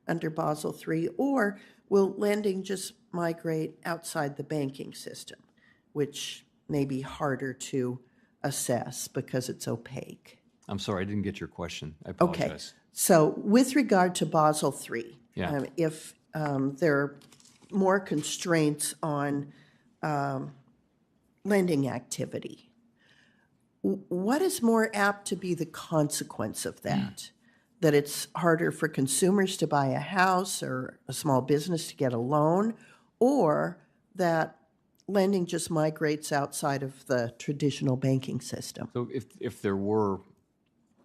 under Basel III, or will lending just migrate outside the banking system, which may be harder to assess because it's opaque? I'm sorry, I didn't get your question. I apologize. Okay. So with regard to Basel III, if there are more constraints on lending activity, what is more apt to be the consequence of that? That it's harder for consumers to buy a house or a small business to get a loan, or that lending just migrates outside of the traditional banking system? So if there were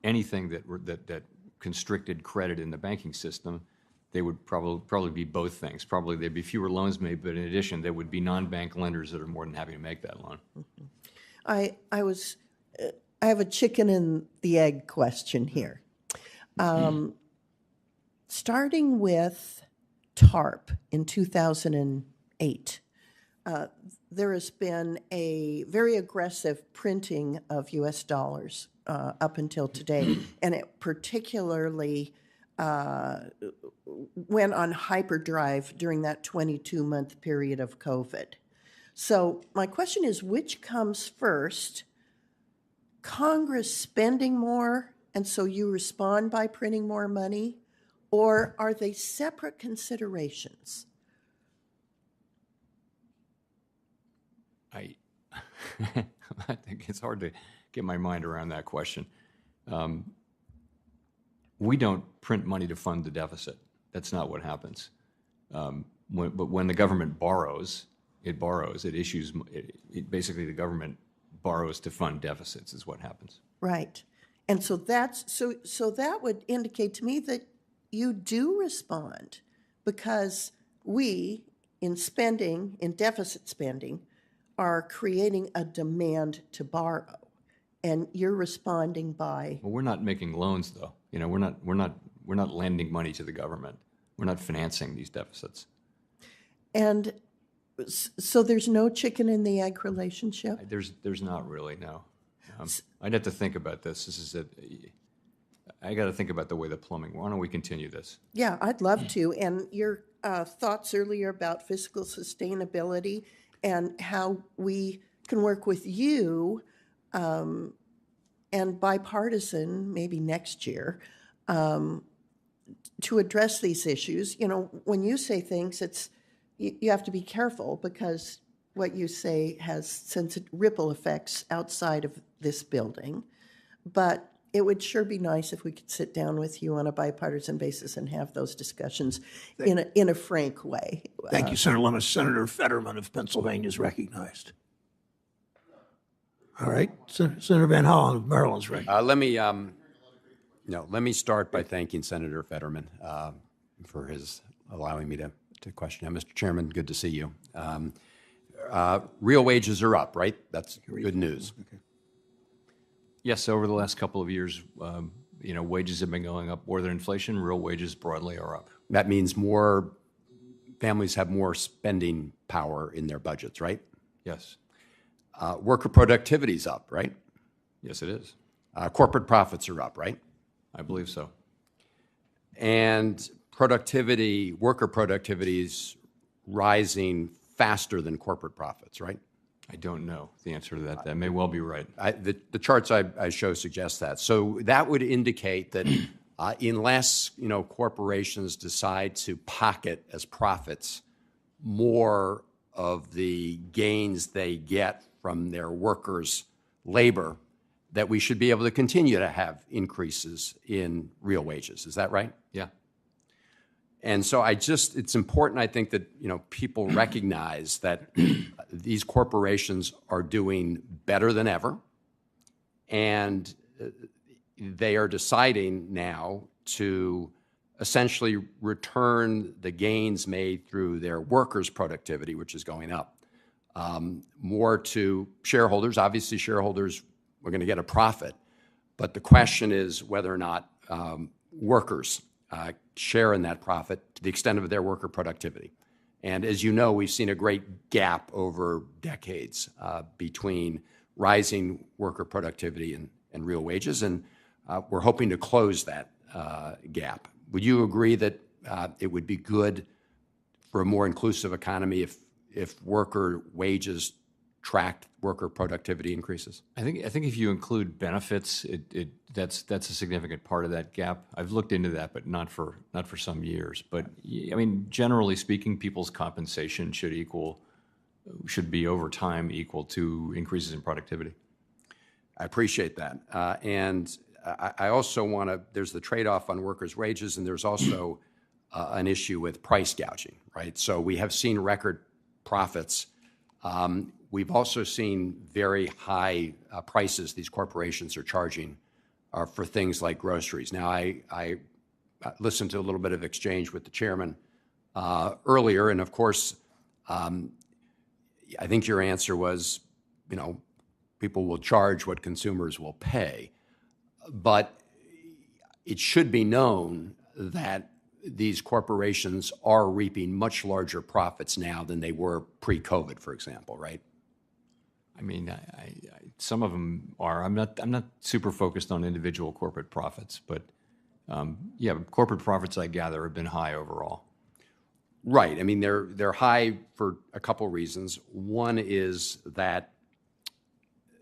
anything that constricted credit in the banking system, they would probably be both things. Probably there'd be fewer loans made, but in addition, there would be non-bank lenders that are more than happy to make that loan. I have a chicken and the egg question here. Starting with TARP in 2008, there has been a very aggressive printing of U.S. dollars up until today, and it particularly went on hyperdrive during that 22-month period of COVID. So my question is, which comes first? Congress spending more, and so you respond by printing more money, or are they separate considerations? I think it's hard to get my mind around that question. We don't print money to fund the deficit. That's not what happens. But when the government borrows, it issues, basically the government borrows to fund deficits is what happens. Right. And so so that would indicate to me that you do respond, because we, in deficit spending, are creating a demand to borrow, and you're responding by. Well, we're not making loans, though. We're not lending money to the government. We're not financing these deficits. And so there's no chicken and the egg relationship? There's not really, no. I'd have to think about this. I got to think about the way the plumbing. Why don't we continue this? Yeah, I'd love to. And your thoughts earlier about fiscal sustainability and how we can work with you and bipartisan, maybe next year, to address these issues. When you say things, you have to be careful, because what you say has ripple effects outside of this building. But it would sure be nice if we could sit down with you on a bipartisan basis and have those discussions in a frank way. Thank you, Senator Lummis. Senator Fetterman of Pennsylvania is recognized. All right, Senator Van Hollen of Maryland is recognized. Let me start by thanking Senator Fetterman for his allowing me to question him. Mr. Chairman, good to see you. Real wages are up, right? That's good news. Okay. Yes, over the last couple of years, wages have been going up more than inflation. Real wages broadly are up. That means more families have more spending power in their budgets, right? Yes. Worker productivity is up, right? Yes, it is. Corporate profits are up, right? I believe so. And worker productivity is rising faster than corporate profits, right? I don't know the answer to that. That may well be right. The charts I show suggest that. So that would indicate that unless corporations decide to pocket as profits more of the gains they get from their workers' labor, that we should be able to continue to have increases in real wages. Is that right? Yeah. And so it's important, I think, that people recognize that these corporations are doing better than ever, and they are deciding now to essentially return the gains made through their workers' productivity, which is going up, more to shareholders. Obviously, shareholders are going to get a profit, but the question is whether or not workers share in that profit to the extent of their worker productivity. And as you know, we've seen a great gap over decades between rising worker productivity and real wages, and we're hoping to close that gap. Would you agree that it would be good for a more inclusive economy if worker wages tracked worker productivity increases? I think if you include benefits, that's a significant part of that gap. I've looked into that, but not for some years. But I mean, generally speaking, people's compensation should be over time equal to increases in productivity. I appreciate that, and I also there's the trade-off on workers' wages, and there's also an issue with price gouging, right? So we have seen record profits. We've also seen very high prices these corporations are charging for things like groceries. Now, I listened to a little bit of exchange with the chairman earlier, and of course, I think your answer was, people will charge what consumers will pay. But it should be known that these corporations are reaping much larger profits now than they were pre-COVID, for example, right? I mean, some of them are. I'm not super focused on individual corporate profits, but yeah, corporate profits, I gather, have been high overall. Right. I mean, they're high for a couple reasons. One is that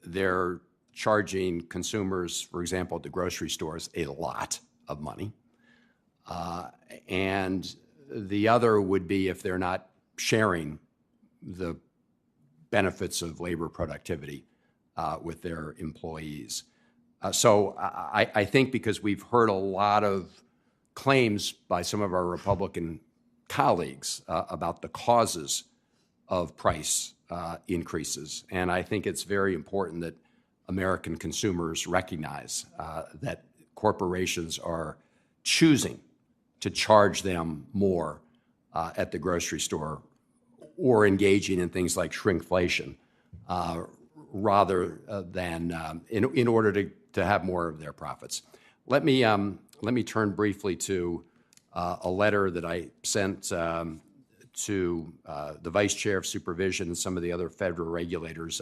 they're charging consumers, for example, at the grocery stores, a lot of money. And the other would be if they're not sharing the benefits of labor productivity with their employees. So I think because we've heard a lot of claims by some of our Republican colleagues about the causes of price increases, and I think it's very important that American consumers recognize that corporations are choosing to charge them more at the grocery store or engaging in things like shrinkflation rather than in order to have more of their profits. Let me turn briefly to a letter that I sent to the Vice Chair of Supervision and some of the other federal regulators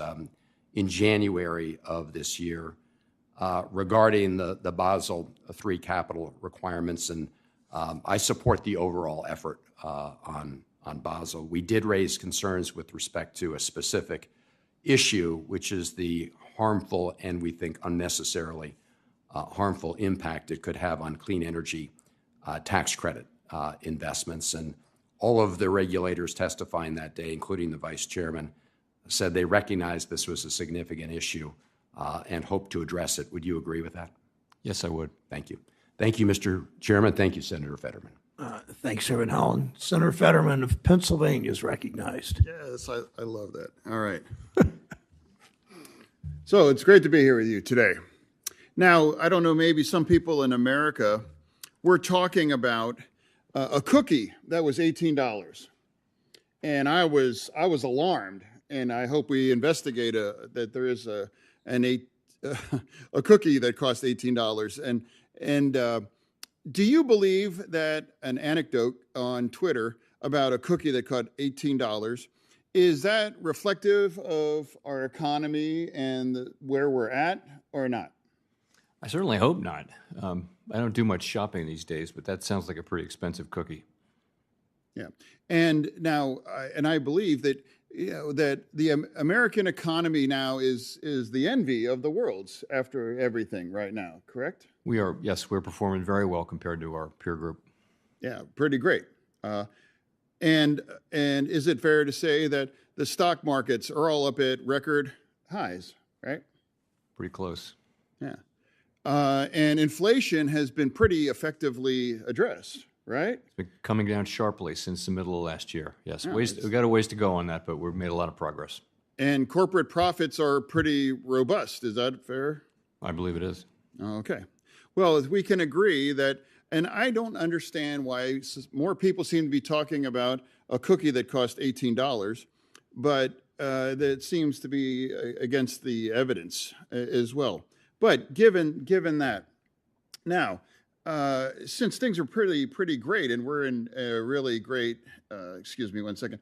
in January of this year regarding the Basel III capital requirements, and I support the overall effort on Basel. We did raise concerns with respect to a specific issue, which is the harmful and we think unnecessarily harmful impact it could have on clean energy tax credit investments. And all of the regulators testifying that day, including the vice chairman, said they recognized this was a significant issue and hope to address it. Would you agree with that? Yes, I would. Thank you. Thank you, Mr. Chairman. Thank you, Senator Fetterman. Thanks, Chairman Howland. Senator Fetterman of Pennsylvania is recognized. Yes, I love that. All right. So it's great to be here with you today. Now, I don't know, maybe some people in America were talking about a cookie that was $18. And I was alarmed, and I hope we investigate that there is a cookie that costs $18. And do you believe that an anecdote on Twitter about a cookie that cost $18, is that reflective of our economy and where we're at or not? I certainly hope not. I don't do much shopping these days, but that sounds like a pretty expensive cookie. Yeah. And now, I believe that that the American economy now is the envy of the world after everything right now, correct? We are, yes, we're performing very well compared to our peer group. Yeah, pretty great. And is it fair to say that the stock markets are all up at record highs, right? Pretty close. Yeah. And inflation has been pretty effectively addressed, right? It's been coming down sharply since the middle of last year. Yes, Yeah, we've got a ways to go on that, but we've made a lot of progress. And corporate profits are pretty robust. Is that fair? I believe it is. Okay. Well, we can agree that, and I don't understand why more people seem to be talking about a cookie that cost $18, but that seems to be against the evidence as well. But given that, now, since things are pretty great, and we're in a really great, excuse me one second,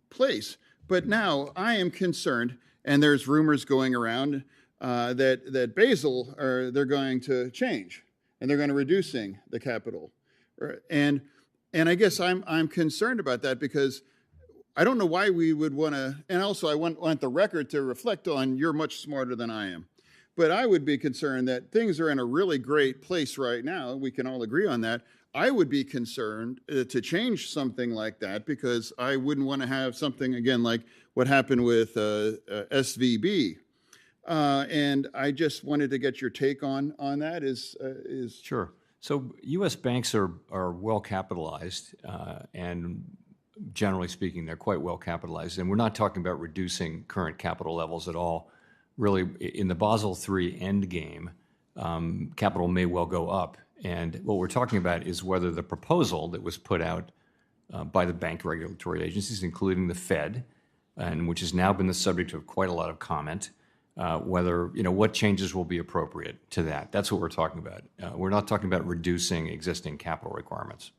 place, but now I am concerned, and there's rumors going around that Basel, they're going to change, and they're going to reducing the capital, and I guess I'm concerned about that because I don't know why we would want to, and also I want the record to reflect on you're much smarter than I am. But I would be concerned that things are in a really great place right now. We can all agree on that. I would be concerned to change something like that because I wouldn't want to have something, again, like what happened with SVB. And I just wanted to get your take on that. Sure. So U.S. banks are well capitalized, and generally speaking, they're quite well capitalized. And we're not talking about reducing current capital levels at all. Really, in the Basel III endgame, capital may well go up. And what we're talking about is whether the proposal that was put out by the bank regulatory agencies, including the Fed, and which has now been the subject of quite a lot of comment, whether, what changes will be appropriate to that. That's what we're talking about. We're not talking about reducing existing capital requirements.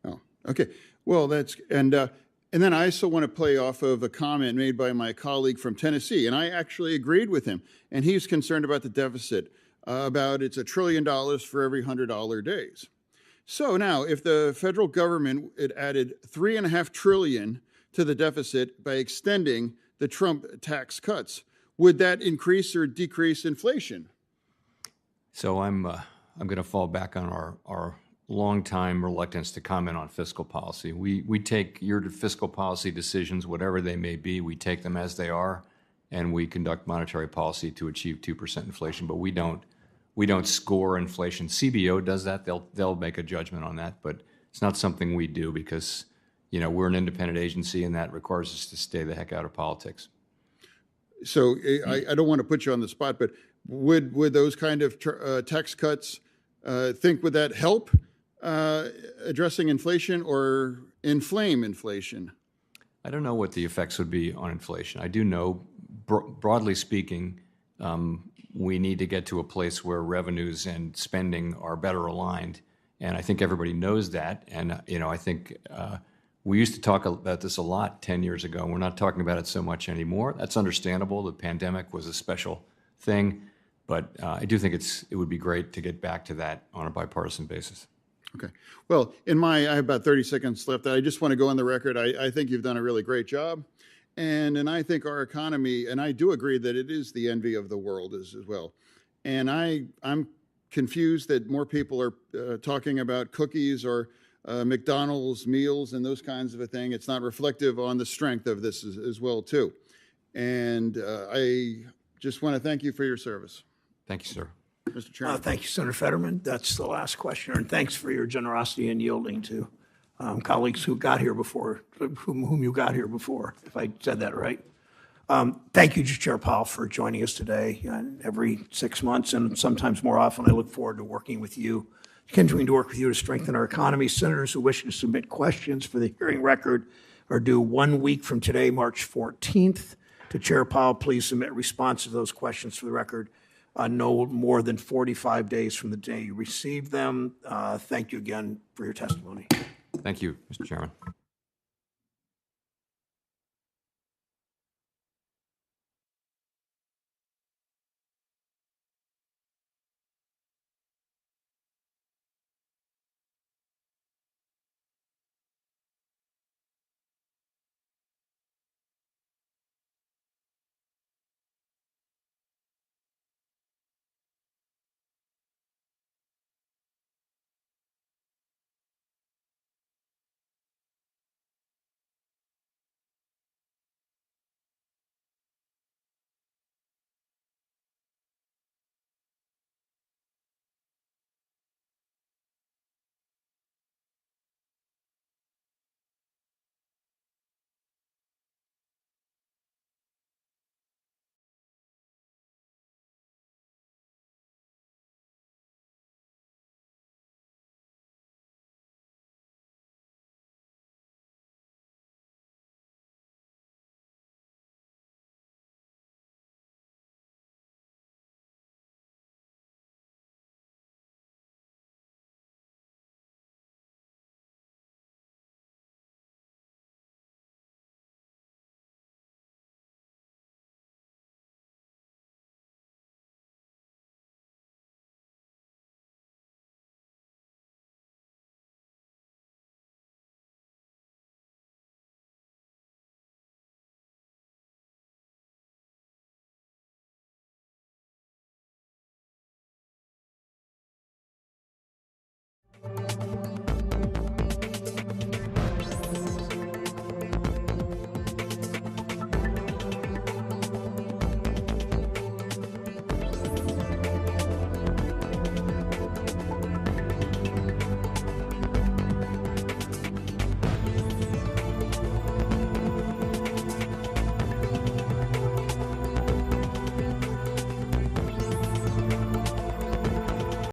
Oh, okay. Well, and then I also want to play off of a comment made by my colleague from Tennessee, and I actually agreed with him. And he's concerned about the deficit, about it's $1 trillion for every $100 days. So now, if the federal government had added $3.5 trillion to the deficit by extending the Trump tax cuts, would that increase or decrease inflation? So I'm going to fall back on our long-time reluctance to comment on fiscal policy. We take your fiscal policy decisions, whatever they may be, we take them as they are, and we conduct monetary policy to achieve 2% inflation. But we don't score inflation. CBO does that. They'll make a judgment on that, but it's not something we do because we're an independent agency, and that requires us to stay the heck out of politics. So I don't want to put you on the spot, but would those kind of tax cuts would that help addressing inflation or inflame inflation? I don't know what the effects would be on inflation. I do know, broadly speaking, we need to get to a place where revenues and spending are better aligned, and I think everybody knows that. And I think we used to talk about this a lot 10 years ago, and we're not talking about it so much anymore. That's understandable. The pandemic was a special thing, but I do think it would be great to get back to that on a bipartisan basis. Okay. Well, I have about 30 seconds left. I just want to go on the record. I think you've done a really great job. And I think our economy, and I do agree that it is the envy of the world as well. And I'm confused that more people are talking about cookies or McDonald's meals and those kinds of a thing. It's not reflective on the strength of this as well, too. And I just want to thank you for your service. Thank you, sir. Mr. Chairman. Thank you, Senator Fetterman. That's the last questioner, and thanks for your generosity and yielding to colleagues who got here before, whom you got here before, if I said that right. Thank you, Chair Powell, for joining us today. Every 6 months and sometimes more often, I look forward to working with you, continuing to work with you to strengthen our economy. Senators who wish to submit questions for the hearing record are due 1 week from today, March 14th. To Chair Powell, please submit responses to those questions for the record no more than 45 days from the day you receive them. Thank you again for your testimony. Thank you, Mr. Chairman.